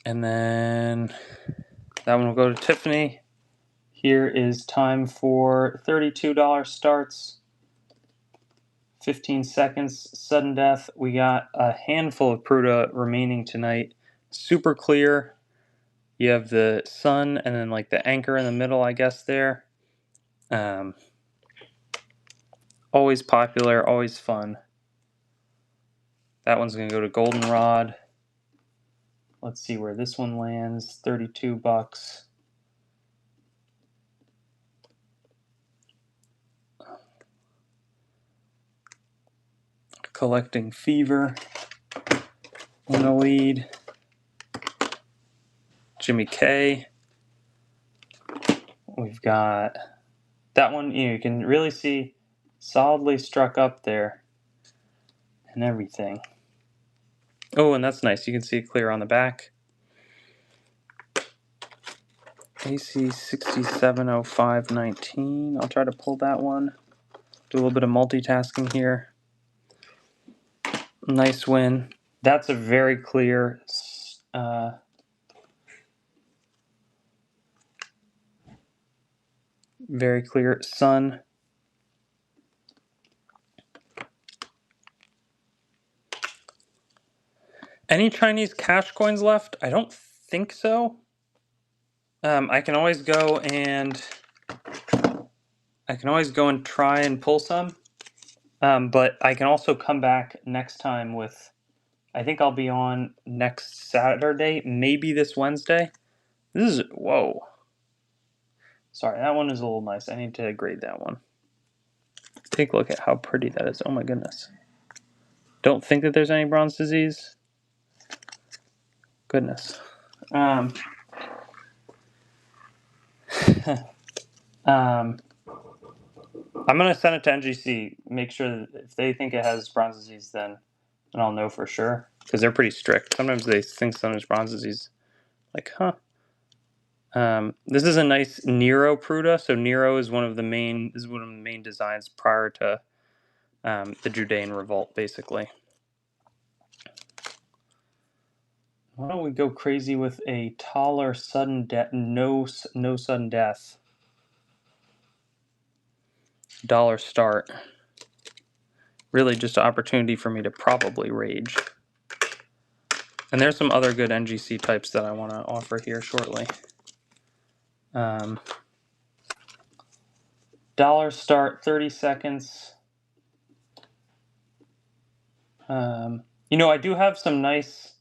And then that one will go to Tiffany. Here is time for $32 starts. 15 seconds, sudden death. We got a handful of Pruda remaining tonight. Super clear. You have the sun and then like the anchor in the middle, I guess, there. Always popular, always fun. That one's going to go to goldenrod. Let's see where this one lands. $32. Collecting Fever in the lead. Jimmy K. We've got that one. You can really see solidly struck up there and everything. Oh, and that's nice. You can see it clear on the back. AC 670519. I'll try to pull that one. Do a little bit of multitasking here. Nice win. That's a very clear, sun. Any Chinese cash coins left? I don't think so. I can always go and try and pull some. But I can also come back next time with. I think I'll be on next Saturday, maybe this Wednesday. This is whoa. Sorry, that one is a little nice. I need to grade that one. Take a look at how pretty that is. Oh my goodness. Don't think that there's any bronze disease. Goodness. I'm gonna send it to NGC. Make sure that if they think it has bronze disease, then I'll know for sure because they're pretty strict. Sometimes they think something is bronze disease. Like, huh? This is a nice Nero Pruta. So Nero is one of the main designs prior to the Judean revolt, basically. Why don't we go crazy with a taller sudden death? No sudden death. Dollar start. Really just an opportunity for me to probably rage. And there's some other good NGC types that I want to offer here shortly. Dollar start, 30 seconds. I do have some nice,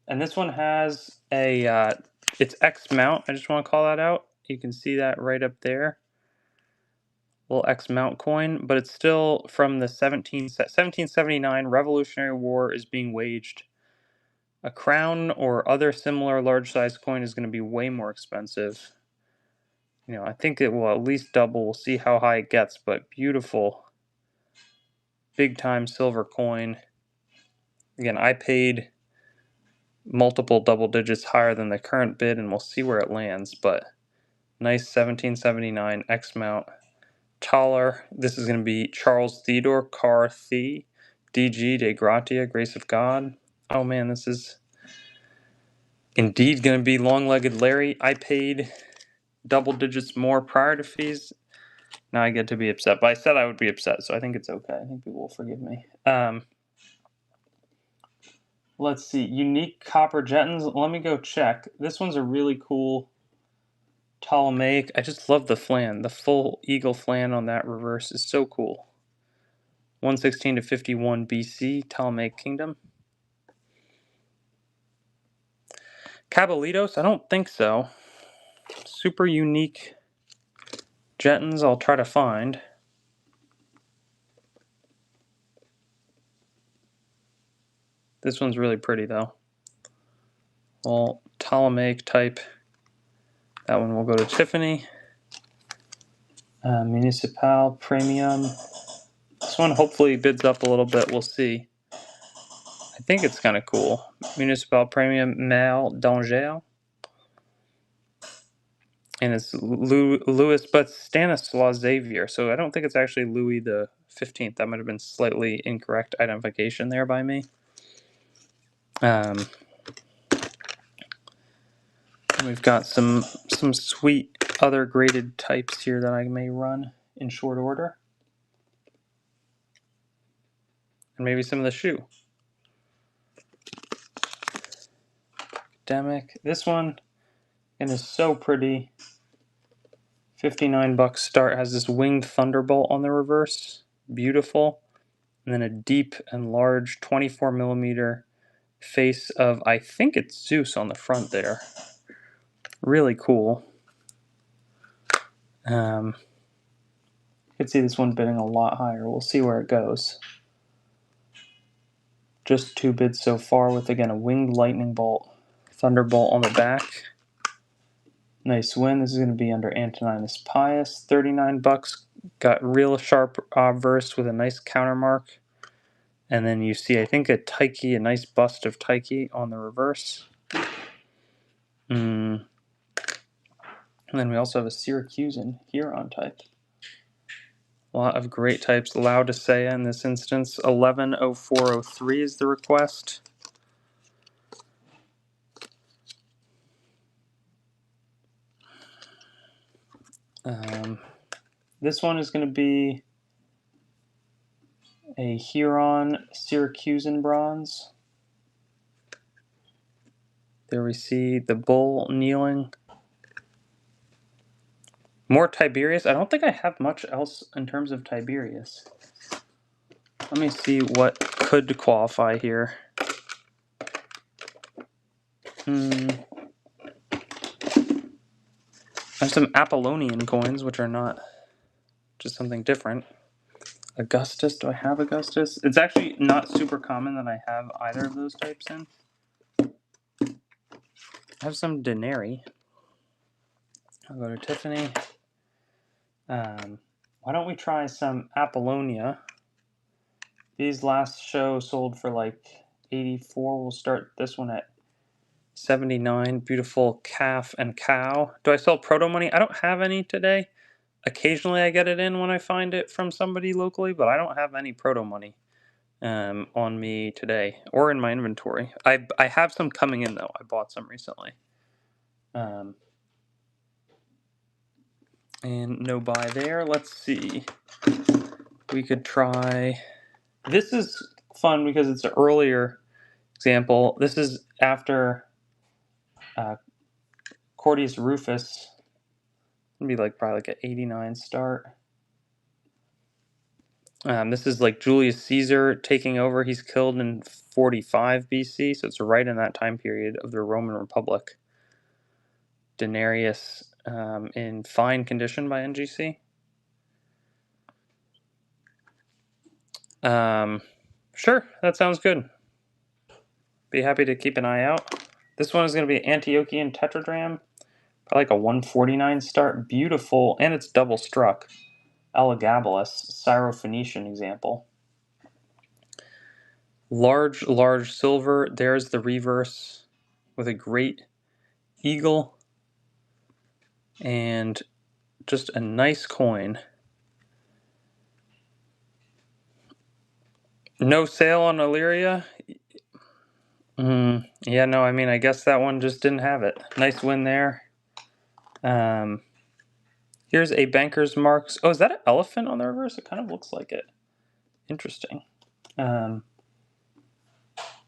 and this one has a, it's X mount. I just want to call that out. You can see that right up there. Little X mount coin, but it's still from the 1779 Revolutionary War is being waged. A crown or other similar large size coin is going to be way more expensive. I think it will at least double. We'll see how high it gets, but beautiful. Big time silver coin. Again, I paid multiple double digits higher than the current bid, and we'll see where it lands, but nice 1779 X mount. Taller. This is going to be Charles Theodore Carthy, DG De Gratia, Grace of God. Oh man, this is indeed going to be long-legged Larry. I paid double digits more prior to fees. Now I get to be upset, but I said I would be upset, so I think it's okay. I think people will forgive me. Let's see. Unique copper jettons. Let me go check. This one's a really cool Ptolemaic. I just love the flan. The full eagle flan on that reverse is so cool. 116 to 51 BC, Ptolemaic Kingdom. Cabalitos? I don't think so. Super unique jettons I'll try to find. This one's really pretty though. Well, Ptolemaic type. That one will go to Tiffany. Municipal Premium. This one hopefully bids up a little bit. We'll see. I think it's kind of cool. Municipal Premium Mal d'Angers. And it's Louis, but Stanislaus Xavier. So I don't think it's actually Louis the 15th. That might have been slightly incorrect identification there by me. We've got some sweet other graded types here that I may run in short order. And maybe some of the shoe. Academic. This one, and is so pretty. $59 start. Has this winged thunderbolt on the reverse. Beautiful. And then a deep and large 24 millimeter face of, I think it's Zeus on the front there. Really cool. You could see this one bidding a lot higher. We'll see where it goes. Just 2 bids so far with, again, a winged lightning bolt. Thunderbolt on the back. Nice win. This is going to be under Antoninus Pius. $39. Got real sharp verse with a nice counter mark. And then you see, I think, a nice bust of Tyche on the reverse. And then we also have a Syracusan Huron type. A lot of great types. Laodicea in this instance. 110403 is the request. This one is going to be a Huron Syracusan bronze. There we see the bull kneeling. More Tiberius. I don't think I have much else in terms of Tiberius. Let me see what could qualify here. I have some Apollonian coins, which are not just something different. Augustus. Do I have Augustus? It's actually not super common that I have either of those types in. I have some Denari. I'll go to Tiffany. Why don't we try some Apollonia? These last show sold for like 84. We'll start this one at 79. Beautiful calf and cow. Do I sell proto money? I don't have any today. Occasionally I get it in when I find it from somebody locally, but I don't have any proto money on me today or in my inventory. I have some coming in though. I bought some recently. And no buy there. Let's see. We could try. This is fun because it's an earlier example. This is after Cordius Rufus. It'd be like probably like an 89 start. This is like Julius Caesar taking over. He's killed in 45 BC, so it's right in that time period of the Roman Republic. Denarius in fine condition by NGC. Sure, that sounds good. Be happy to keep an eye out. This one is going to be Antiochian Tetradrachm. Probably like a 149 start. Beautiful, and it's double struck. Elagabalus, Syrophoenician example. Large silver. There's the reverse with a great eagle. And just a nice coin. No sale on Illyria? Yeah, no, I mean, I guess that one just didn't have it. Nice win there. Here's a Banker's Marks. Oh, is that an elephant on the reverse? It kind of looks like it. Interesting.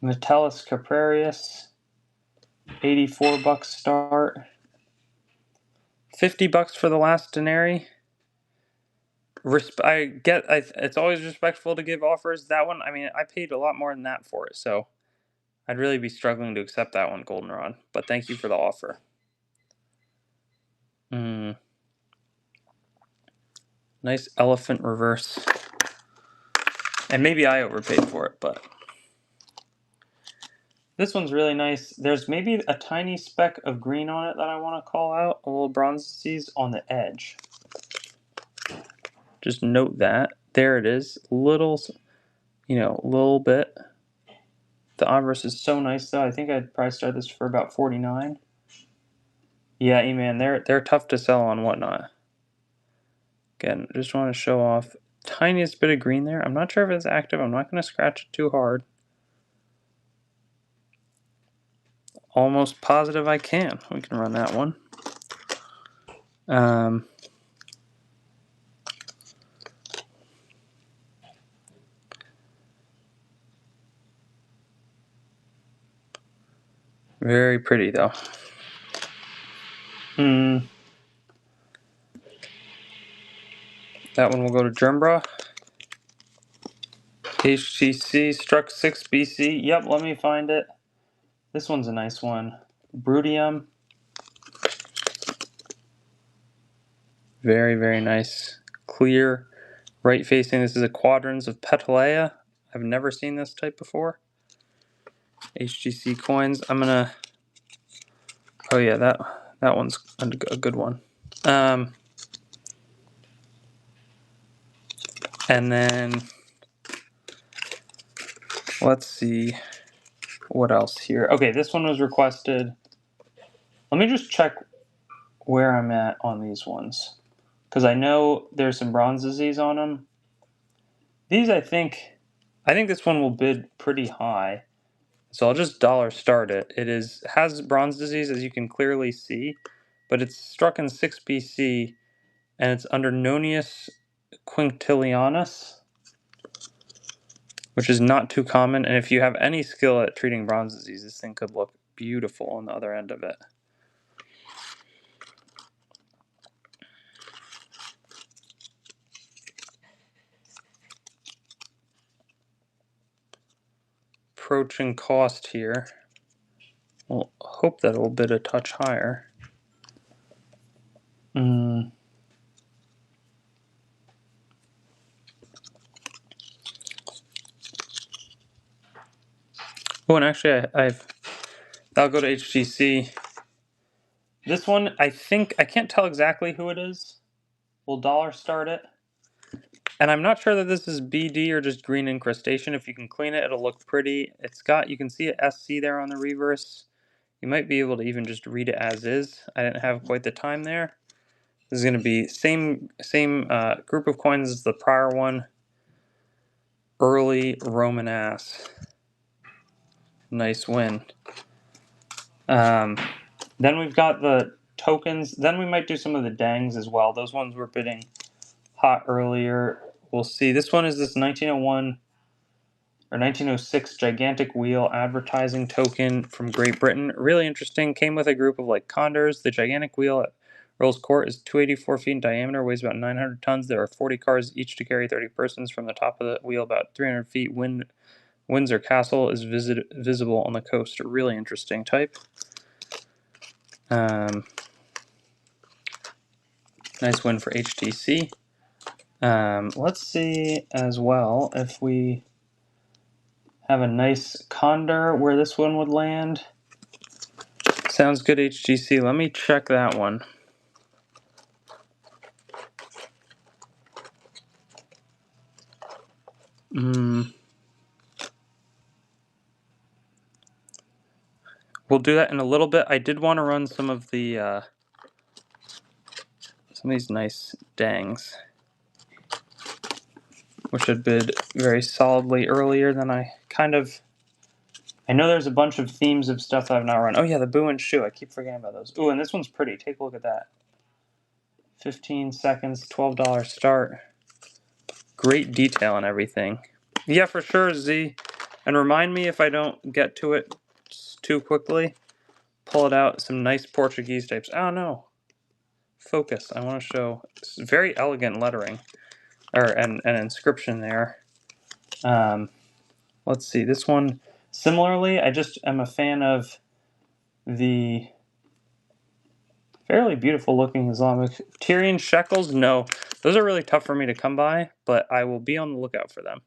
Metellus Caprarius. $84 start. $50 for the last Denari. It's always respectful to give offers. That one, I mean, I paid a lot more than that for it, so I'd really be struggling to accept that one, Goldenrod. But thank you for the offer. Nice elephant reverse. And maybe I overpaid for it, but this one's really nice. There's maybe a tiny speck of green on it that I want to call out. A little bronze on the edge. Just note that. There it is. Little bit. The obverse is so nice, though. I think I'd probably start this for about 49. Yeah, E-Man, they're tough to sell on whatnot. Again, just want to show off tiniest bit of green there. I'm not sure if it's active. I'm not going to scratch it too hard. Almost positive I can. We can run that one. Very pretty, though. That one will go to Germbra. HTC struck 6 BC. Yep, let me find it. This one's a nice one. Brudium. Very, very nice. Clear, right facing. This is a Quadrans of Petalea. I've never seen this type before. HTC coins. I'm gonna. Oh yeah, that one's a good one. And then Let's see what else here. Okay, this one was requested. Let me just check where I'm at on these ones, because I know there's some bronze disease on them. These, I think this one will bid pretty high, so I'll just dollar start it. It has bronze disease, as you can clearly see, but it's struck in 6 BC, and it's under Nonius quintilianus, which is not too common. And if you have any skill at treating bronze disease, this thing could look beautiful on the other end of it. Approaching cost here. We'll hope that it will bid a touch higher. Oh, and actually, I'll go to HTC. This one, I can't tell exactly who it is. We'll dollar start it. And I'm not sure that this is BD or just green incrustation. If you can clean it, it'll look pretty. You can see a SC there on the reverse. You might be able to even just read it as is. I didn't have quite the time there. This is going to be same group of coins as the prior one. Early Roman ass. Nice win. Then we've got the tokens. Then we might do some of the dangs as well. Those ones were bidding hot earlier. We'll see. This one is this 1901 or 1906 gigantic wheel advertising token from Great Britain. Really interesting. Came with a group of like condors. The gigantic wheel at Earl's Court is 284 feet in diameter, weighs about 900 tons. There are 40 cars, each to carry 30 persons. From the top of the wheel, about 300 feet. Windsor Castle is visible on the coast. A really interesting type. Nice win for HTC. Let's see as well if we have a nice condor where this one would land. Sounds good, HTC. Let me check that one. We'll do that in a little bit. I did want to run some of these nice dangs, which had bid very solidly earlier than I know there's a bunch of themes of stuff that I've not run. Oh yeah, the Boo and Shoe. I keep forgetting about those. Ooh, and this one's pretty. Take a look at that. 15 seconds, $12 start. Great detail and everything. Yeah, for sure, Z. And remind me if I don't get to it too quickly. Pull it out. Some nice Portuguese types. Oh no. Focus. I want to show very elegant lettering. Or an inscription there. Let's see. This one, similarly, I just am a fan of the fairly beautiful looking Islamic. Tyrian shekels? No. Those are really tough for me to come by, but I will be on the lookout for them.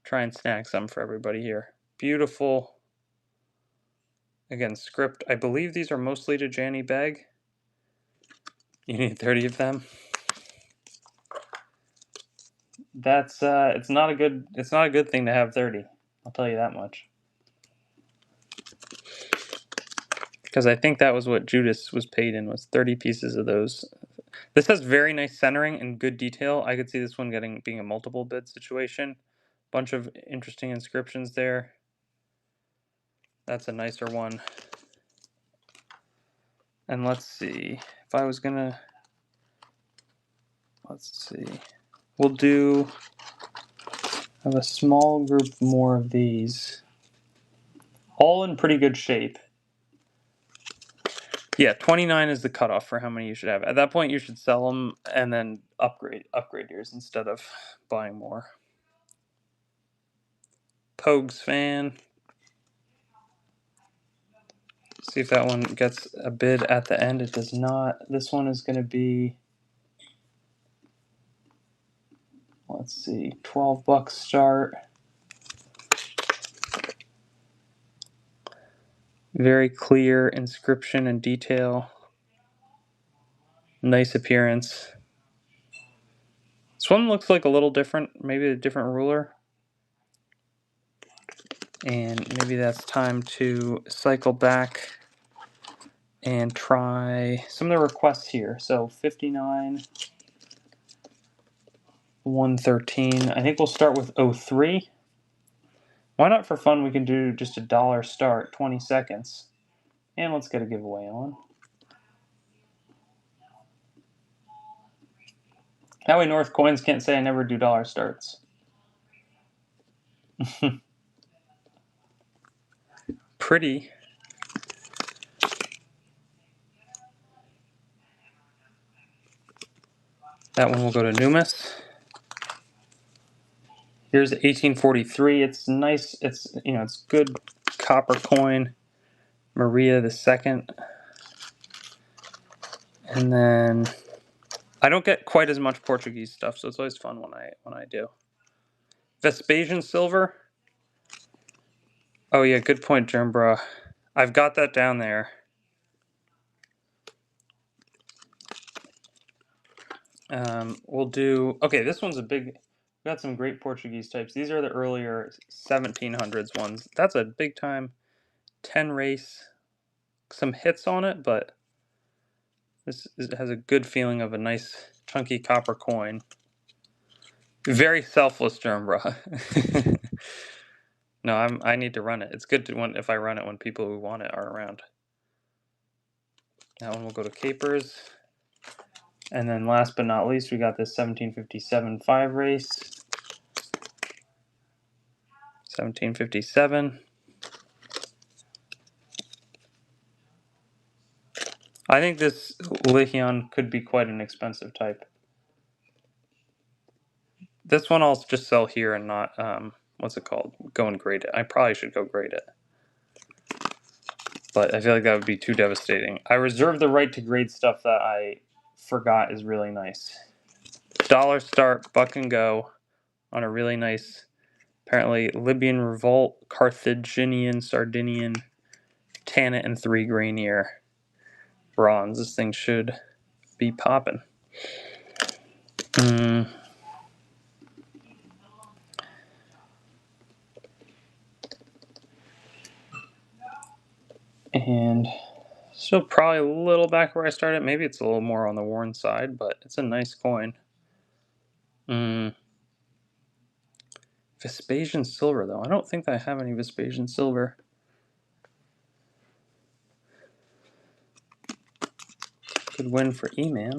Try and snag some for everybody here. Beautiful. Again, script. I believe these are mostly to Janny Beg. You need 30 of them. That's it's not a good thing to have 30. I'll tell you that much. Because I think that was what Judas was paid in, was 30 pieces of those. This has very nice centering and good detail. I could see this one being a multiple bid situation. Bunch of interesting inscriptions there. That's a nicer one. And let's see. If I was gonna... Let's see. We'll have a small group more of these. All in pretty good shape. Yeah, 29 is the cutoff for how many you should have. At that point, you should sell them and then upgrade yours instead of buying more. Pogues fan. See if that one gets a bid at the end. It does not. This one is going to be, let's see, $12 start. Very clear inscription and detail. Nice appearance. This one looks like a little different, maybe a different ruler. And maybe that's time to cycle back and try some of the requests here. So 59, 113. I think we'll start with 03. Why not for fun? We can do just a dollar start, 20 seconds. And let's get a giveaway on. That way North Coins can't say I never do dollar starts. Pretty. That one will go to Numis. Here's 1843. It's nice. It's it's good copper coin. Maria II. And then I don't get quite as much Portuguese stuff, so it's always fun when I do. Vespasian silver. Oh yeah, good point, Germbra. I've got that down there. We'll do. Okay, this one's a big. We got some great Portuguese types. These are the earlier 1700s ones. That's a big time 10 race. Some hits on it, but has a good feeling of a nice chunky copper coin. Very selfless, Germbra. No, I need to run it. It's good to if I run it when people who want it are around. That one will go to Capers. And then last but not least, we got this 1757 5 race. 1757. I think this Legion could be quite an expensive type. This one I'll just sell here and not, what's it called? Go and grade it. I probably should go grade it. But I feel like that would be too devastating. I reserve the right to grade stuff that I forgot is really nice. Dollar start, buck and go on a really nice, apparently Libyan Revolt, Carthaginian, Sardinian, Tannet, and 3 Grainier bronze. This thing should be popping. And still probably a little back where I started. Maybe it's a little more on the worn side, but it's a nice coin. Vespasian silver, though. I don't think I have any Vespasian silver. Good win for E-Man.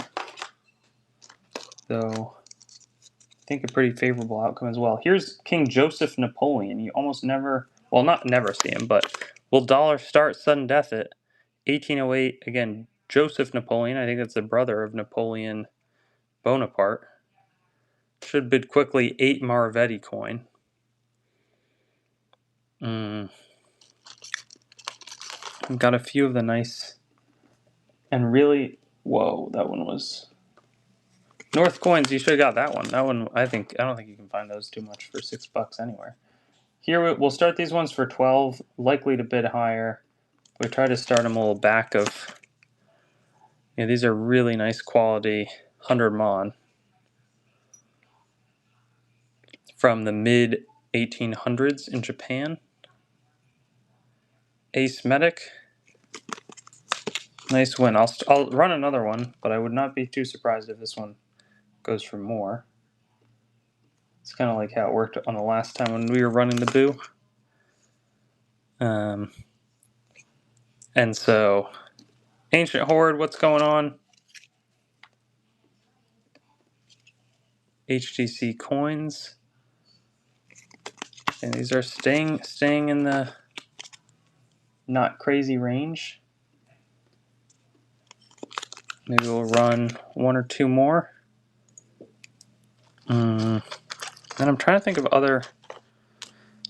Though, I think a pretty favorable outcome as well. Here's King Joseph Napoleon. You almost never, well, not never see him, but will dollar start sudden death at 1808. Again, Joseph Napoleon. I think that's the brother of Napoleon Bonaparte. Should bid quickly 8 Maravetti coin. I've got a few of the nice and really, whoa, that one was North Coins. You should have got that one. That one, I don't think you can find those too much for $6 anywhere. Here we'll start these ones for 12, likely to bid higher. We try to start them a little back of. These are really nice quality 100 mon from the mid 1800s in Japan. Ace Medic. Nice win. I'll run another one, but I would not be too surprised if this one goes for more. It's kind of like how it worked on the last time when we were running the Boo. And so, Ancient Horde, what's going on? HTC coins. And these are staying in the not crazy range. Maybe we'll run 1 or 2 more. And I'm trying to think of other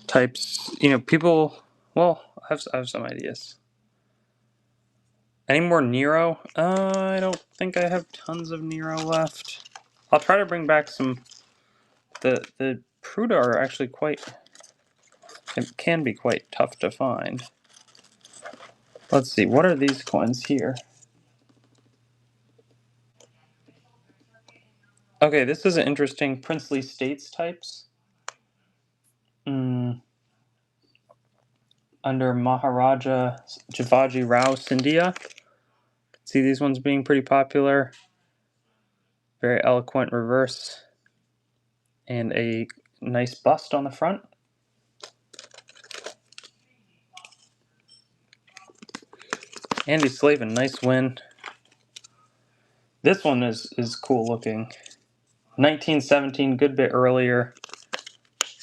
types. People. Well, I have some ideas. Any more Nero? I don't think I have tons of Nero left. I'll try to bring back some. The Pruda are actually it can be quite tough to find. Let's see, what are these coins here? Okay, this is an interesting Princely States types. under Maharaja Shivaji Rao Scindia. See these ones being pretty popular. Very eloquent reverse. And a nice bust on the front. Andy Slavin, nice win. This one is cool looking. 1917, good bit earlier.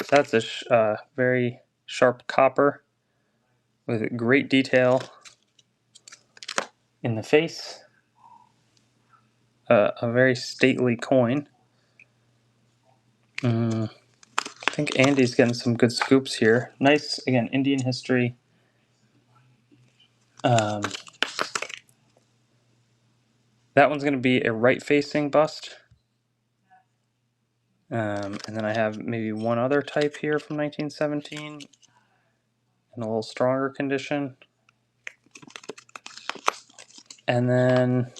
That's a very sharp copper with great detail in the face. A very stately coin. I think Andy's getting some good scoops here. Nice, again, Indian history. That one's going to be a right-facing bust. And then I have maybe one other type here from 1917 in a little stronger condition. And then,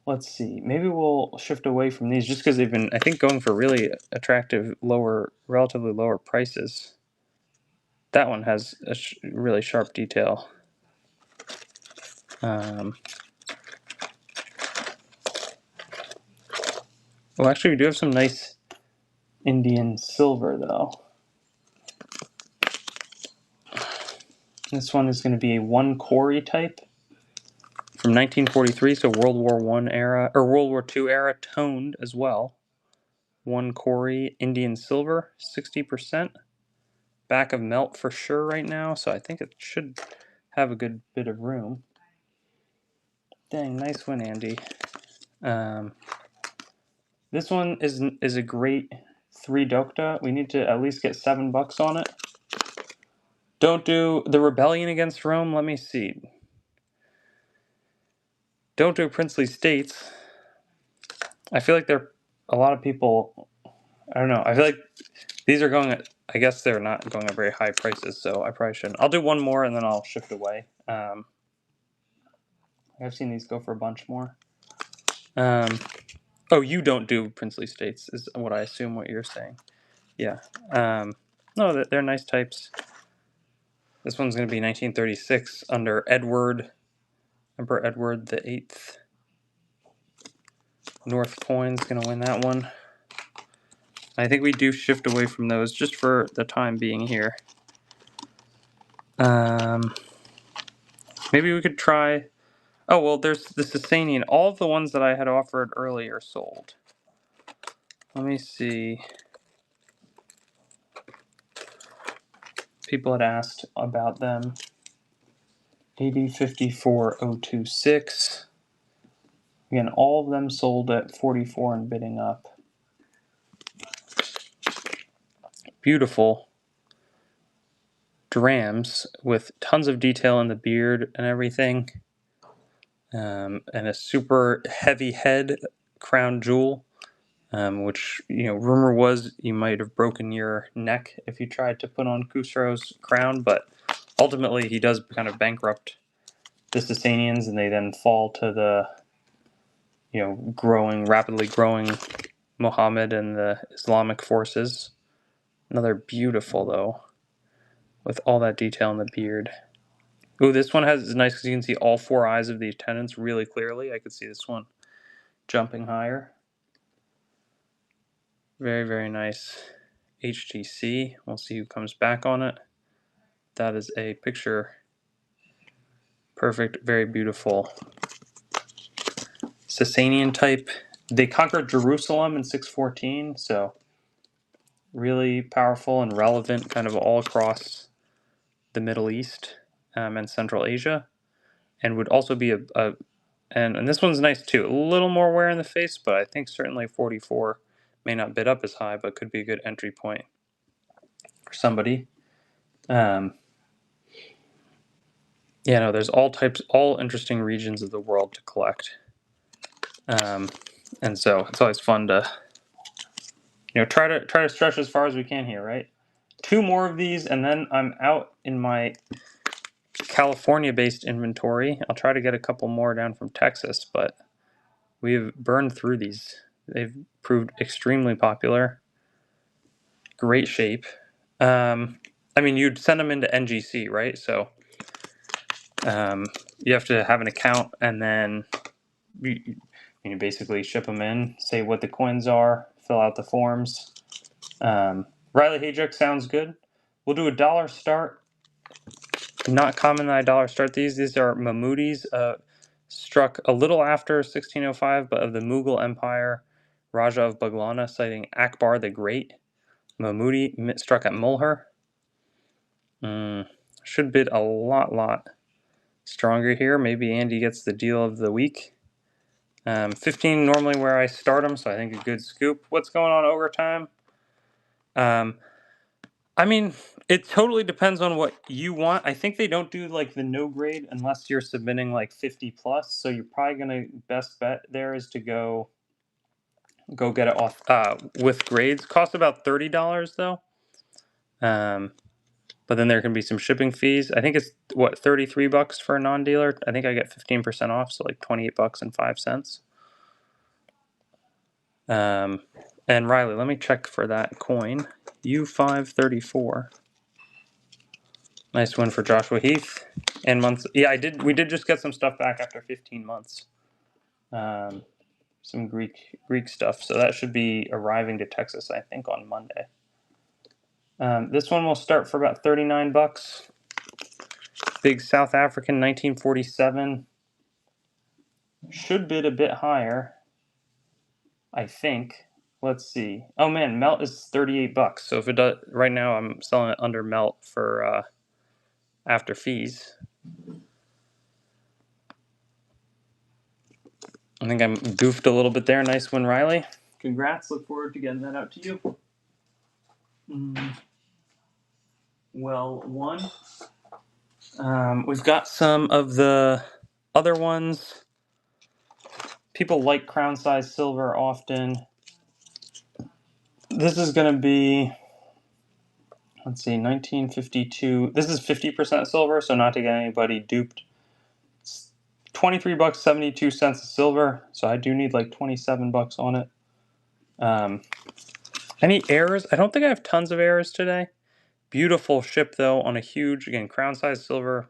let's see, maybe we'll shift away from these just because they've been, I think, going for really attractive, relatively lower prices. That one has a really sharp detail. Well, actually, we do have some nice Indian silver, though. This one is going to be a one Cori type from 1943, so World War I era, or World War II era, toned as well. One Cori Indian silver, 60%. Back of melt for sure right now, so I think it should have a good bit of room. Dang, nice win, Andy. This one is a great 3 Dokta. We need to at least get $7 on it. Don't do the Rebellion Against Rome. Let me see. Don't do Princely States. I feel like a lot of people, I don't know. I feel like these are going at, I guess they're not going at very high prices, so I probably shouldn't. I'll do one more and then I'll shift away. I've seen these go for a bunch more. Oh, you don't do Princely States is what I assume what you're saying. Yeah. No, they're nice types. This one's going to be 1936 under Emperor Edward the 8th. North Coin's going to win that one. I think we do shift away from those just for the time being here. Maybe we could try... Oh, well, there's the Sasanian. All of the ones that I had offered earlier sold. Let me see. People had asked about them. 8054026. Again, all of them sold at 44 and bidding up. Beautiful drams with tons of detail in the beard and everything. And a super heavy head crown jewel, which, rumor was you might have broken your neck if you tried to put on Khusro's crown, but ultimately he does kind of bankrupt the Sasanians, and they then fall to the, rapidly growing Muhammad and the Islamic forces. Another beautiful, though, with all that detail in the beard. Ooh, this one is nice because you can see all 4 eyes of the attendants really clearly. I could see this one jumping higher. Very, very nice HTC. We'll see who comes back on it. That is a picture. Perfect, very beautiful. Sasanian type. They conquered Jerusalem in 614, so really powerful and relevant kind of all across the Middle East and Central Asia. And would also be and this one's nice too. A little more wear in the face, but I think certainly 44 may not bid up as high, but could be a good entry point for somebody. There's all interesting regions of the world to collect. And so it's always fun to, try to stretch as far as we can here, right? 2 more of these, and then I'm out in my California-based inventory. I'll try to get a couple more down from Texas, but we've burned through these. They've proved extremely popular. Great shape. I mean, you'd send them into NGC, right? So you have to have an account, and then you basically ship them in, say what the coins are, fill out the forms. Riley Hayjuk sounds good. We'll do a dollar start. Not common that I dollar start these. These are Mahmudis, struck a little after 1605, but of the Mughal Empire, Raja of Baglana, citing Akbar the Great. Mahmudi struck at Mulher. Should bid a lot stronger here. Maybe Andy gets the deal of the week. 15 normally where I start them, so I think a good scoop. What's going on overtime? I mean, it totally depends on what you want. I think they don't do like the no grade unless you're submitting like 50 plus. So you're probably gonna best bet there is to go get it off with grades. Costs about $30 though. But then there can be some shipping fees. I think it's what, $33 for a non-dealer. I think I get 15% off, so like $28.05. And Riley, let me check for that coin. U534. Nice win for Joshua Heath. And months. Yeah, we did just get some stuff back after 15 months. Some Greek stuff. So that should be arriving to Texas, I think, on Monday. This one will start for about $39. Big South African 1947. Should bid a bit higher, I think. Let's see. Oh man, melt is $38. So if it does, right now I'm selling it under melt for after fees. I think I'm goofed a little bit there. Nice one, Riley. Congrats. Look forward to getting that out to you. Well, one. We've got some of the other ones. People like crown size silver often. This is going to be, let's see, 1952. This is 50% silver, so not to get anybody duped. It's $23.72 a silver, so I do need like $27 on it. Any errors? I don't think I have tons of errors today. Beautiful ship though, on a huge, again, crown size silver.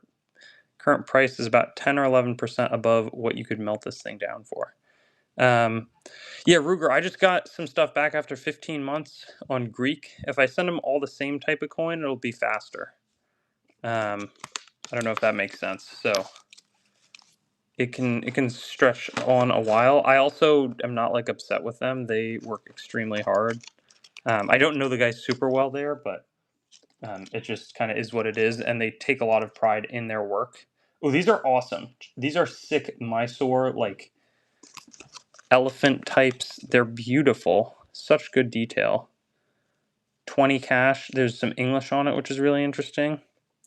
Current price is about 10 or 11% above what you could melt this thing down for. Yeah, Ruger, I just got some stuff back after 15 months on Greek. If I send them all the same type of coin, it'll be faster. I don't know if that makes sense. So it can stretch on a while. I also am not like upset with them. They work extremely hard. I don't know the guys super well there, but it just kind of is what it is, and they take a lot of pride in their work. Oh, these are awesome. These are sick Mysore, like elephant types. They're beautiful. Such good detail. 20 cash. There's some English on it, which is really interesting.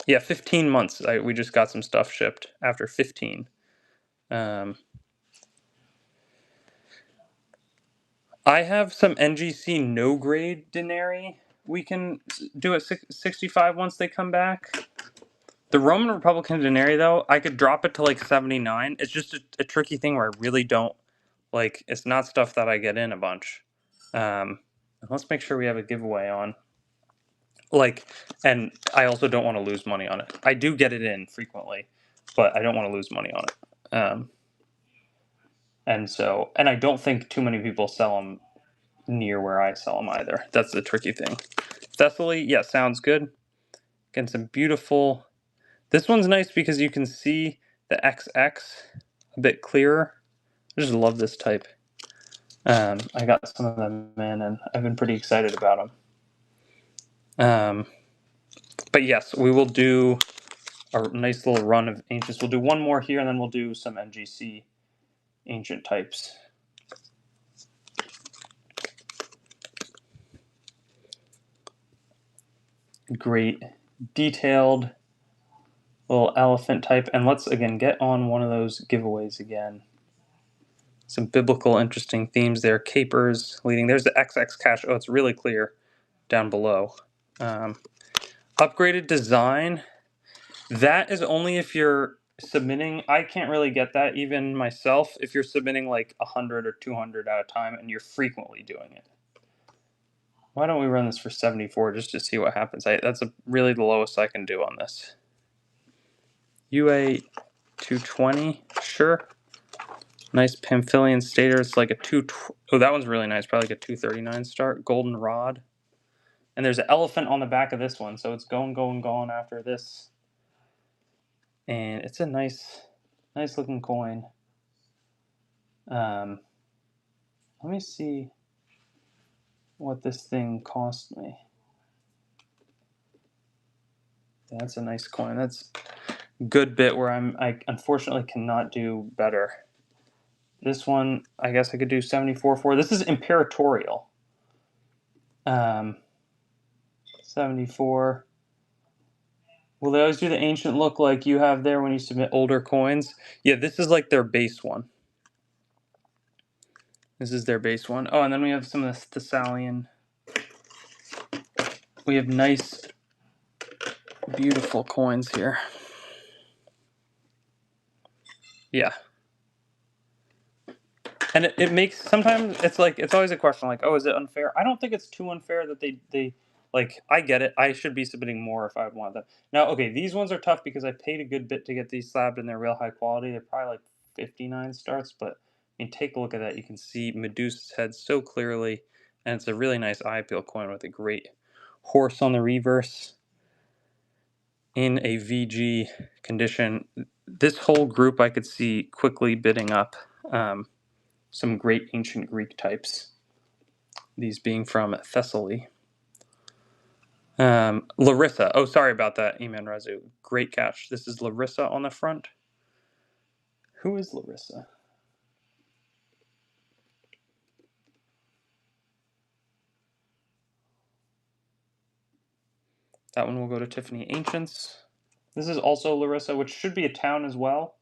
Yeah, 15 months. We just got some stuff shipped after 15. I have some NGC no grade denarii. We can do at 65 once they come back. The Roman Republican denarii, though, I could drop it to like 79. It's just a tricky thing where I really don't like. It's not stuff that I get in a bunch. Let's make sure we have a giveaway on. Like, and I also don't want to lose money on it. I do get it in frequently, but I don't want to lose money on it. And I don't think too many people sell them near where I sell them either. That's the tricky thing. Thessaly, yeah, sounds good. Getting some beautiful. This one's nice because you can see the XX a bit clearer. I just love this type. I got some of them in, and I've been pretty excited about them. But yes, we will do a nice little run of ancients. We'll do one more here, and then we'll do some NGC ancient types. Great detailed little elephant type. And let's again get on one of those giveaways again. Some biblical interesting themes there. Capers leading. There's the XX cache. Oh, it's really clear down below. Upgraded design. That is only if you're submitting. I can't really get that even myself if you're submitting like 100 or 200 at a time and you're frequently doing it. Why don't we run this for 74 just to see what happens? That's really the lowest I can do on this. UA 220, sure. Nice Pamphylian stater. It's like a oh, that one's really nice. Probably like a 239 start. Golden rod. And there's an elephant on the back of this one, so it's going after this. And it's a nice looking coin. Let me see what this thing cost me. That's a nice coin. That's a good bit where I unfortunately cannot do better. This one, I guess I could do 74 for. This is Imperatorial. 74. Will they always do the ancient look like you have there when you submit older coins? Yeah, this is like their base one. This is their base one. Oh, and then we have some of the Thessalian. We have nice, beautiful coins here. Yeah. And it makes, sometimes it's like, it's always a question like, oh, is it unfair? I don't think it's too unfair that they like, I get it. I should be submitting more if I want them. Now, okay, these ones are tough because I paid a good bit to get these slabbed and they're real high quality. They're probably like 59 starts, but I mean, take a look at that. You can see Medusa's head so clearly, and it's a really nice eye appeal coin with a great horse on the reverse in a VG condition. This whole group I could see quickly bidding up. Some great ancient Greek types, these being from Thessaly. Larissa. Oh, sorry about that, Iman Razu. Great catch. This is Larissa on the front. Who is Larissa? That one will go to Tiffany Ancients. This is also Larissa, which should be a town as well.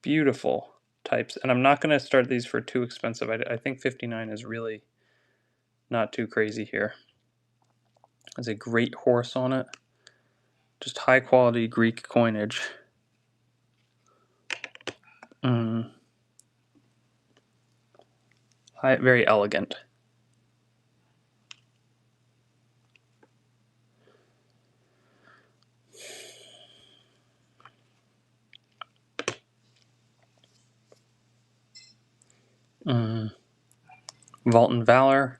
Beautiful types. And I'm not going to start these for too expensive. I think 59 is really not too crazy here. There's a great horse on it. Just high quality Greek coinage. Very elegant. Vault and Valor.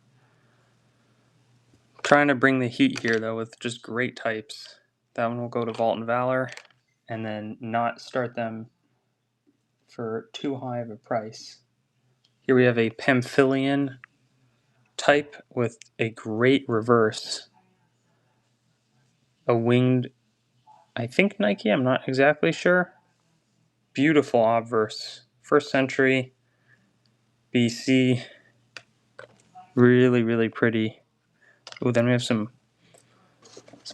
Trying to bring the heat here though with just great types. That one will go to Vault and Valor, and then not start them for too high of a price. Here we have a Pamphylian type with a great reverse. A winged, I think Nike, I'm not exactly sure. Beautiful obverse. 1st century BC. Really, really pretty. Oh, then we have some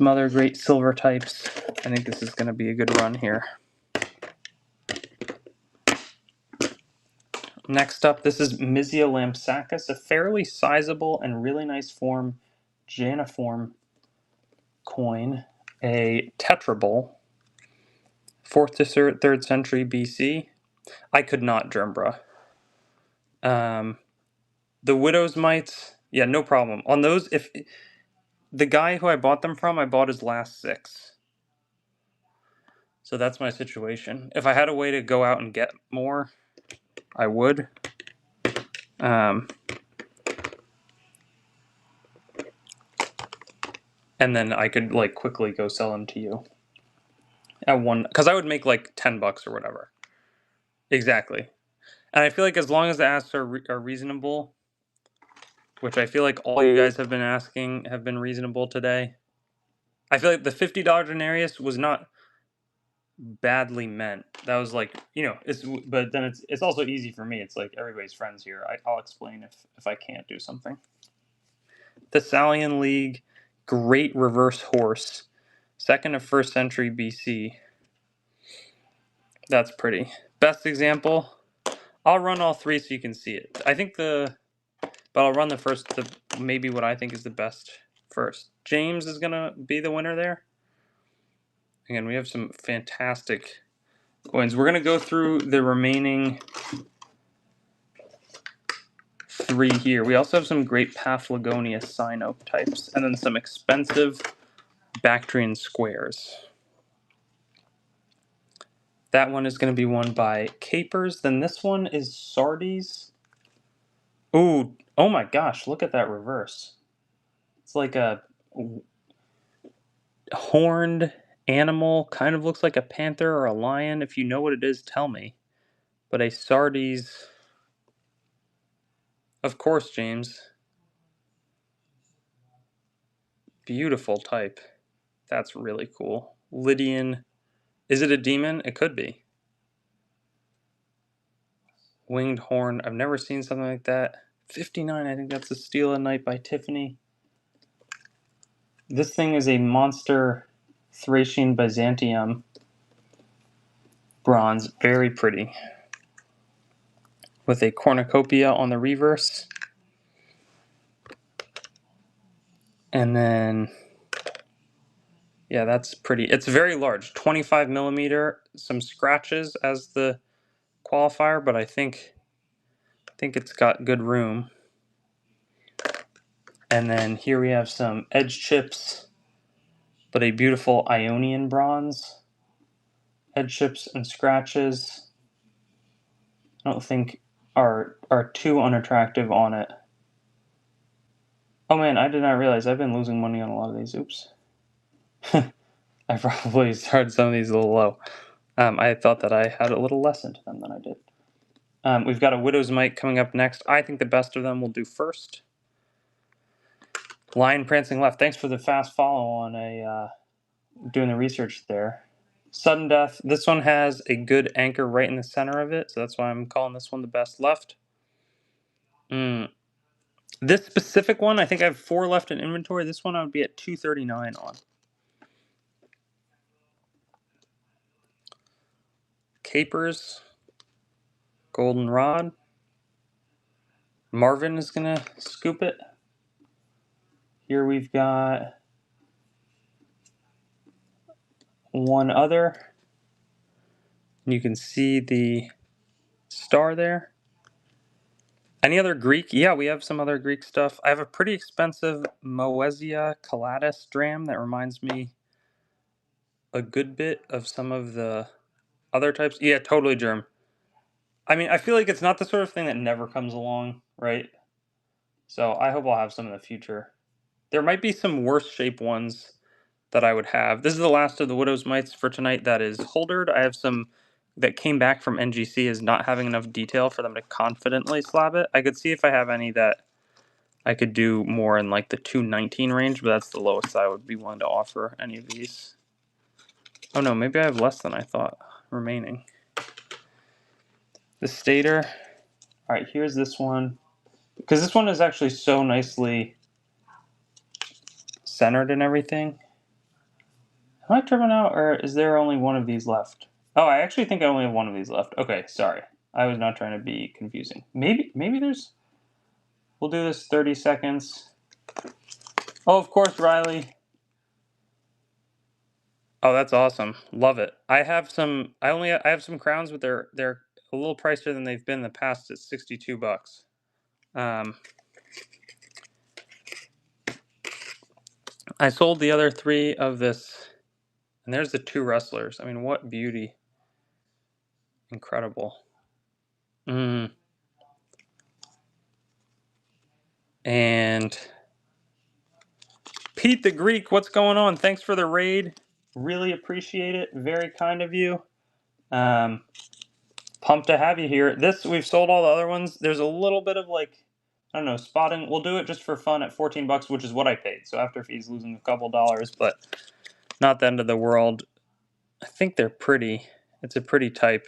other great silver types. I think this is going to be a good run here. Next up, this is Mysia lampsacus, a fairly sizable and really nice form, Janiform coin, a tetrabole, 4th to 3rd century BC. I could not Germbra. The widow's mites, yeah, no problem. On those, if the guy who I bought them from, I bought his last 6. So that's my situation. If I had a way to go out and get more, I would. And then I could like quickly go sell them to you at one, because I would make like $10 or whatever. Exactly. And I feel like as long as the asks are reasonable, which I feel like all you guys have been asking have been reasonable today. I feel like the $50 denarius was not badly meant. That was like, you know, but then it's also easy for me. It's like everybody's friends here. I'll explain if I can't do something. Thessalian League, great reverse horse, 2nd of 1st century BC. That's pretty. Best example. I'll run all 3 so you can see it. I think but I'll run the first, maybe what I think is the best first. James is gonna be the winner there. Again, we have some fantastic coins. We're gonna go through the remaining 3 here. We also have some great Paphlagonia Sinope types, and then some expensive Bactrian squares. That one is going to be won by Capers. Then this one is Sardes. Ooh, oh my gosh, look at that reverse. It's like a horned animal, kind of looks like a panther or a lion. If you know what it is, tell me. But a Sardes, of course, James. Beautiful type. That's really cool. Lydian. Is it a demon? It could be. Winged horn. I've never seen something like that. 59. I think that's a Steel at Night by Tiffany. This thing is a monster Thracian Byzantium bronze. Very pretty. With a cornucopia on the reverse. And then, yeah, that's pretty. It's very large. 25 millimeter. Some scratches as the qualifier, but I think it's got good room. And then here we have some edge chips, but a beautiful Ionian bronze. Edge chips and scratches. I don't think are too unattractive on it. Oh man, I did not realize I've been losing money on a lot of these. Oops. I probably started some of these a little low. I thought that I had a little less into them than I did. We've got a Widow's Mite coming up next. I think the best of them will do first. Lion Prancing Left. Thanks for the fast follow on doing the research there. Sudden Death. This one has a good anchor right in the center of it, so that's why I'm calling this one the best left. This specific one, I think I have 4 left in inventory. This one I would be at 239 on. Capers. Golden Rod. Marvin is going to scoop it. Here we've got one other. You can see the star there. Any other Greek? Yeah, we have some other Greek stuff. I have a pretty expensive Moesia Calatus dram that reminds me a good bit of some of the other types. Yeah, totally germ. I mean, I feel like it's not the sort of thing that never comes along, right? So I hope I'll have some in the future. There might be some worse shape ones that I would have. This is the last of the Widow's Mites for tonight that is holdered. I have some that came back from NGC as not having enough detail for them to confidently slab it. I could see if I have any that I could do more in like the 219 range, but that's the lowest I would be willing to offer any of these. Oh no, maybe I have less than I thought remaining. The Stater. Alright, here's this one. Because this one is actually so nicely centered and everything. Am I tripping out, or is there only one of these left? Oh, I actually think I only have one of these left. Okay, sorry. I was not trying to be confusing. Maybe there's... We'll do this 30 seconds. Oh, of course, Riley. Oh, that's awesome. Love it. I have some crowns, but they're a little pricier than they've been in the past at $62. I sold the other 3 of this, and there's the 2 wrestlers. I mean, what beauty. Incredible. And Pete the Greek, what's going on? Thanks for the raid. Really appreciate it. Very kind of you. Pumped to have you here. We've sold all the other ones. There's a little bit of like, I don't know, spotting. We'll do it just for fun at $14, which is what I paid. So after fees, losing a couple dollars, but not the end of the world. I think they're pretty. It's a pretty type.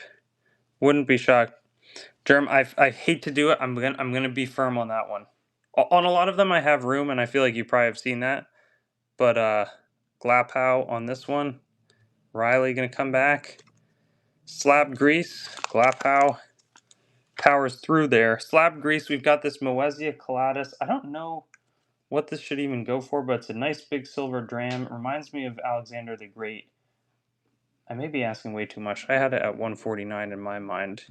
Wouldn't be shocked. Germ, I hate to do it. I'm gonna be firm on that one. On a lot of them, I have room, and I feel like you probably have seen that. But Glapow on this one. Riley gonna come back. Slab Grease. Glapow powers through there. Slab Grease, we've got this Moesia Calatus. I don't know what this should even go for, but it's a nice big silver dram. It reminds me of Alexander the Great. I may be asking way too much. I had it at 149 in my mind.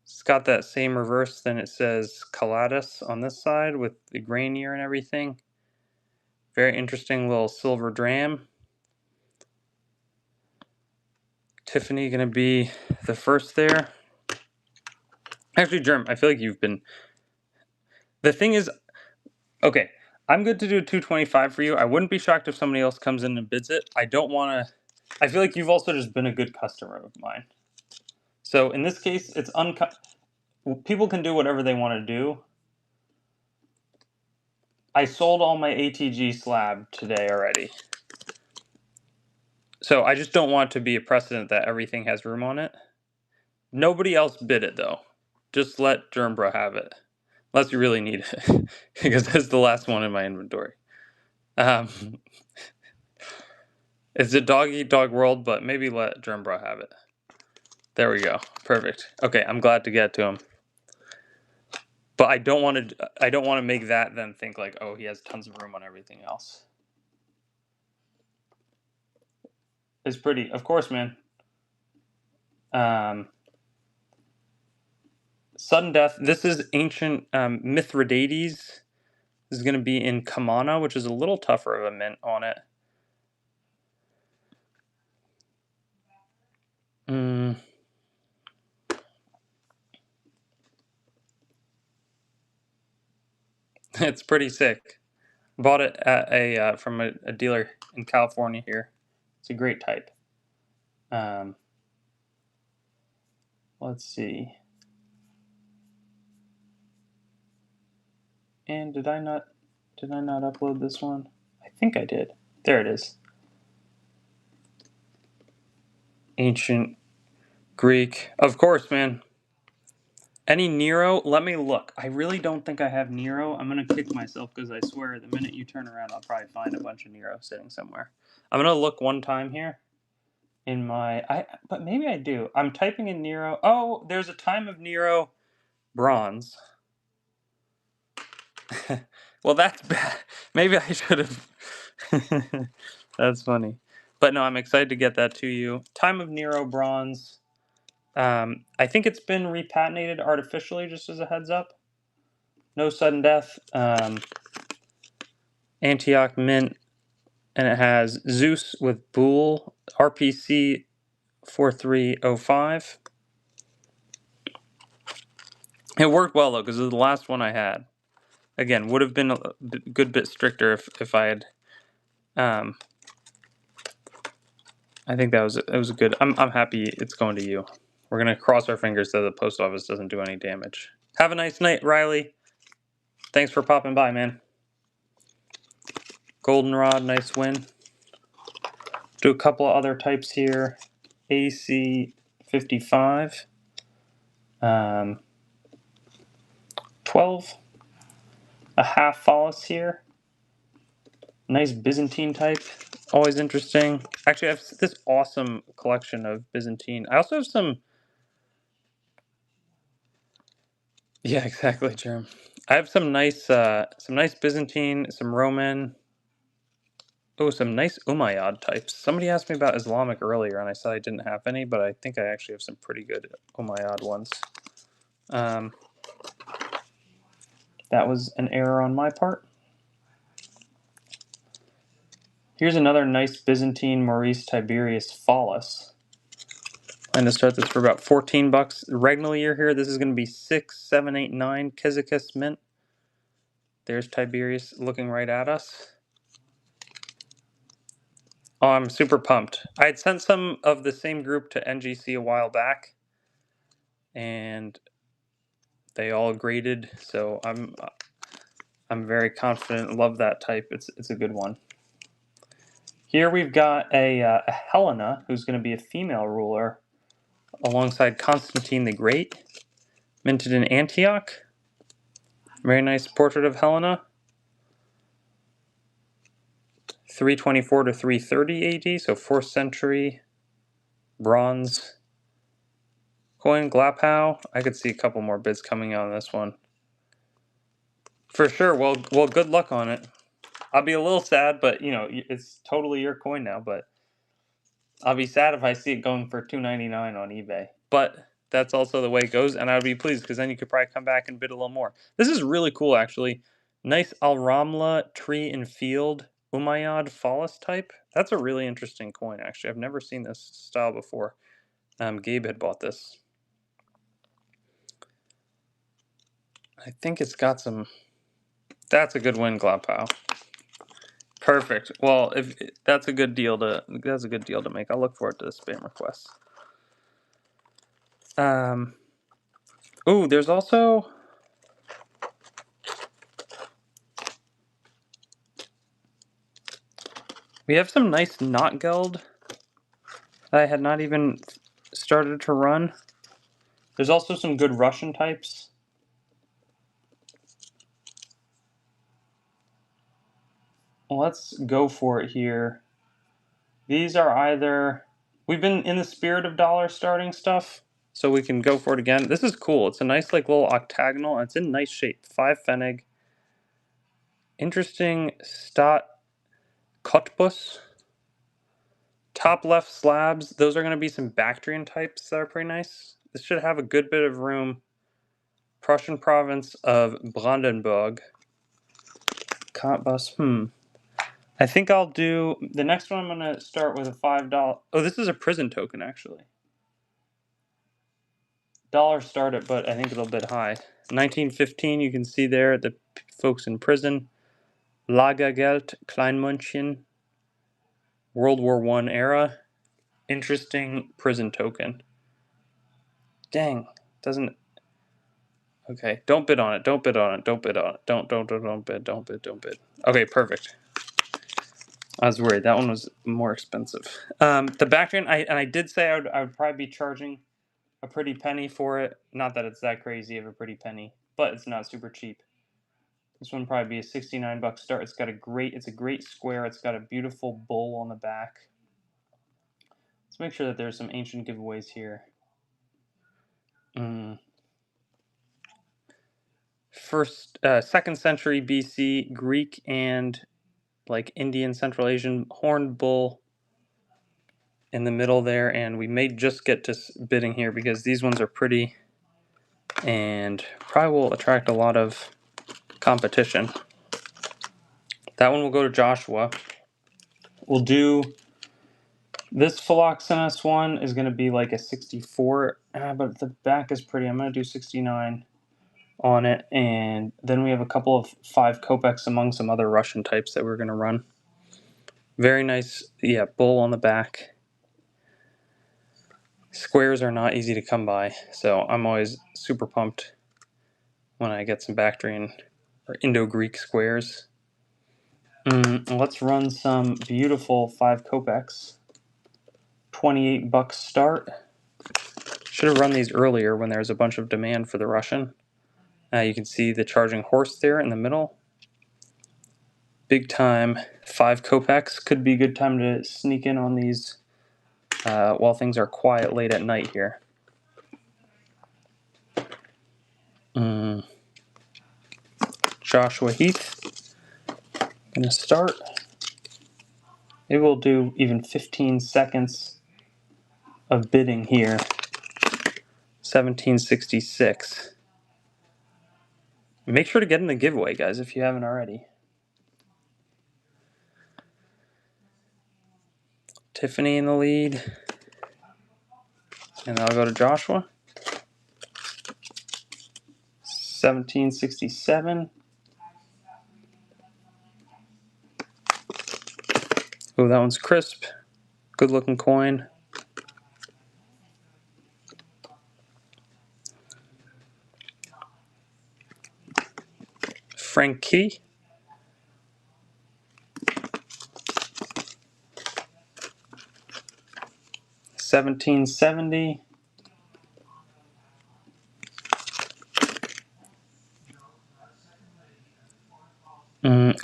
It's got that same reverse, then it says Calatus on this side with the grainier and everything. Very interesting little silver dram. Tiffany gonna be the first there. Actually, Germ, I feel like you've been... The thing is, okay, I'm good to do 225 for you. I wouldn't be shocked if somebody else comes in and bids it. I don't want to... I feel like you've also just been a good customer of mine. So in this case, it's people can do whatever they want to do. I sold all my ATG slab today already. So I just don't want to be a precedent that everything has room on it. Nobody else bid it though. Just let Germbro have it. Unless you really need it. Because it's the last one in my inventory. It's a dog eat dog world, but maybe let Germbro have it. There we go. Perfect. Okay, I'm glad to get to him. But I don't want to make that then think like, oh, he has tons of room on everything else. It's pretty, of course, man. Sudden death. This is ancient Mithridates. This is going to be in Kamana, which is a little tougher of a mint on it. It's pretty sick. Bought it at from a dealer in California here. It's a great type. Let's see. And did I not upload this one? I think I did. There it is. Ancient Greek. Of course, man. Any Nero? Let me look. I really don't think I have Nero. I'm going to kick myself because I swear the minute you turn around, I'll probably find a bunch of Nero sitting somewhere. I'm going to look one time here in my... But maybe I do. I'm typing in Nero. Oh, there's a time of Nero bronze. Well, that's bad. Maybe I should have... That's funny. But no, I'm excited to get that to you. Time of Nero bronze. I think it's been repatinated artificially, just as a heads up. No sudden death. Antioch mint. And it has Zeus with Boole. RPC 4305. It worked well, though, because it was the last one I had. Again, would have been a good bit stricter if I had... I think it was a good... I'm happy it's going to you. We're going to cross our fingers so the post office doesn't do any damage. Have a nice night, Riley. Thanks for popping by, man. Goldenrod, nice win. Do a couple of other types here. AC 55. 12. A half Follis here. Nice Byzantine type. Always interesting. Actually, I have this awesome collection of Byzantine. I also have some... Yeah, exactly, Jerem. I have some nice Byzantine, some Roman. Oh, some nice Umayyad types. Somebody asked me about Islamic earlier, and I said I didn't have any, but I think I actually have some pretty good Umayyad ones. That was an error on my part. Here's another nice Byzantine Maurice Tiberius Follis. I'm going to start this for about 14 bucks. Regnal year here, this is going to be 6789 Kizikis mint. There's Tiberius looking right at us. Oh, I'm super pumped. I had sent some of the same group to NGC a while back, and they all graded, so I'm very confident. Love that type. It's a good one. Here we've got a Helena, who's going to be a female ruler, alongside Constantine the Great, minted in Antioch. Very nice portrait of Helena. 324 to 330 AD, so 4th century bronze coin. Glapow. I could see a couple more bids coming on this one. For sure. Well, good luck on it. I'll be a little sad, but you know, it's totally your coin now, but I'll be sad if I see it going for $2.99 on eBay. But that's also the way it goes, and I would be pleased because then you could probably come back and bid a little more. This is really cool, actually. Nice Al-Ramla tree and field Umayyad Fallas type. That's a really interesting coin, actually. I've never seen this style before. Gabe had bought this. I think it's got some... That's a good win, Glapao. Perfect. Well, if that's a good deal to make. I'll look forward to the spam requests. Oh, there's also... We have some nice knot geld that I had not even started to run. There's also some good Russian types. Well, let's go for it here. These are either... We've been in the spirit of dollar starting stuff, so we can go for it again. This is cool. It's a nice like little octagonal, and it's in nice shape. 5 Pfennig. Interesting Stat Cottbus. Top left slabs. Those are going to be some Bactrian types that are pretty nice. This should have a good bit of room. Prussian province of Brandenburg. Cottbus. I think I'll do... The next one I'm going to start with a $5... Oh, this is a prison token, actually. Dollar started, but I think it'll bid high. 1915, you can see there the folks in prison. Lagergeld, Kleinmünchen. World War I era. Interesting prison token. Dang. Doesn't... Okay, don't bid on it. Don't bid on it. Don't bid on it. Don't bid. Okay, perfect. I was worried. That one was more expensive. The Bactrian, I did say I would probably be charging a pretty penny for it. Not that it's that crazy of a pretty penny, but it's not super cheap. This one would probably be a $69 start. It's a great square. It's got a beautiful bull on the back. Let's make sure that there's some ancient giveaways here. Second century BC, Greek and like Indian, Central Asian horned bull in the middle there, and we may just get to bidding here because these ones are pretty and probably will attract a lot of competition. That one will go to Joshua. We'll do this Philoxenus one is going to be like a 64, but the back is pretty. I'm going to do 69 on it, and then we have a couple of 5 kopecks among some other Russian types that we're going to run. Very nice, yeah, bull on the back. Squares are not easy to come by, so I'm always super pumped when I get some Bactrian or Indo-Greek squares. Let's run some beautiful 5 kopecks. $28 start. Should have run these earlier when there's a bunch of demand for the Russian. You can see the charging horse there in the middle. Big time 5 kopecks. Could be a good time to sneak in on these while things are quiet late at night here. Joshua Heath. Gonna start. Maybe we'll do even 15 seconds of bidding here. 1766. Make sure to get in the giveaway, guys, if you haven't already. Tiffany in the lead. And I'll go to Joshua. 1767. Oh, that one's crisp. Good looking coin. Frankie. $17.70.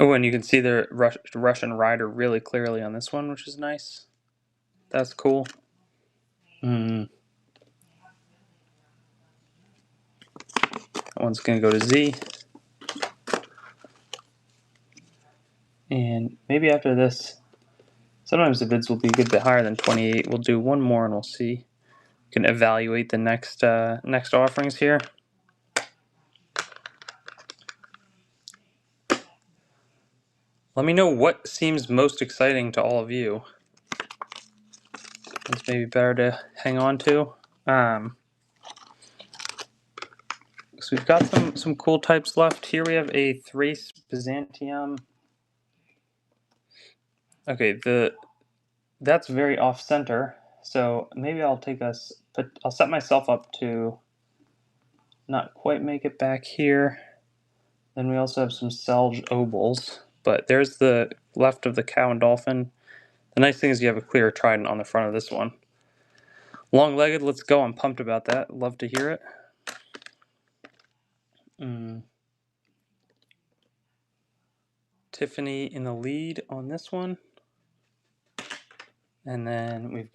Oh, and you can see the Russian rider really clearly on this one, which is nice. That's cool. That one's going to go to Z. And maybe after this, sometimes the bids will be a good bit higher than 28. We'll do one more and we'll see. can evaluate the next next offerings here. Let me know what seems most exciting to all of you. It's maybe better to hang on to. So we've got some cool types left. Here we have a Thrace Byzantium. Okay, that's very off center. So maybe I'll take us, but I'll set myself up to not quite make it back here. Then we also have some Selge Obols, but there's the left of the cow and dolphin. The nice thing is you have a clear trident on the front of this one. Long-legged, let's go. I'm pumped about that. Love to hear it. Tiffany in the lead on this one. And then we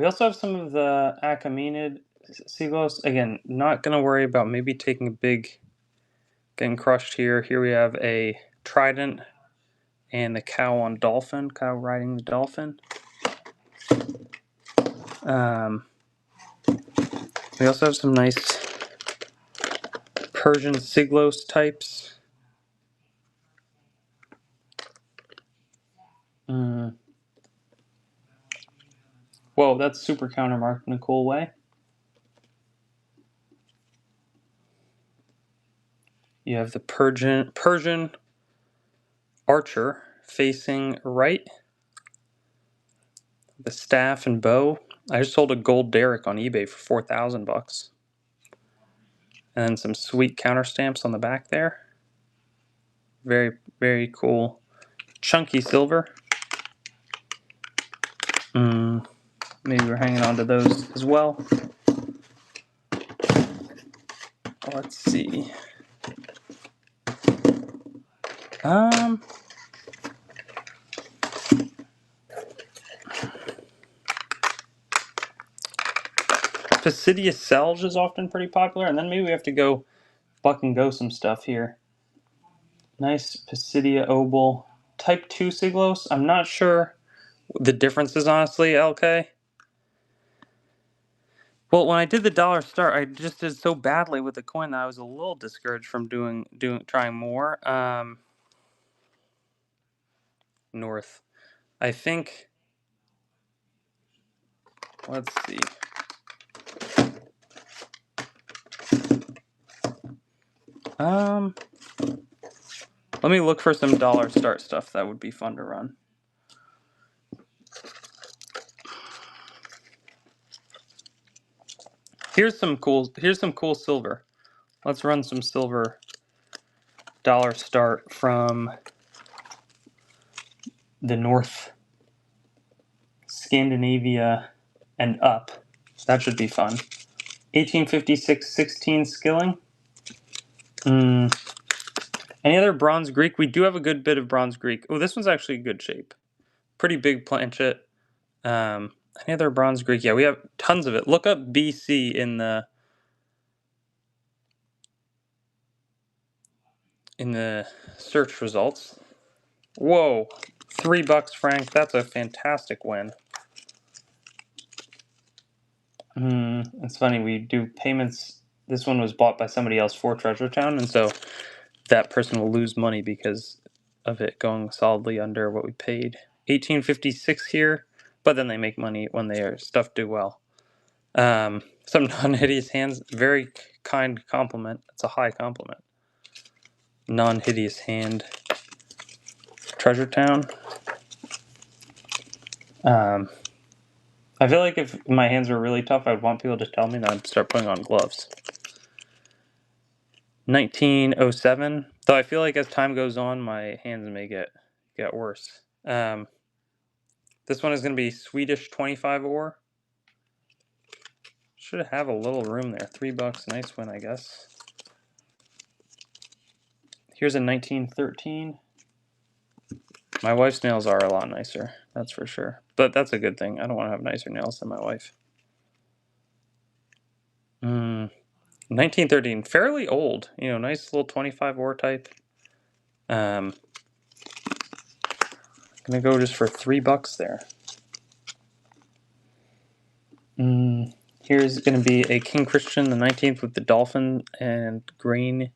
also have some of the Achaemenid Siglos. Again, not going to worry about maybe taking a big, getting crushed here. Here we have a trident and the cow on dolphin, cow riding the dolphin. We also have some nice Persian Siglos types. Whoa, that's super countermarked in a cool way. You have the Persian archer facing right. The staff and bow. I just sold a gold derrick on eBay for 4,000 bucks. And then some sweet counter stamps on the back there. Very, very cool. Chunky silver. Maybe we're hanging on to those as well. Let's see. Pisidia Selge is often pretty popular, and then maybe we have to go buck and go some stuff here. Nice Pisidia Obol. Type 2 Siglos. I'm not sure the differences, honestly, LK. Well, when I did the dollar start, I just did so badly with the coin that I was a little discouraged from trying more. North. I think. Let's see. Let me look for some dollar start stuff that would be fun to run. Here's some cool silver. Let's run some silver dollar start from the North Scandinavia and up. That should be fun. 1856 16 skilling. Any other bronze Greek? We do have a good bit of bronze Greek. Oh, this one's actually in good shape. Pretty big planchet. Any other bronze Greek? Yeah, we have tons of it. Look up BC in the search results. Whoa, $3, Frank. That's a fantastic win. It's funny. We do payments. This one was bought by somebody else for Treasure Town, and so that person will lose money because of it going solidly under what we paid. 1856 here, but then they make money when their stuff do well. Some non-hideous hands, very kind compliment. It's a high compliment. Non-hideous hand. Treasure Town. I feel like if my hands were really tough, I'd want people to tell me that I'd start putting on gloves. 1907. Though I feel like as time goes on, my hands may get worse. This one is going to be Swedish 25 ore. Should have a little room there. $3. Nice win, I guess. Here's a 1913. My wife's nails are a lot nicer, that's for sure. But that's a good thing. I don't want to have nicer nails than my wife. 1913, fairly old. You know, nice little 25 ore type. Gonna go just for $3 there. Here's going to be a King Christian the 19th with the dolphin and green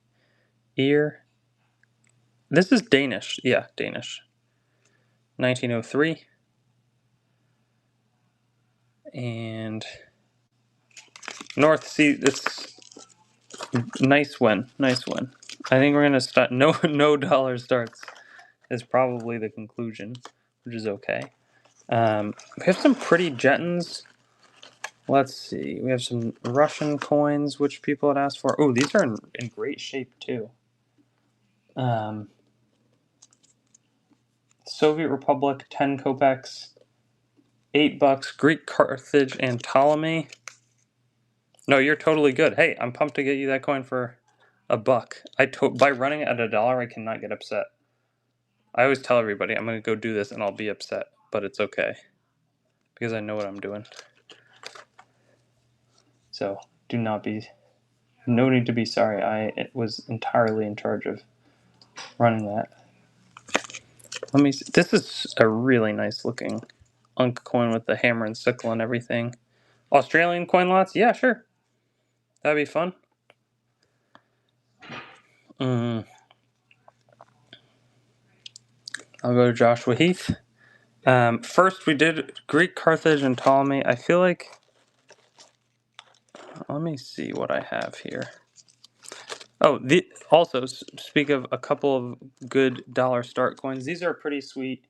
ear. This is Danish. Yeah, Danish. 1903. And North Sea, this nice win. Nice win. I think we're going to start. No dollar starts is probably the conclusion, which is okay. We have some pretty Jettons. Let's see. We have some Russian coins, which people had asked for. Oh, these are in great shape, too. Soviet Republic, 10 kopecks, $8. Greek, Carthage, and Ptolemy. No, you're totally good. Hey, I'm pumped to get you that coin for $1. By running it at $1, I cannot get upset. I always tell everybody I'm going to go do this and I'll be upset, but it's okay because I know what I'm doing. So no need to be sorry. I was entirely in charge of running that. Let me see. This is a really nice looking Unk coin with the hammer and sickle and everything. Australian coin lots? Yeah, sure. That'd be fun. I'll go to Joshua Heath. First, we did Greek, Carthage, and Ptolemy. I feel like... Let me see what I have here. Oh, also, speak of a couple of good dollar start coins. These are pretty sweet,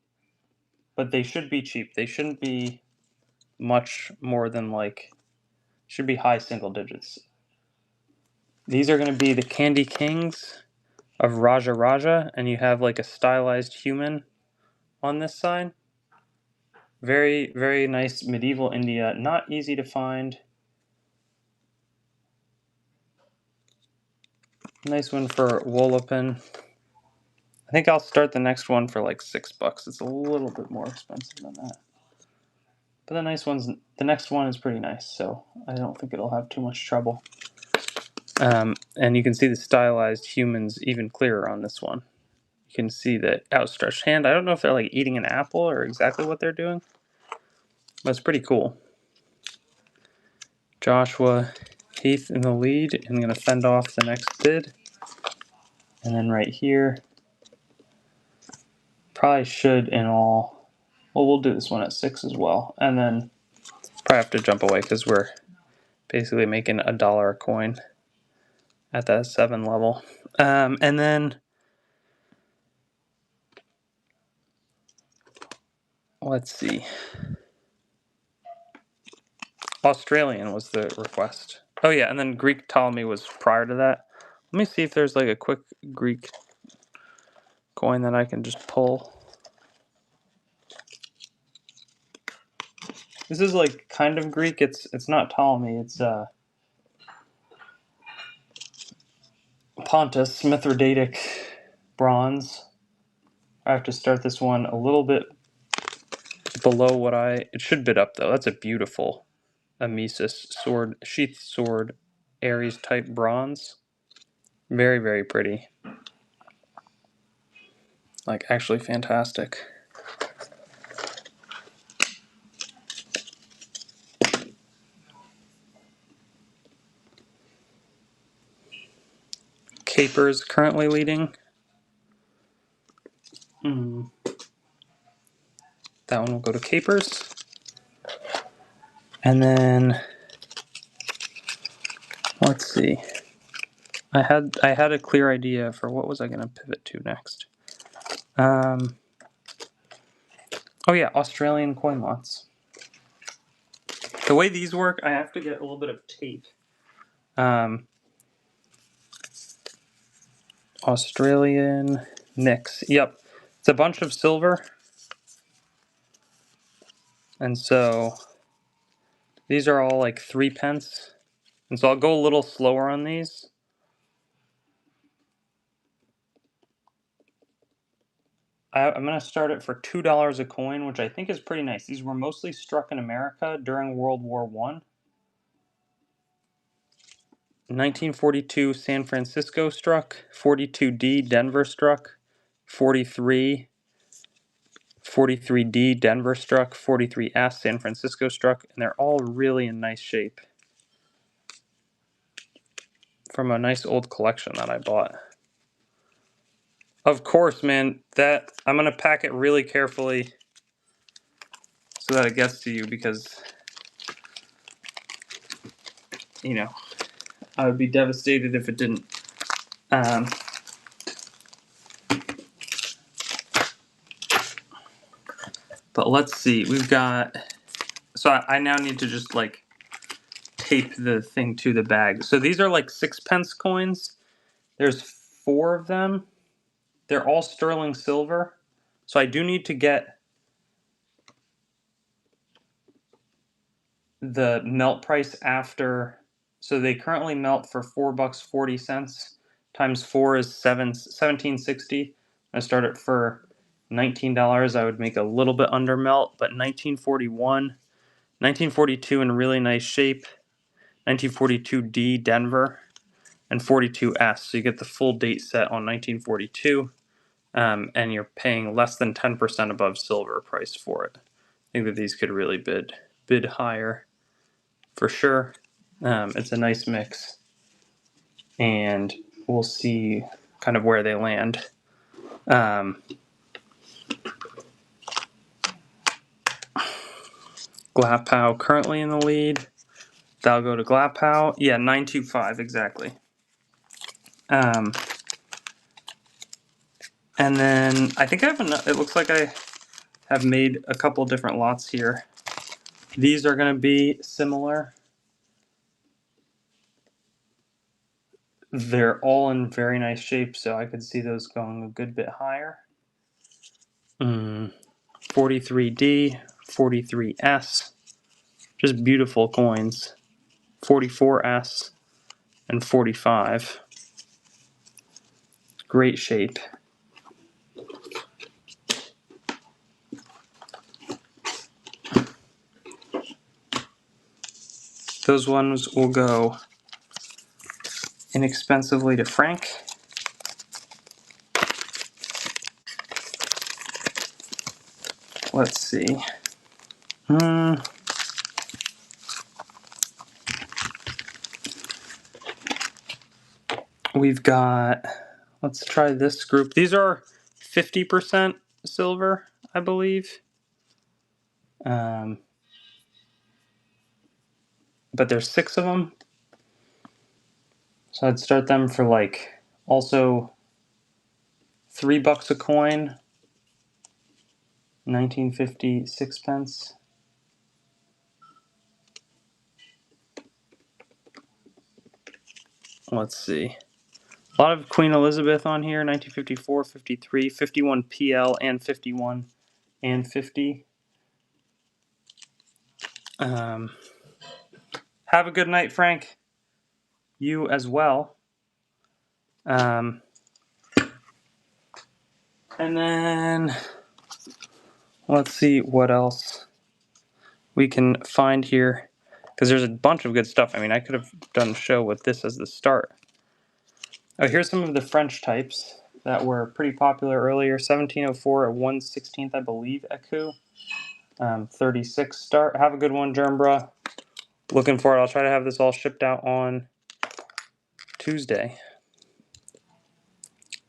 but they should be cheap. They shouldn't be much more than should be high single digits. These are going to be the Candy Kings of Raja Raja, and you have a stylized human on this side. Very, very nice medieval India. Not easy to find. Nice one for Wolopin. I think I'll start the next one for $6. It's a little bit more expensive than that. But the next one is pretty nice, so I don't think it'll have too much trouble. And you can see the stylized humans even clearer on this one. You can see the outstretched hand. I don't know if they're eating an apple or exactly what they're doing, but it's pretty cool. Joshua Heath in the lead. I'm going to fend off the next bid. And then right here, probably should in all... Well, we'll do this one at 6 as well. And then probably have to jump away because we're basically making $1 a coin at that 7 level. And then... Let's see. Australian was the request. Oh yeah, and then Greek Ptolemy was prior to that. Let me see if there's a quick Greek coin that I can just pull. This is kind of Greek. It's not Ptolemy. It's Pontus Mithridatic bronze. I have to start this one a little bit below what it should bid up though. That's a beautiful Amesis sword, sheath sword, Ares type bronze. Very, very pretty. Actually fantastic. Capers currently leading. That one will go to Capers. And then let's see. I had a clear idea for what was I going to pivot to next. Oh yeah, Australian coin lots. The way these work, I have to get a little bit of tape. Australian mix. Yep. It's a bunch of silver. And so these are all 3 pence. And so I'll go a little slower on these. I'm going to start it for $2 a coin, which I think is pretty nice. These were mostly struck in America during World War I. 1942 San Francisco struck, 42D Denver struck, 43 43D Denver struck, 43S San Francisco struck, and they're all really in nice shape from a nice old collection that I bought. Of course, man, that I'm gonna pack it really carefully so that it gets to you, because you know I would be devastated if it didn't. But let's see, we've got. So I now need to just like tape the thing to the bag. So these are like 6-pence coins. There's 4 of them. They're all sterling silver. So I do need to get the melt price after. So they currently melt for $4.40. Times 4 is $17.60. I start it for $19. I would make a little bit under melt, but 1941, 1942 in really nice shape, 1942D Denver, and 42S. So you get the full date set on 1942, and you're paying less than 10% above silver price for it. I think that these could really bid higher for sure. It's a nice mix, and we'll see kind of where they land. Glapow currently in the lead. That'll go to Glapow. Yeah, 925 exactly. And then I think I have enough. It looks like I have made a couple different lots here. These are going to be similar. They're all in very nice shape, so I could see those going a good bit higher. 43D, 43S, just beautiful coins. 44S and 45. Great shape. Those ones will go inexpensively to Frank. Let's see. We've got, let's try this group. These are 50% silver, I believe. But there's 6 of them. So I'd start them for like also $3 a coin. 1950 6-pence. Let's see. A lot of Queen Elizabeth on here. 1954, 53, 51 PL, and 51 and 50. Have a good night, Frank. You as well. And then let's see what else we can find here, because there's a bunch of good stuff. I mean, I could have done a show with this as the start. Oh, here's some of the French types that were pretty popular earlier. 1704 at 1/16th, I believe, Ecu. 36 start. Have a good one, Germbra. Looking for it. I'll try to have this all shipped out on Tuesday.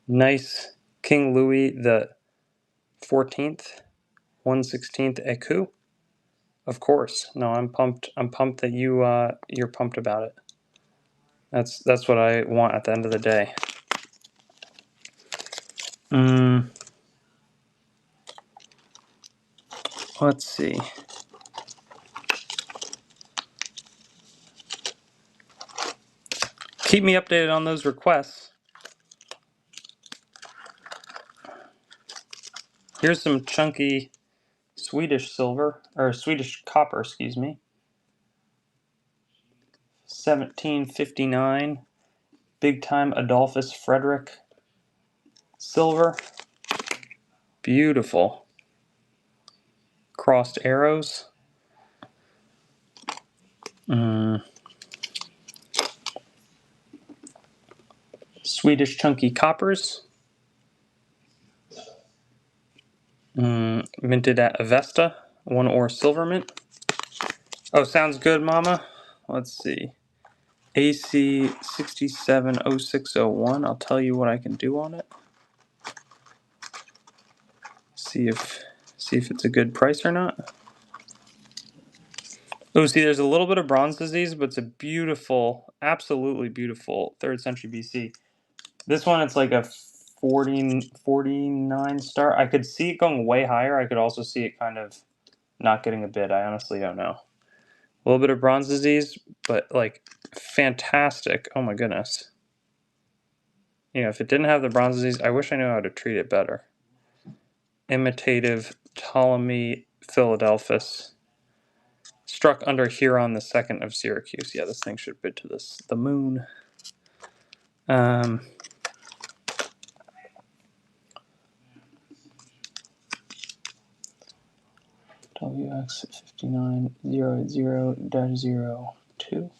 Nice King Louis the 14th, 1/16th Ecu. Of course. No, I'm pumped. I'm pumped that you're pumped about it. That's what I want at the end of the day. Let's see. Keep me updated on those requests. Here's some chunky Swedish silver, or Swedish copper, excuse me. 1759, big time Adolphus Frederick silver. Beautiful. Crossed arrows. Swedish chunky coppers. Minted at Avesta, 1 ore silver mint. Oh, sounds good, Mama. Let's see. AC 670601. I'll tell you what I can do on it. See if it's a good price or not. Oh, see, there's a little bit of bronze disease, but it's a beautiful, absolutely beautiful 3rd century BC. This one, it's like a 49 star. I could see it going way higher. I could also see it kind of not getting a bid. I honestly don't know. A little bit of bronze disease, but like fantastic. Oh my goodness. You know, if it didn't have the bronze disease, I wish I knew how to treat it better. Imitative Ptolemy Philadelphus. Struck under Huron the Second of Syracuse. Yeah, this thing should bid to the moon. WX 5900-02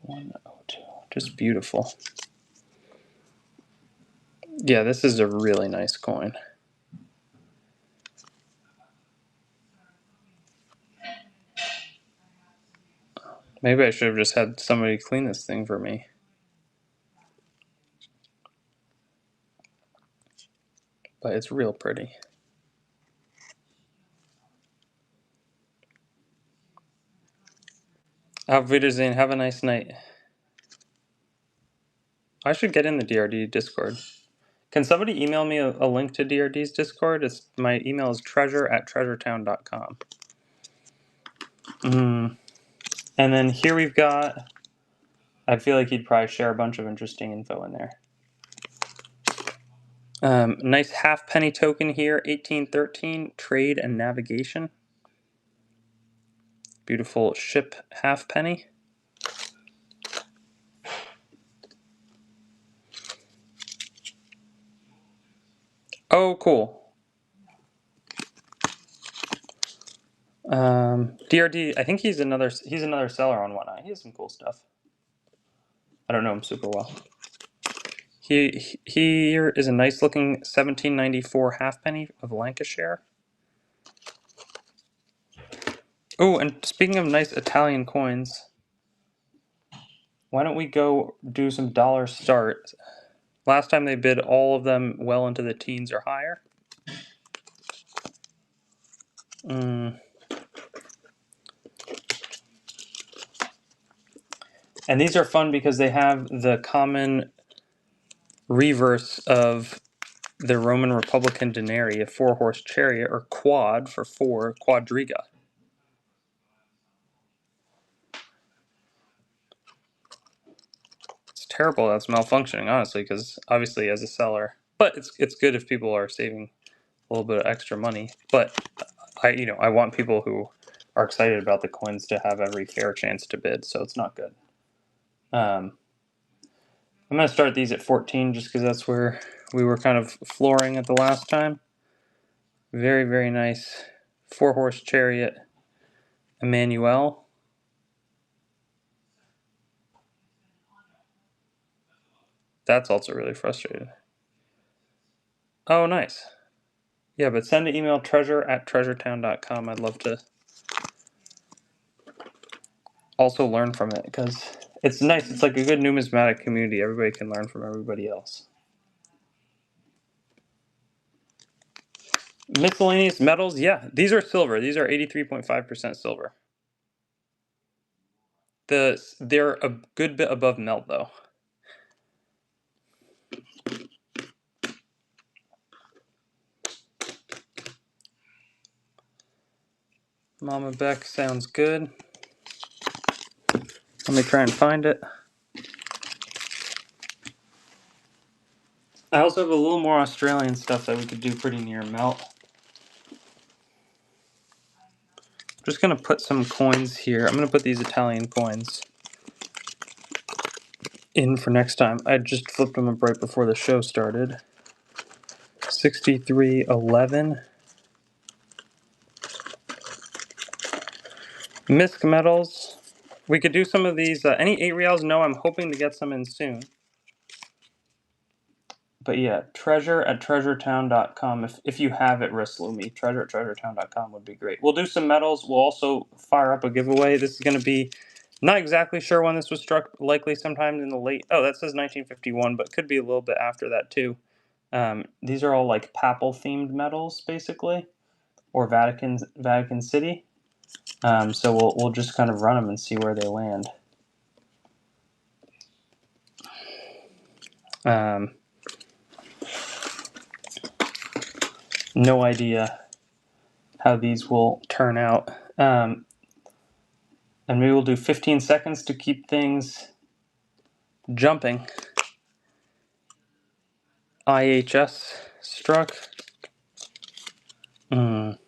102. Just beautiful. Yeah, this is a really nice coin. Maybe I should have just had somebody clean this thing for me. But it's real pretty. Auf Wiedersehen. Have a nice night. I should get in the DRD Discord. Can somebody email me a link to DRD's Discord? My email is treasure@treasuretown.com. And then here we've got, I feel like he'd probably share a bunch of interesting info in there. Nice halfpenny token here, 1813, trade and navigation. Beautiful ship halfpenny. Oh, cool. DRD, I think he's another seller on One Eye. He has some cool stuff. I don't know him super well. Here is a nice looking 1794 halfpenny of Lancashire. Oh, and speaking of nice Italian coins, why don't we go do some dollar start? Last time they bid all of them well into the teens or higher. And these are fun because they have the common reverse of the Roman Republican denary, a 4-horse chariot, or quad for 4, quadriga. It's terrible that's malfunctioning, honestly, because obviously as a seller, but it's good if people are saving a little bit of extra money. But I want people who are excited about the coins to have every fair chance to bid, so it's not good. I'm going to start these at 14 just because that's where we were kind of flooring at the last time. Very, very nice 4-horse chariot Emmanuel. That's also really frustrating. Oh, nice. Yeah, but send an email, treasure@treasuretown.com. I'd love to also learn from it because it's nice. It's like a good numismatic community. Everybody can learn from everybody else. Miscellaneous metals, yeah, these are silver. These are 83.5% silver. They're a good bit above melt, though. Mama Beck sounds good. Let me try and find it. I also have a little more Australian stuff that we could do pretty near melt. I'm just going to put some coins here. I'm going to put these Italian coins in for next time. I just flipped them up right before the show started. 6311. Misc metals. We could do some of these. Any 8 reals? No, I'm hoping to get some in soon. But yeah, treasure@treasuretown.com. If you have it, Rislumi, treasure@treasuretown.com would be great. We'll do some medals. We'll also fire up a giveaway. This is going to be not exactly sure when this was struck. Likely sometime in the late. Oh, that says 1951, but could be a little bit after that too. These are all like papal themed medals, basically, or Vatican City. So we'll just kind of run them and see where they land. No idea how these will turn out. And maybe we'll do 15 seconds to keep things jumping. IHS struck. Iron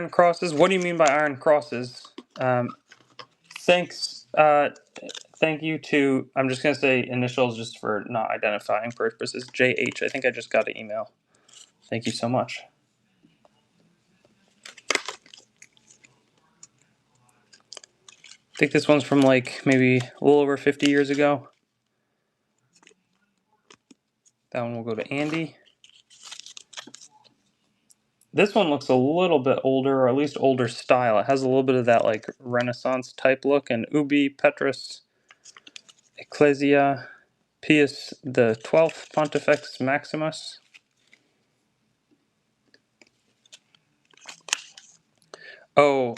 crosses. What do you mean by iron crosses? Thanks. Thank you to. I'm just gonna say initials just for not identifying purposes. JH. I think I just got an email. Thank you so much. I think this one's from like maybe a little over 50 years ago. That one will go to Andy. This one looks a little bit older, or at least older style. It has a little bit of that like Renaissance type look. And Ubi Petrus Ecclesia Pius the 12th Pontifex Maximus. Oh,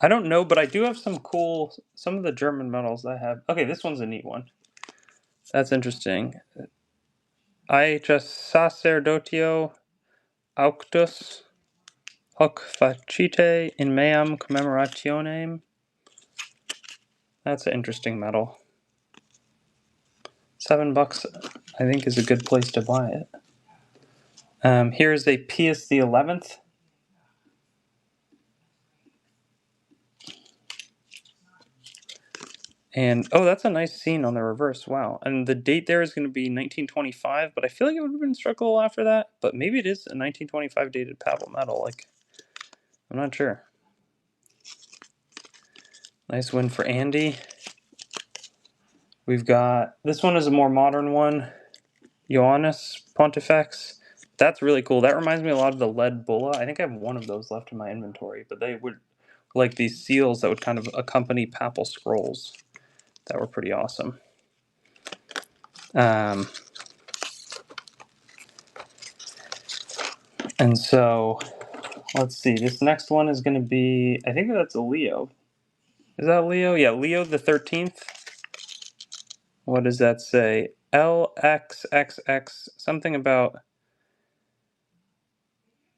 I don't know, but I do have some of the German medals I have. Okay, this one's a neat one. That's interesting. IHS Sacerdotio Auctus Hoc Facite in Meam Commemorationem. That's an interesting medal. $7, I think, is a good place to buy it. Here's a Pius the 11th. And, oh, that's a nice scene on the reverse. Wow. And the date there is going to be 1925, but I feel like it would have been struck a little after that. But maybe it is a 1925 dated papal medal. Like, I'm not sure. Nice win for Andy. We've got, this one is a more modern one. Ioannis Pontifex. That's really cool. That reminds me a lot of the lead bulla. I think I have one of those left in my inventory, but they would like these seals that would kind of accompany papal scrolls. That were pretty awesome. And so, let's see. This next one is going to be, I think that's a Leo. Is that Leo? Yeah, Leo the 13th. What does that say? LXXX, something about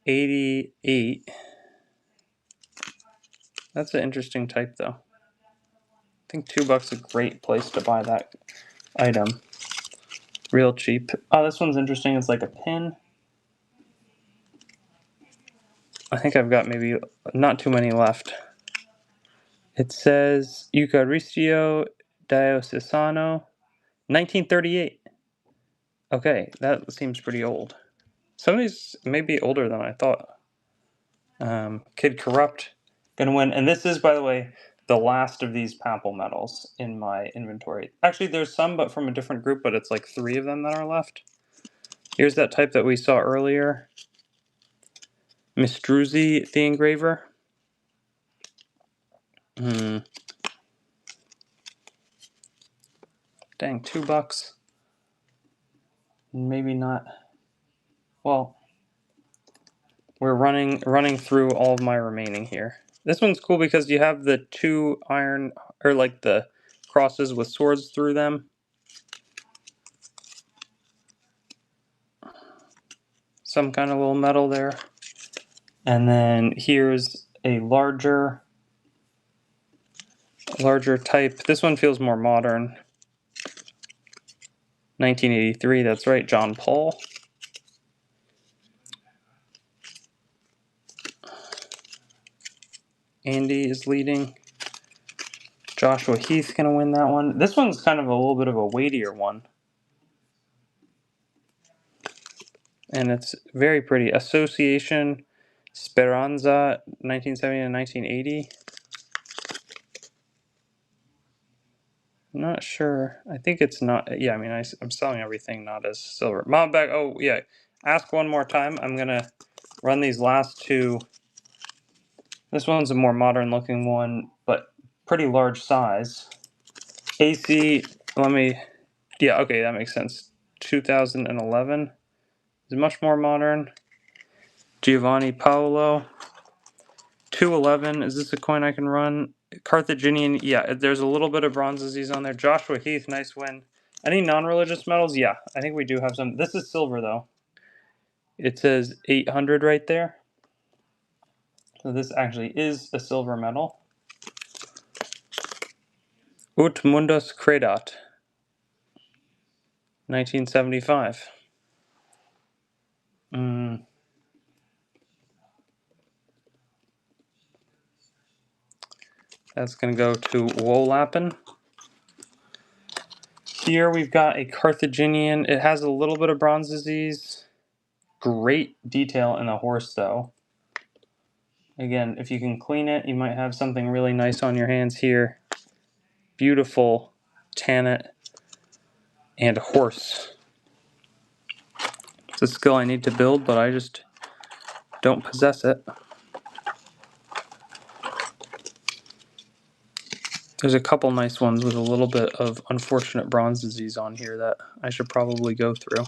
88. That's an interesting type, though. I think $2 is a great place to buy that item. Real cheap. Oh, this one's interesting. It's like a pin. I think I've got maybe not too many left. It says Eucharistio Diocesano, 1938. Okay, that seems pretty old. Some of these may be older than I thought. Kid Corrupt, gonna win. And this is, by the way, the last of these papal medals in my inventory. Actually, there's some, but from a different group, but it's like 3 of them that are left. Here's that type that we saw earlier. Mistruzzi, the engraver. Dang, $2. Maybe not. Well, we're running through all of my remaining here. This one's cool because you have the 2 iron, or like the crosses with swords through them. Some kind of little metal there. And then here's a larger type. This one feels more modern. 1983, that's right, John Paul. Andy is leading. Joshua Heath gonna win that one. This one's kind of a little bit of a weightier one. And it's very pretty. Association Speranza, 1970 and 1980. I'm not sure. I think it's not. Yeah, I mean, I'm selling everything not as silver. Mom back. Oh, yeah. Ask one more time. I'm going to run these last two. This one's a more modern looking one, but pretty large size. AC, let me. Yeah, okay, that makes sense. 2011 is much more modern. Giovanni Paolo. 211. Is this a coin I can run? Carthaginian. Yeah, there's a little bit of bronze disease on there. Joshua Heath, nice win. Any non-religious metals? Yeah, I think we do have some. This is silver though. It says 800 right there. So this actually is a silver medal. Ut mundus credat. 1975. That's going to go to Wolapen. Here we've got a Carthaginian. It has a little bit of bronze disease. Great detail in the horse, though. Again, if you can clean it, you might have something really nice on your hands here. Beautiful tannet and horse. It's a skill I need to build, but I just don't possess it. There's a couple nice ones with a little bit of unfortunate bronze disease on here that I should probably go through.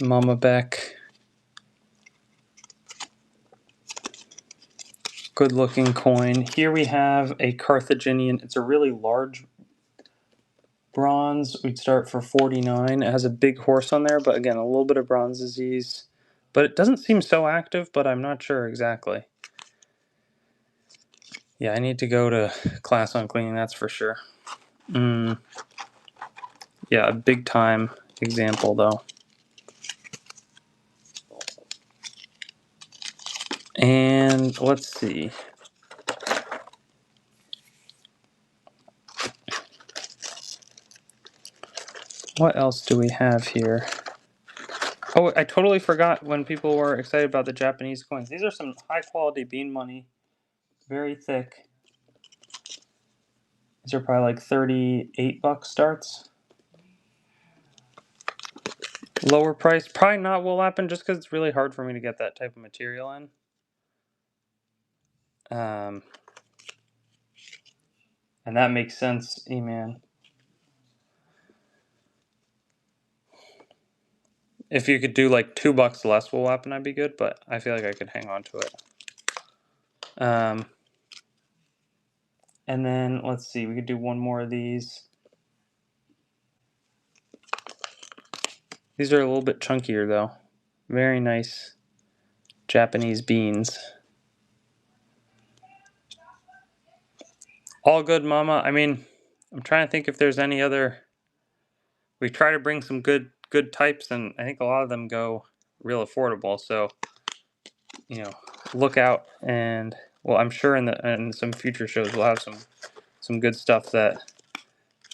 Mama Beck. Good looking coin. Here we have a Carthaginian. It's a really large bronze. We'd start for 49. It has a big horse on there, but again, a little bit of bronze disease. But it doesn't seem so active, but I'm not sure exactly. Yeah, I need to go to class on cleaning, that's for sure. Yeah, a big time example though. And let's see. What else do we have here? Oh, I totally forgot when people were excited about the Japanese coins. These are some high quality bean money. Very thick. These are probably like $38 starts. Lower price. Probably not will happen just because it's really hard for me to get that type of material in. And that makes sense, E-Man. If you could do like $2 less will happen, I'd be good, but I feel like I could hang on to it. And then let's see, we could do one more of these. These are a little bit chunkier though. Very nice Japanese beans. All good, Mama. I mean, I'm trying to think if there's any other. We try to bring some good types, and I think a lot of them go real affordable. So, you know, look out, and well, I'm sure in some future shows we'll have some good stuff that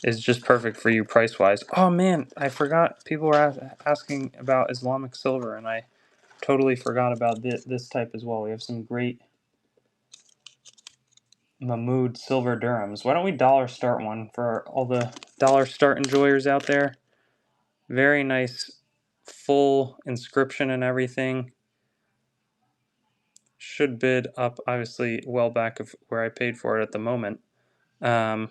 is just perfect for you price wise. Oh man, I forgot. People were asking about Islamic silver, and I totally forgot about this type as well. We have some great Mahmoud silver dirhams. Why don't we dollar start one for all the dollar start enjoyers out there? Very nice, full inscription and everything. Should bid up, obviously, well back of where I paid for it at the moment. I'm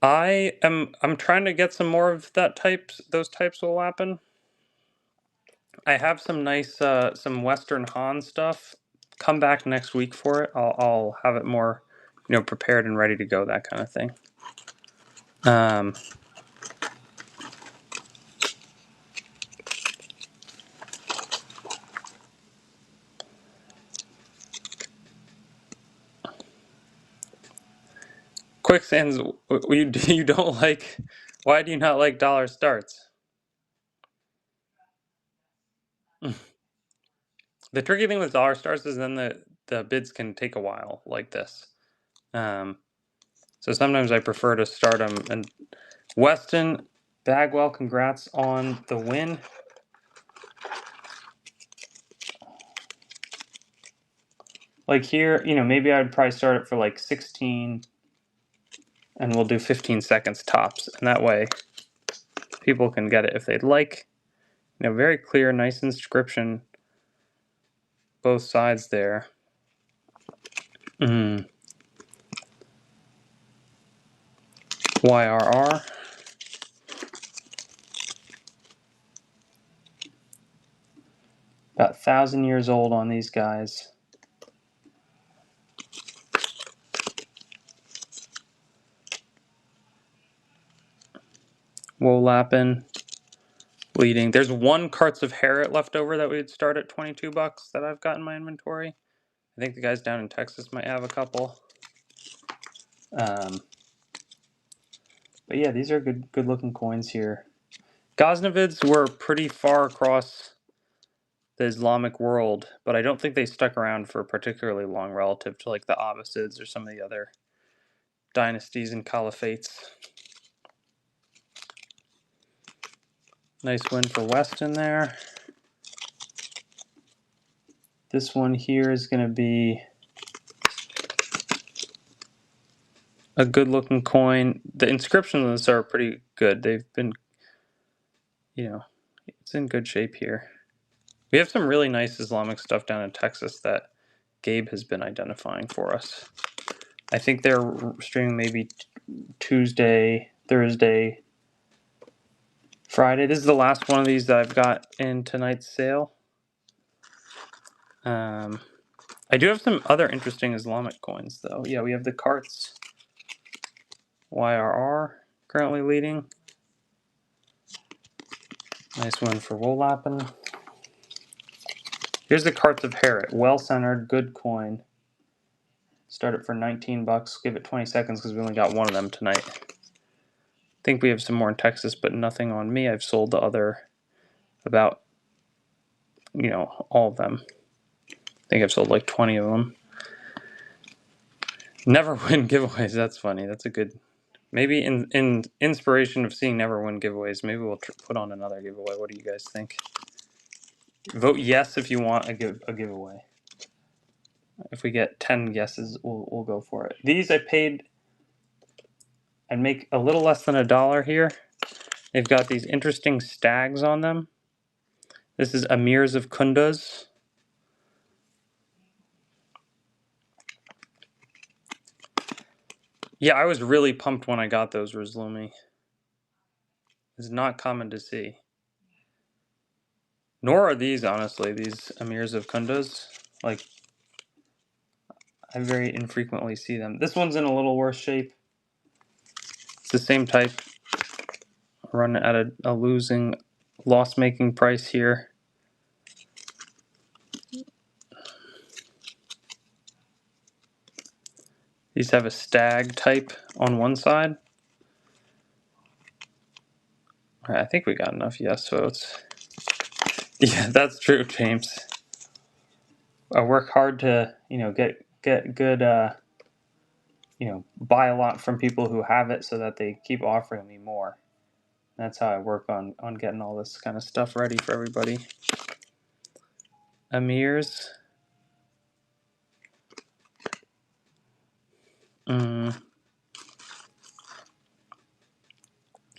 trying to get some more of those types will happen. I have some nice some Western Han stuff. Come back next week for it. I'll have it more, prepared and ready to go. That kind of thing. Quicksands, you don't like. Why do you not like dollar starts? The tricky thing with dollar starts is then the bids can take a while, like this. So sometimes I prefer to start them. And Weston Bagwell, congrats on the win. Like here, you know, maybe I'd probably start it for like 16, and we'll do 15 seconds tops, and that way people can get it if they'd like. You know, very clear, nice inscription, both sides there. YRR. About 1,000 years old on these guys. Wool lapping, bleeding. There's one Carts of Harriet left over that we'd start at 22 bucks that I've got in my inventory. I think the guys down in Texas might have a couple. But yeah, these are good looking coins here. Ghaznavids were pretty far across the Islamic world, but I don't think they stuck around for particularly long relative to like the Abbasids or some of the other dynasties and caliphates. Nice win for Weston there. This one here is going to be a good looking coin. The inscriptions on this are pretty good. They've been, you know, it's in good shape here. We have some really nice Islamic stuff down in Texas that Gabe has been identifying for us. I think they're streaming maybe Tuesday, Thursday, Friday. This is the last one of these that I've got in tonight's sale. I do have some other interesting Islamic coins, though. Yeah, we have the Carts YRR currently leading. Nice one for wool lapping. Here's the Carts of Harriet. Well-centered, good coin. Start it for 19 bucks. Give it 20 seconds because we only got one of them tonight. I think we have some more in Texas, but nothing on me. I've sold the other about, you know, all of them. I think I've sold like 20 of them. Never win giveaways. That's funny. That's a good... Maybe in inspiration of seeing never win giveaways, maybe we'll put on another giveaway. What do you guys think? Vote yes if you want a giveaway. If we get 10 yeses, we'll go for it. These I paid... I'd make a little less than $1 here. They've got these interesting stags on them. This is Emirs of Kunduz. Yeah, I was really pumped when I got those, Rizlumi. It's not common to see. Nor are these, honestly, these Emirs of Kunduz. Like, I very infrequently see them. This one's in a little worse shape. It's the same type. Run at a losing, loss-making price here. These have a stag type on one side. All right, I think we got enough yes votes. Yeah, that's true, James. I work hard to, you know, get good, you know, buy a lot from people who have it so that they keep offering me more. That's how I work on getting all this kind of stuff ready for everybody. Emirs.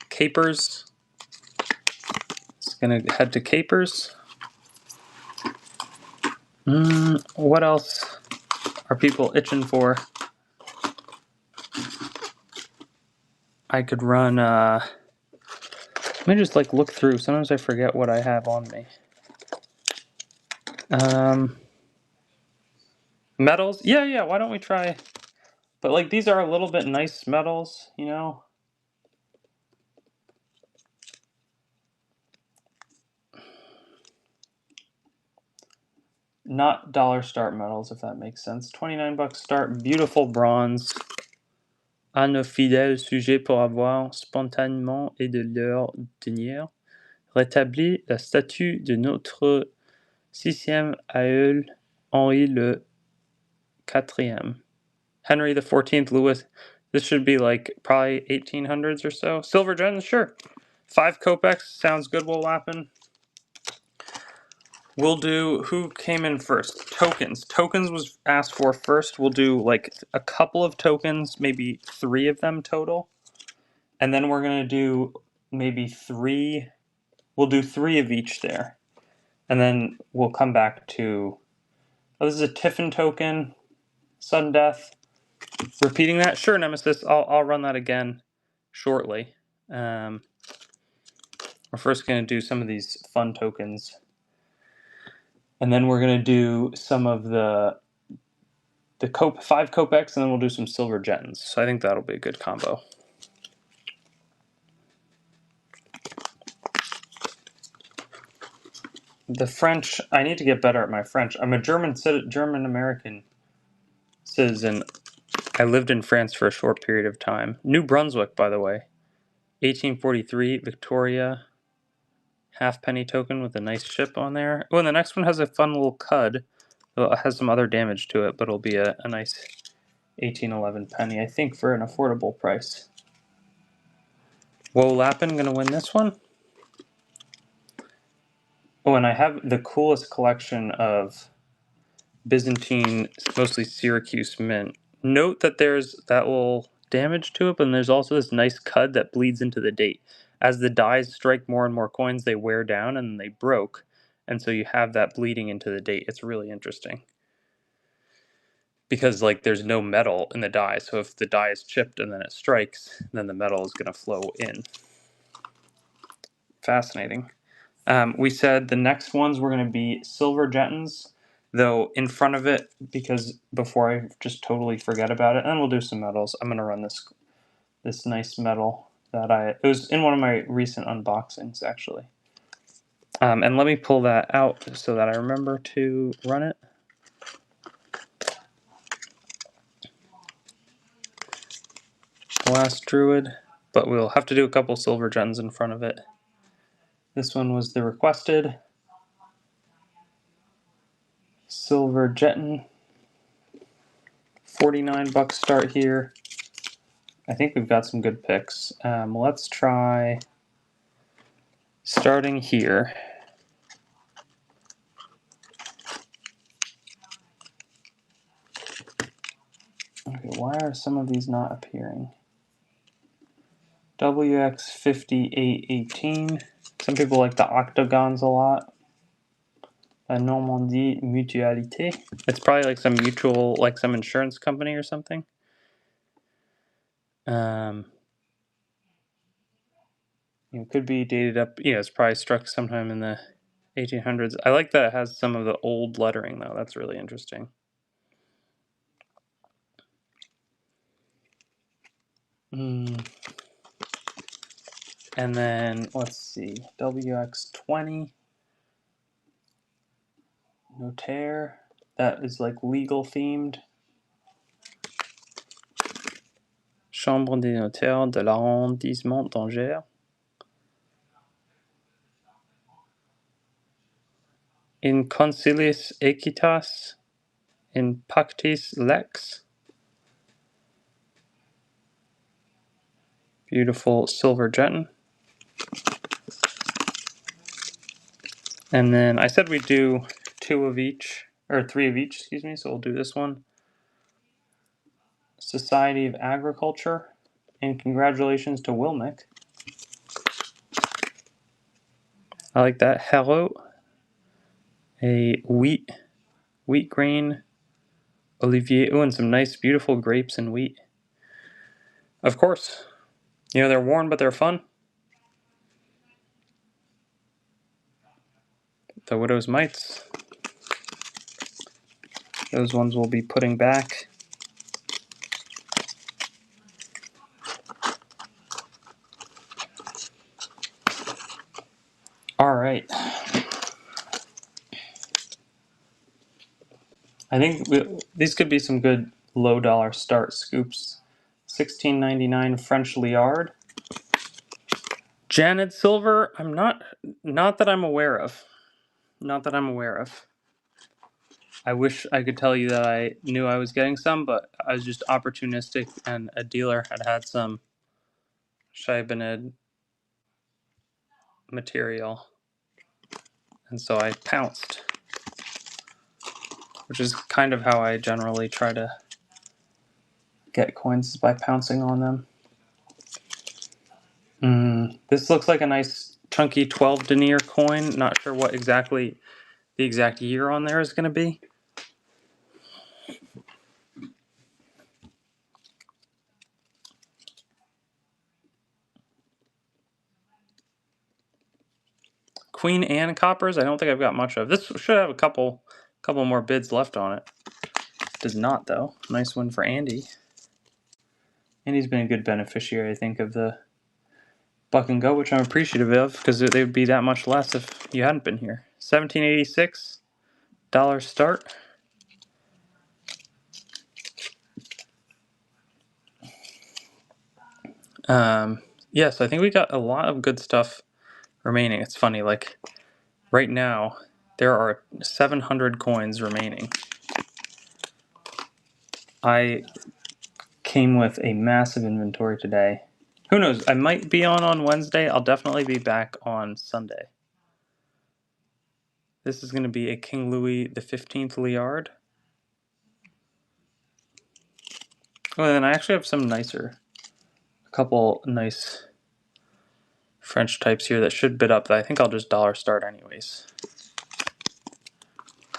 Capers. It's gonna head to capers. What else are people itching for? I could run, let me just like look through. Sometimes I forget what I have on me. Metals? Yeah, why don't we try? But like these are a little bit nice metals, you know? Not dollar start metals, if that makes sense. 29 bucks start, beautiful bronze. À nos fidèles sujets pour avoir spontanément et de leur denier rétabli la statue de notre sixième aïeul Henri le IV. Henry the 14th, Louis. This should be like probably 1800s or so. Silver gems, sure. 5 kopecks, sounds good while lapping. We'll do who came in first. Tokens. Tokens was asked for first. We'll do like a couple of tokens, maybe 3 of them total. And then we're going to do maybe 3. We'll do 3 of each there. And then we'll come back to... Oh, this is a Tiffin token. Sudden death. Repeating that? Sure, Nemesis. I'll run that again shortly. We're first going to do some of these fun tokens. And then we're going to do some of the 5 kopecks, and then we'll do some silver gettons. So I think that'll be a good combo. The French, I need to get better at my French. I'm a German-American citizen. I lived in France for a short period of time. New Brunswick, by the way. 1843, Victoria. Halfpenny token with a nice ship on there. Oh, and the next one has a fun little cud. It has some other damage to it, but it'll be a nice 1811 penny, I think, for an affordable price. Woe Lappin gonna win this one. Oh, and I have the coolest collection of Byzantine, mostly Syracuse mint. Note that there's that little damage to it, but there's also this nice cud that bleeds into the date. As the dies strike more and more coins, they wear down and they broke. And so you have that bleeding into the date. It's really interesting. Because like there's no metal in the die, so if the die is chipped and then it strikes, then the metal is going to flow in. Fascinating. We said the next ones were going to be silver jettons, though in front of it, because before I just totally forget about it, and we'll do some metals. I'm going to run this nice metal that it was in one of my recent unboxings, actually. And let me pull that out so that I remember to run it. Last Druid, but we'll have to do a couple silver gettons in front of it. This one was the requested. Silver Jetton. $49 start here. I think we've got some good picks. Let's try starting here. Okay, why are some of these not appearing? WX5818. Some people like the octagons a lot. La Normandie Mutualité. It's probably like some mutual, like some insurance company or something. It could be dated up. Yeah, it's probably struck sometime in the 1800s. I like that it has some of the old lettering, though. That's really interesting. And then, let's see, WX20. Notaire. That is like legal themed. Chambre des notaires de l'arrondissement d'Angers. In conciliis equitas, in pactis lex. Beautiful silver jetton. And then I said we'd do 2 of each, or 3 of each, excuse me, so we'll do this one. Society of Agriculture, and congratulations to Wilmick. I like that. Hello. A wheat grain, Olivier. Oh, and some nice, beautiful grapes and wheat. Of course. You know, they're worn, but they're fun. The Widow's Mites. Those ones we'll be putting back. All right. I think these could be some good low dollar start scoops. $16.99 French Liard. Janet Silver, I'm not that I'm aware of. Not that I'm aware of. I wish I could tell you that I knew I was getting some, but I was just opportunistic, and a dealer had some Shibonid material. and so I pounced, which is kind of how I generally try to get coins, is by pouncing on them. This looks like a nice chunky 12 denier coin. Not sure what exactly the exact year on there is going to be. Queen Anne coppers, I don't think I've got much of. This should have a couple more bids left on it. Does not, though. Nice one for Andy. Andy's been a good beneficiary, I think, of the Buck and Go, which I'm appreciative of, because they would be that much less if you hadn't been here. 1786, dollar start. Yes, I think we got a lot of good stuff remaining. It's funny, like, right now, there are 700 coins remaining. I came with a massive inventory today. Who knows? I might be on Wednesday. I'll definitely be back on Sunday. This is going to be a King Louis XV Liard. Oh, and then I actually have some a couple nice French types here that should bid up that I think I'll just dollar start anyways.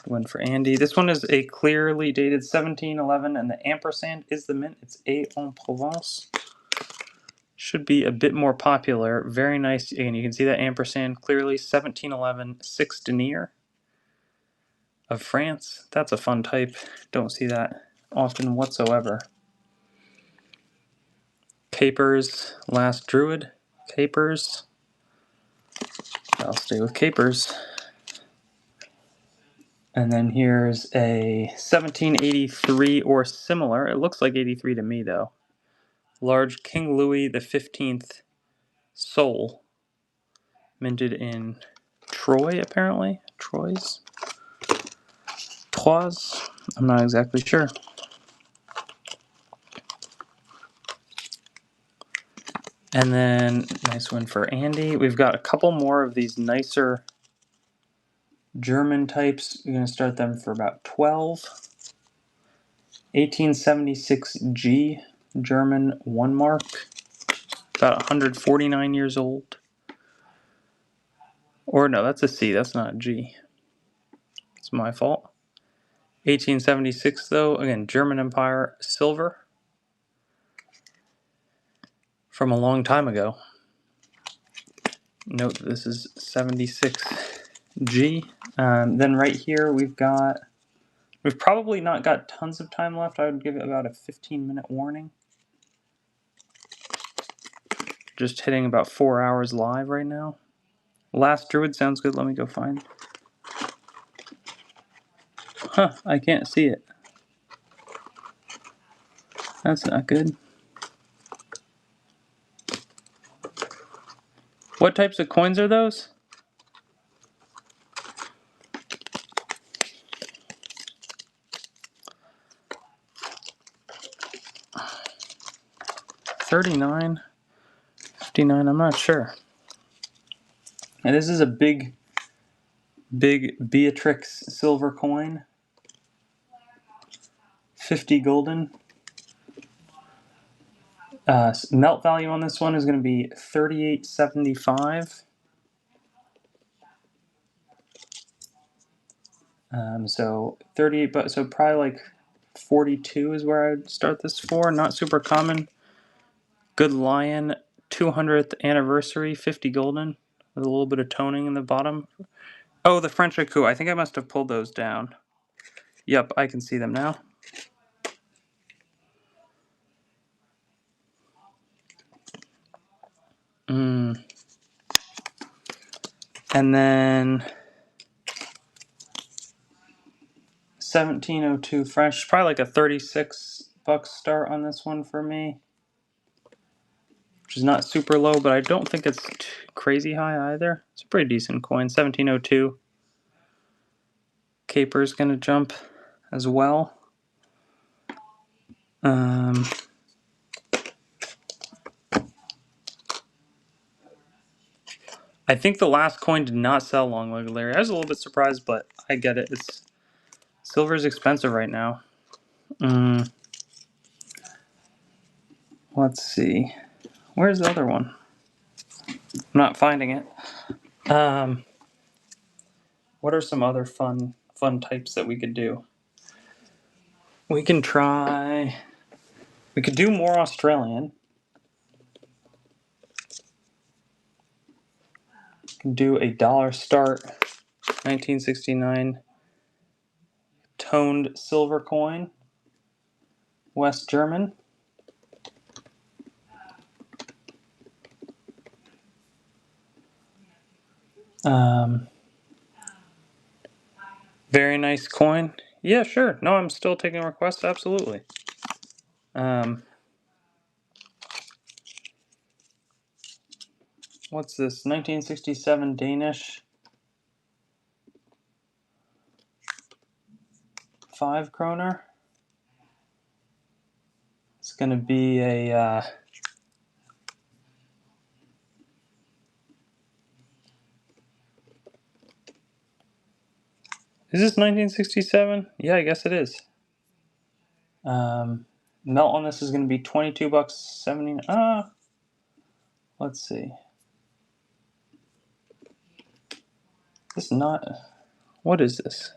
One for Andy. This one is a clearly dated 1711, and the ampersand is the mint. It's A en Provence. Should be a bit more popular. Very nice. Again, you can see that ampersand clearly. 1711, 6 denier of France. That's a fun type. Don't see that often whatsoever. Capers, Last Druid. Capers. I'll stay with Capers. And then here's a 1783 or similar. It looks like 83 to me, though. Large King Louis XV Soul. Minted in Troy, apparently. Troyes? Trois? I'm not exactly sure. And then, nice one for Andy. We've got a couple more of these nicer German types. We're going to start them for about 12. 1876G German 1 mark. About 149 years old. Or no, that's a C. That's not a G. It's my fault. 1876, though. Again, German Empire silver. From a long time ago. Note that this is 76G. Then right here we've probably not got tons of time left. I would give it about a 15-minute warning. Just hitting about 4 hours live right now. Last Druid sounds good. Let me go find. Huh, I can't see it. That's not good. What types of coins are those? $39, $59, I'm not sure. And this is a big Beatrix silver coin. 50 golden. Melt value on this one is going to be $38.75. So 38, but so probably like 42 is where I'd start this for. Not super common. Good Lion 200th anniversary, 50 golden with a little bit of toning in the bottom. Oh, the French Aku. I think I must have pulled those down. Yep, I can see them now. And then 1702 French, probably like a $36 start on this one for me, which is not super low, but I don't think it's crazy high either. It's a pretty decent coin. 1702. Caper's gonna jump as well. I think the last coin did not sell long, Larry. I was a little bit surprised, but I get it. Silver is expensive right now. Let's see. Where's the other one? I'm not finding it. What are some other fun types that we could do? We can try. We could do more Australian. We can do a dollar start, 1969 toned silver coin, West German. Very nice coin. Yeah, sure. No, I'm still taking requests. Absolutely. What's this? 1967 Danish 5 kroner. It's going to be a. Is this 1967? Yeah, I guess it is. Melt on this is going to be $22.70. Let's see. This is not. What is this?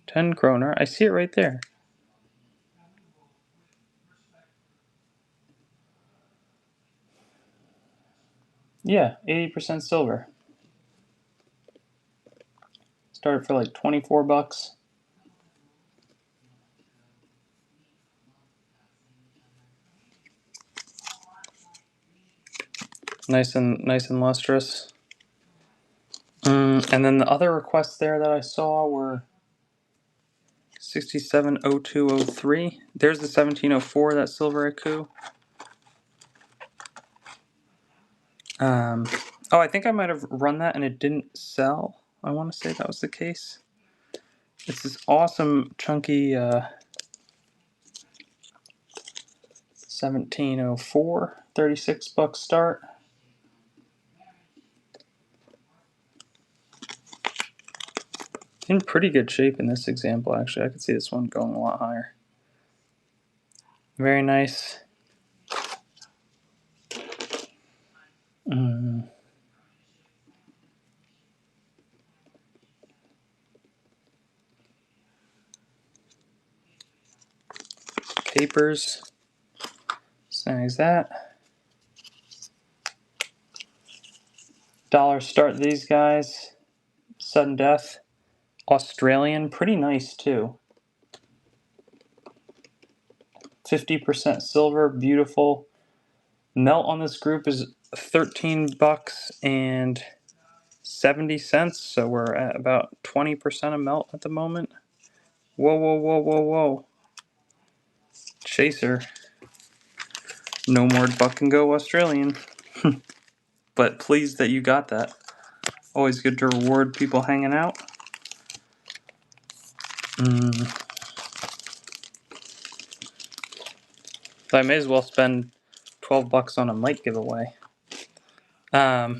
10 kroner. I see it right there. Yeah, 80% silver. Started for like $24. Nice and lustrous. And then the other requests there that I saw were 670203. There's the 1704, that silver écu. I think I might have run that and it didn't sell. I want to say that was the case. It's this awesome chunky 1704, $36 start. In pretty good shape in this example, actually. I could see this one going a lot higher. Very nice. Papers. Snags that. Dollar start these guys. Sudden death. Australian, pretty nice too. 50% silver, beautiful. Melt on this group is $13.70, so we're at about 20% of melt at the moment. Whoa, whoa, whoa, whoa, whoa. Chaser. No more buck and go Australian. But pleased that you got that. Always good to reward people hanging out. So I may as well spend $12 on a mic giveaway. Oh,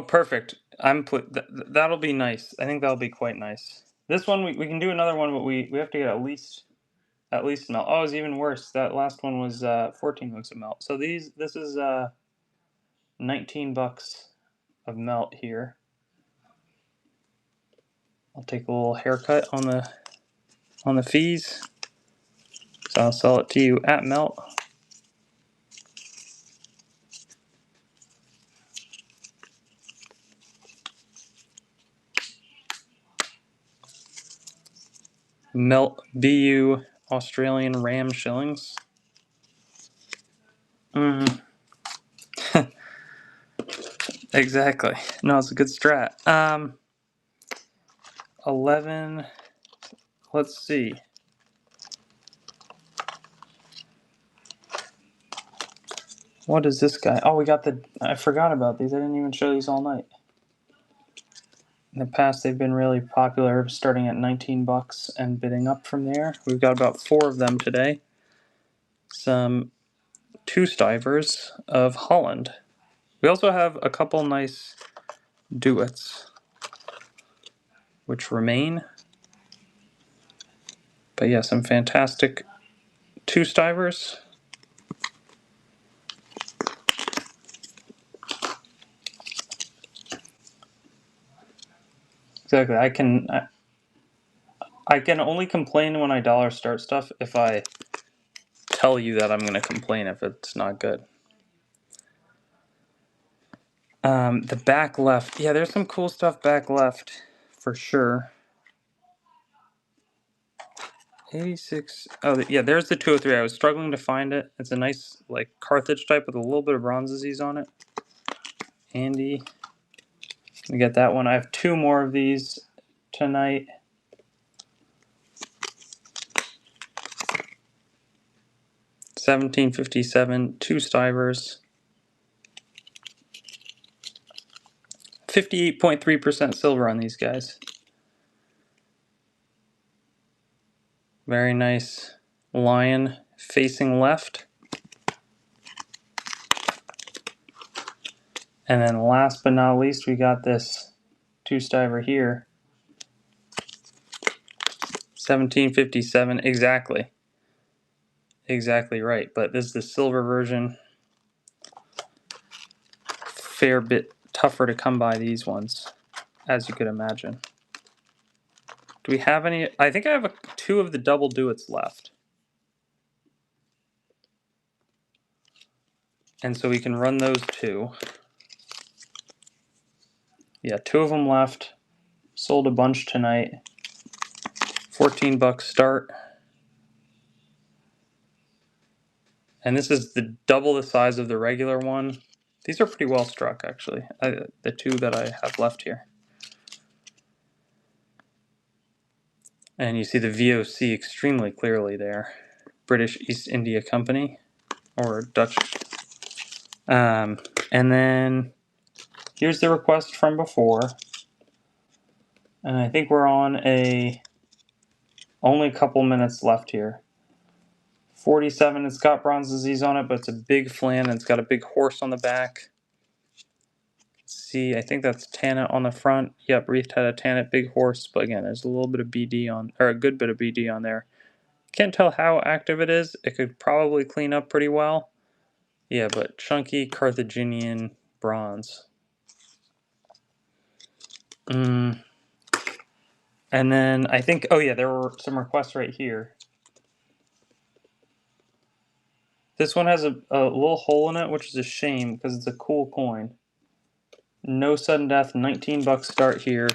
perfect. That'll be nice. I think that'll be quite nice. This one we can do another one, but we have to get at least melt. Oh, it's even worse. That last one was $14 of melt. So this is $19 of melt here. I'll take a little haircut on the fees. So I'll sell it to you at melt. Melt BU Australian Ram shillings. Exactly. No, it's a good strat. 11. Let's see. What is this guy? Oh, we got I forgot about these. I didn't even show these all night. In the past, they've been really popular, starting at $19 and bidding up from there. We've got about 4 of them today. Some 2 stivers of Holland. We also have a couple nice duets, which remain. But yeah, some fantastic two stivers. Exactly. I can only complain when I dollar start stuff if I tell you that I'm going to complain if it's not good. The back left. Yeah, there's some cool stuff back left for sure. 86. Oh, yeah, there's the 203. I was struggling to find it. It's a nice, like, Carthage type with a little bit of bronze disease on it. Andy. We get that one. I have two more of these tonight. $17.57, two stivers. 58.3% silver on these guys. Very nice lion facing left. And then last but not least, we got this two stiver here. 1757, exactly. Exactly right. But this is the silver version. Fair bit tougher to come by these ones, as you could imagine. Do we have any? I think I have two of the double duets left. And so we can run those two. Yeah, two of them left. Sold a bunch tonight. $14 start. And this is the double the size of the regular one. These are pretty well struck, actually. The two that I have left here. And you see the VOC extremely clearly there. British East India Company, or Dutch. And then here's the request from before. And I think we're on only a couple minutes left here. 47, it's got bronze disease on it, but it's a big flan and it's got a big horse on the back. See, I think that's Tannet on the front. Yep, Reef had a Tannet big horse, but again, there's a little bit of BD on, or a good bit of BD on there. Can't tell how active it is. It could probably clean up pretty well. Yeah, but chunky Carthaginian bronze. And then I think, oh yeah, there were some requests right here. This one has a little hole in it, which is a shame because it's a cool coin. No sudden death, $19 start here.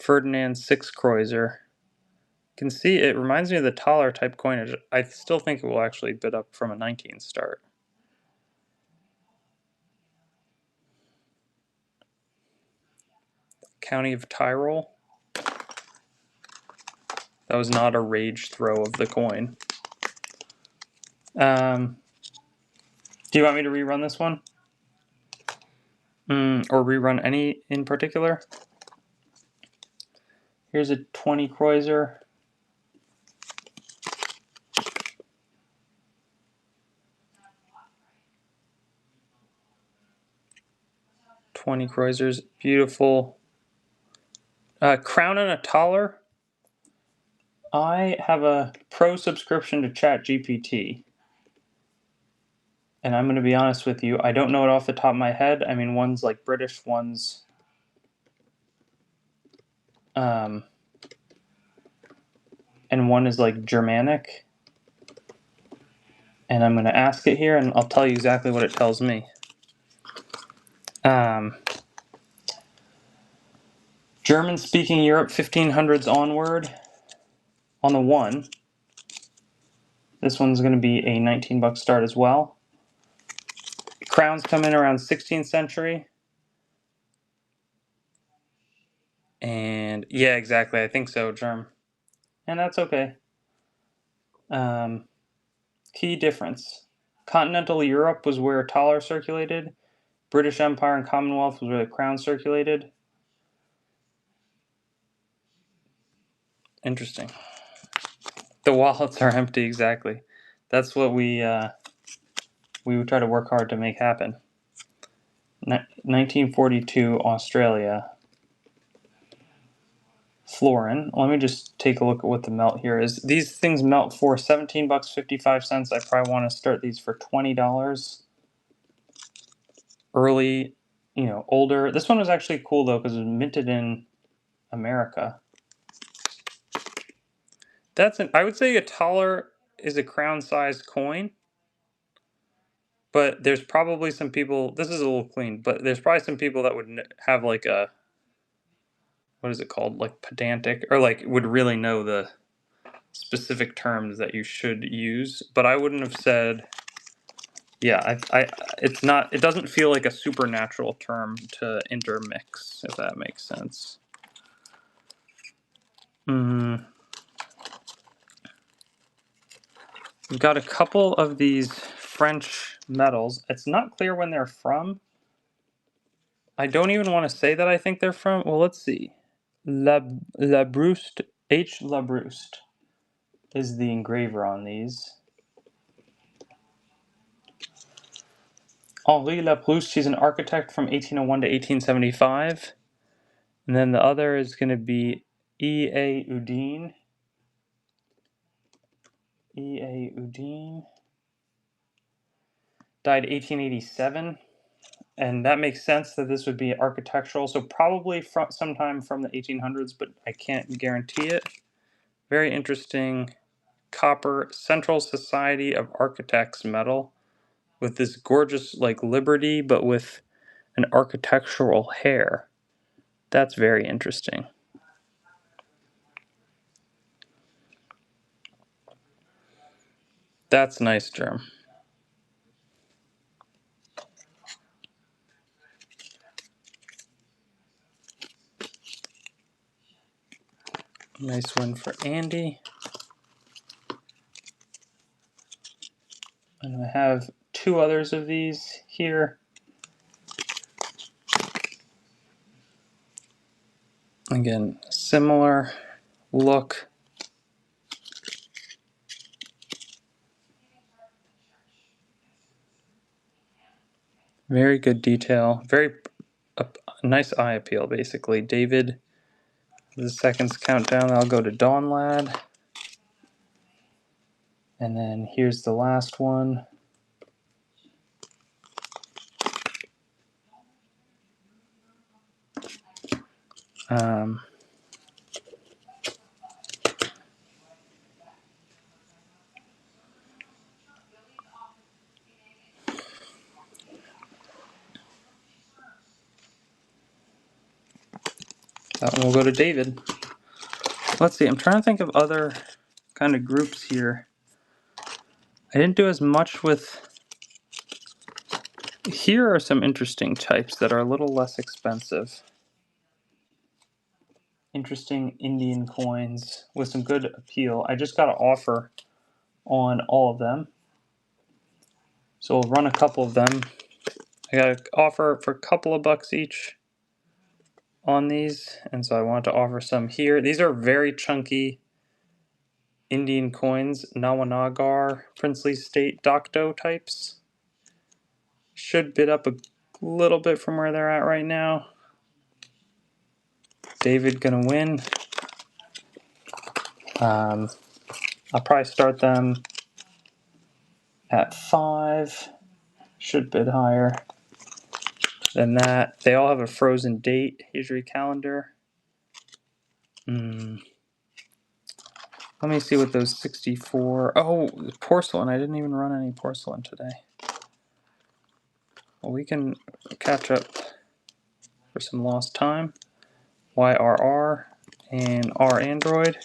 Ferdinand 6 Kreuzer. You can see it reminds me of the taller type coinage. I still think it will actually bid up from a 19 start. County of Tyrol. That was not a rage throw of the coin. Do you want me to rerun this one? Or rerun any in particular? Here's a 20 Kreuzer. $20 Kreuzers, beautiful. Crown and a taller. I have a pro subscription to ChatGPT. And I'm going to be honest with you, I don't know it off the top of my head. I mean, one's like British, one's and one is like Germanic. And I'm going to ask it here, and I'll tell you exactly what it tells me. German-speaking Europe, 1500s onward. On the one, this one's going to be a $19 start as well. Crowns come in around 16th century. And yeah, exactly. I think so, Germ. And that's okay. Key difference. Continental Europe was where Talar circulated. British Empire and Commonwealth was where the crown circulated. Interesting. The wallets are empty, exactly. That's what we would try to work hard to make happen. 1942 Australia. Florin. Let me just take a look at what the melt here is. These things melt for $17.55. I probably want to start these for $20. Early, older. This one was actually cool though because it was minted in America. I would say a taller is a crown-sized coin. But there's probably some people, this is a little clean, but there's probably some people that would have like a, what is it called? Like pedantic, or like would really know the specific terms that you should use. But I wouldn't have said, yeah, it's not, it doesn't feel like a supernatural term to intermix, if that makes sense. We've got a couple of these French medals. It's not clear when they're from. I don't even want to say that I think they're from. Well, let's see. Labrouste, H. Labrouste is the engraver on these. Henri Labrouste, he's an architect from 1801 to 1875. And then the other is going to be E.A. Udine. E.A. Udine died 1887. And that makes sense that this would be architectural. So probably sometime from the 1800s, but I can't guarantee it. Very interesting copper Central Society of Architects medal with this gorgeous like liberty, but with an architectural hair. That's very interesting. That's nice, Germ. Nice one for Andy. And I have two others of these here. Again, similar look. Very good detail. Very nice eye appeal, basically. David, the seconds countdown. I'll go to Dawn Lad. And then here's the last one. That one will go to David. Let's see, I'm trying to think of other kind of groups here. I didn't do as much with... Here are some interesting types that are a little less expensive. Interesting Indian coins with some good appeal. I just got an offer on all of them. So we'll run a couple of them. I got an offer for a couple of bucks each on these, and so I want to offer some here. These are very chunky Indian coins, Nawanagar, Princely State Docto types. Should bid up a little bit from where they're at right now. David gonna win. I'll probably start them at 5. Should bid higher than that. They all have a frozen date, Hijri calendar. Let me see what those 64... Oh, porcelain. I didn't even run any porcelain today. Well, we can catch up for some lost time. YRR and R Android.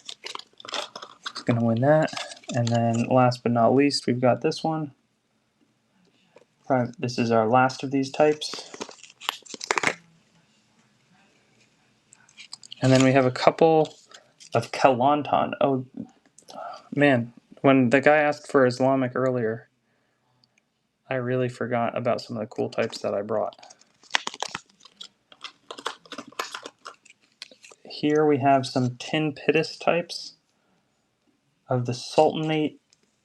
It's going to win that. And then last but not least, we've got this one. This is our last of these types. And then we have a couple of Kelantan. Oh, man. When the guy asked for Islamic earlier, I really forgot about some of the cool types that I brought. Here we have some tin pitis types of the Sultanate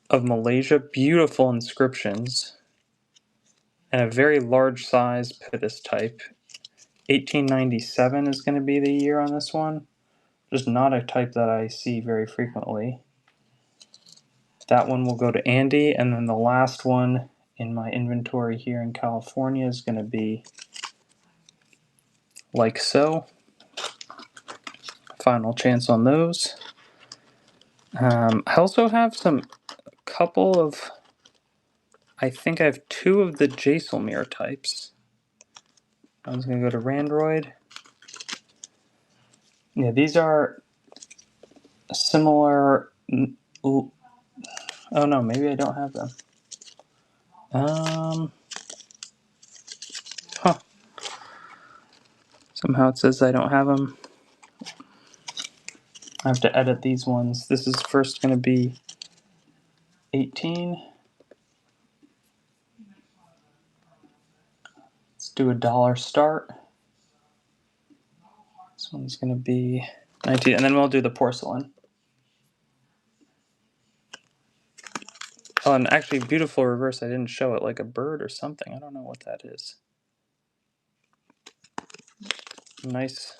of Malaysia. Beautiful inscriptions. and a very large size Pittis type. 1897 is going to be the year on this one. Just not a type that I see very frequently. That one will go to Andy, and then the last one in my inventory here in California is going to be like so. Final chance on those. I also have couple of, I think I have 2 of the Jaisalmer types. I was going to go to Randroid. Yeah, these are similar. Oh no, maybe I don't have them. Huh. Somehow it says I don't have them. I have to edit these ones. This is first going to be 18. Let's do a dollar start. This one's going to be 19, and then we'll do the porcelain. Oh, and actually, beautiful reverse. I didn't show it, like a bird or something. I don't know what that is. Nice.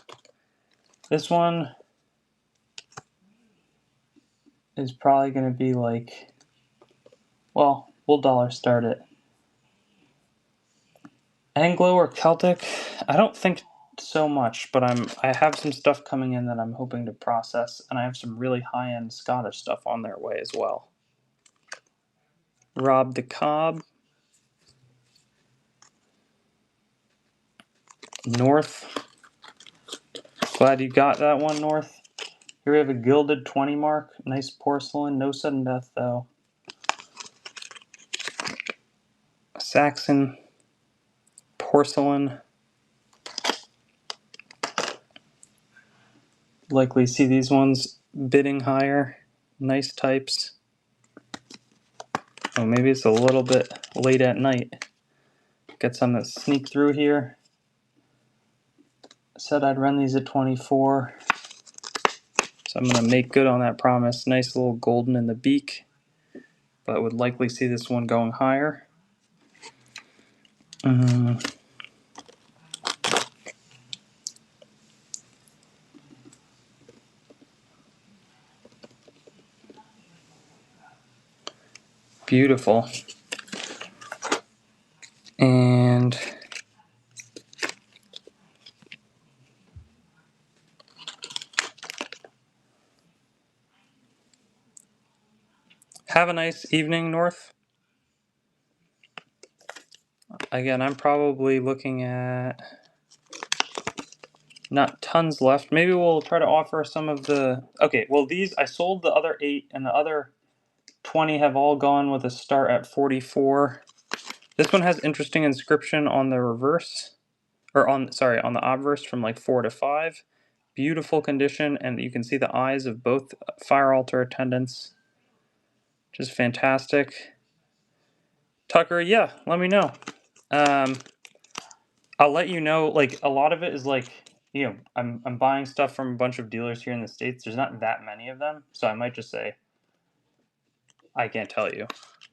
This one is probably going to be like, well, we'll dollar start it. Anglo or Celtic? I don't think so much, but I have some stuff coming in that I'm hoping to process, and I have some really high-end Scottish stuff on their way as well. Rob the Cobb. North. Glad you got that one, North. Here we have a gilded 20 mark. Nice porcelain. No sudden death, though. Saxon. Porcelain. Likely see these ones bidding higher. Nice types. Oh, maybe it's a little bit late at night. Get some that sneak through here. Said I'd run these at 24. So I'm going to make good on that promise. Nice little golden in the beak. But would likely see this one going higher. Beautiful. And have a nice evening, North. Again, I'm probably looking at not tons left. Maybe we'll try to offer some of the... Okay, well, these, I sold the other 8, and the other 20 have all gone with a start at 44. This one has interesting inscription on the reverse, or on the obverse from like 4 to 5. Beautiful condition, and you can see the eyes of both fire altar attendants. Just fantastic. Tucker, yeah, let me know. I'll let you know. Like, a lot of it is like, you know, I'm buying stuff from a bunch of dealers here in the States. There's not that many of them, so I might just say I can't tell you.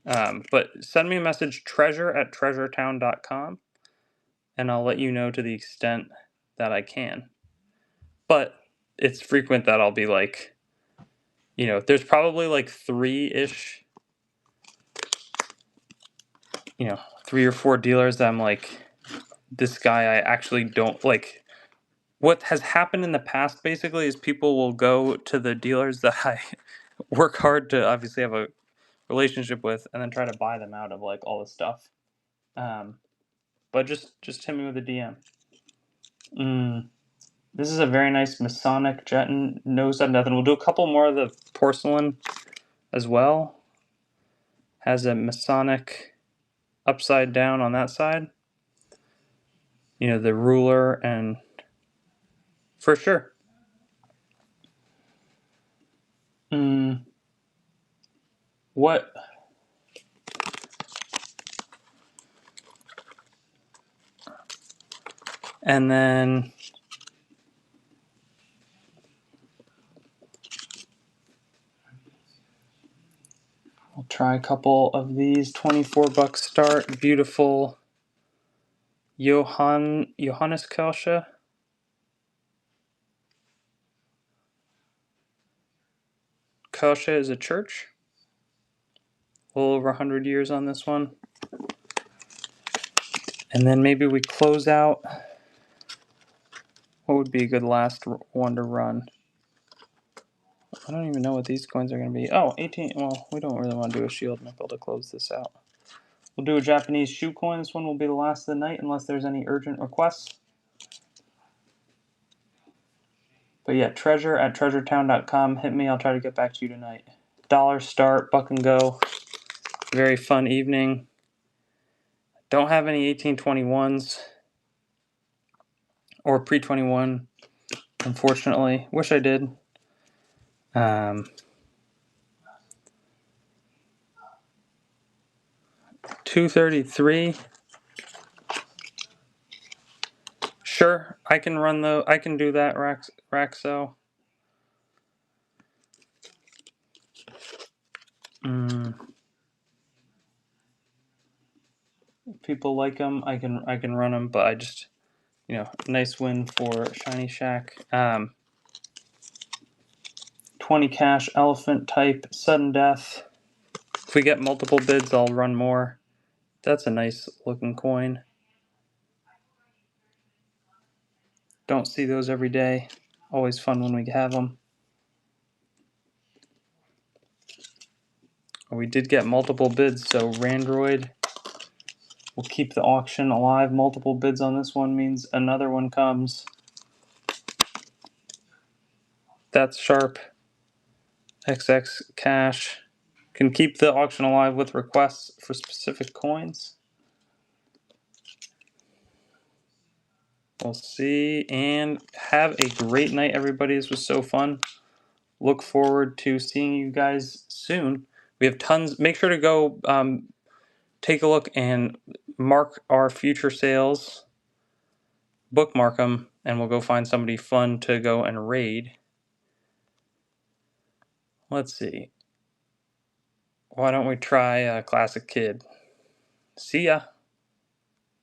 But send me a message, treasure@treasuretown.com, and I'll let you know to the extent that I can. But it's frequent that I'll be like, you know, there's probably like 3-ish, you know, 3 or 4 dealers that I'm like, this guy I actually don't like. What has happened in the past basically is people will go to the dealers that I work hard to obviously have a relationship with, and then try to buy them out of like all this stuff. But just hit me with a DM. This is a very nice Masonic Jeton. No said nothing. We'll do a couple more of the porcelain as well. Has a Masonic upside down on that side. You know, the ruler, and for sure. What? And then we'll try a couple of these. $24 start. Beautiful Johannes Kirche. Kirche is a church. A little over 100 years on this one. And then maybe we close out. What would be a good last one to run? I don't even know what these coins are going to be. Oh, 18. Well, we don't really want to do a shield nickel to close this out. We'll do a Japanese shoe coin. This one will be the last of the night unless there's any urgent requests. But yeah, treasure@treasuretown.com. Hit me. I'll try to get back to you tonight. Dollar start, buck and go. Very fun evening. Don't have any 1821s or pre-21, unfortunately. Wish I did. 233. Sure, I can run the. I can do that, Raxo. If people like them, I can run them, but I just, nice win for Shiny Shack. 20 cash, elephant type, sudden death. If we get multiple bids, I'll run more. That's a nice looking coin. Don't see those every day. Always fun when we have them. We did get multiple bids, so Randroid will keep the auction alive. Multiple bids on this one means another one comes. That's sharp. XX cash. Can keep the auction alive with requests for specific coins. We'll see, and have a great night, everybody. This was so fun. Look forward to seeing you guys soon. We have tons. Make sure to go take a look and mark our future sales. Bookmark them, and we'll go find somebody fun to go and raid. Let's see. Why don't we try Classic Kid? See ya.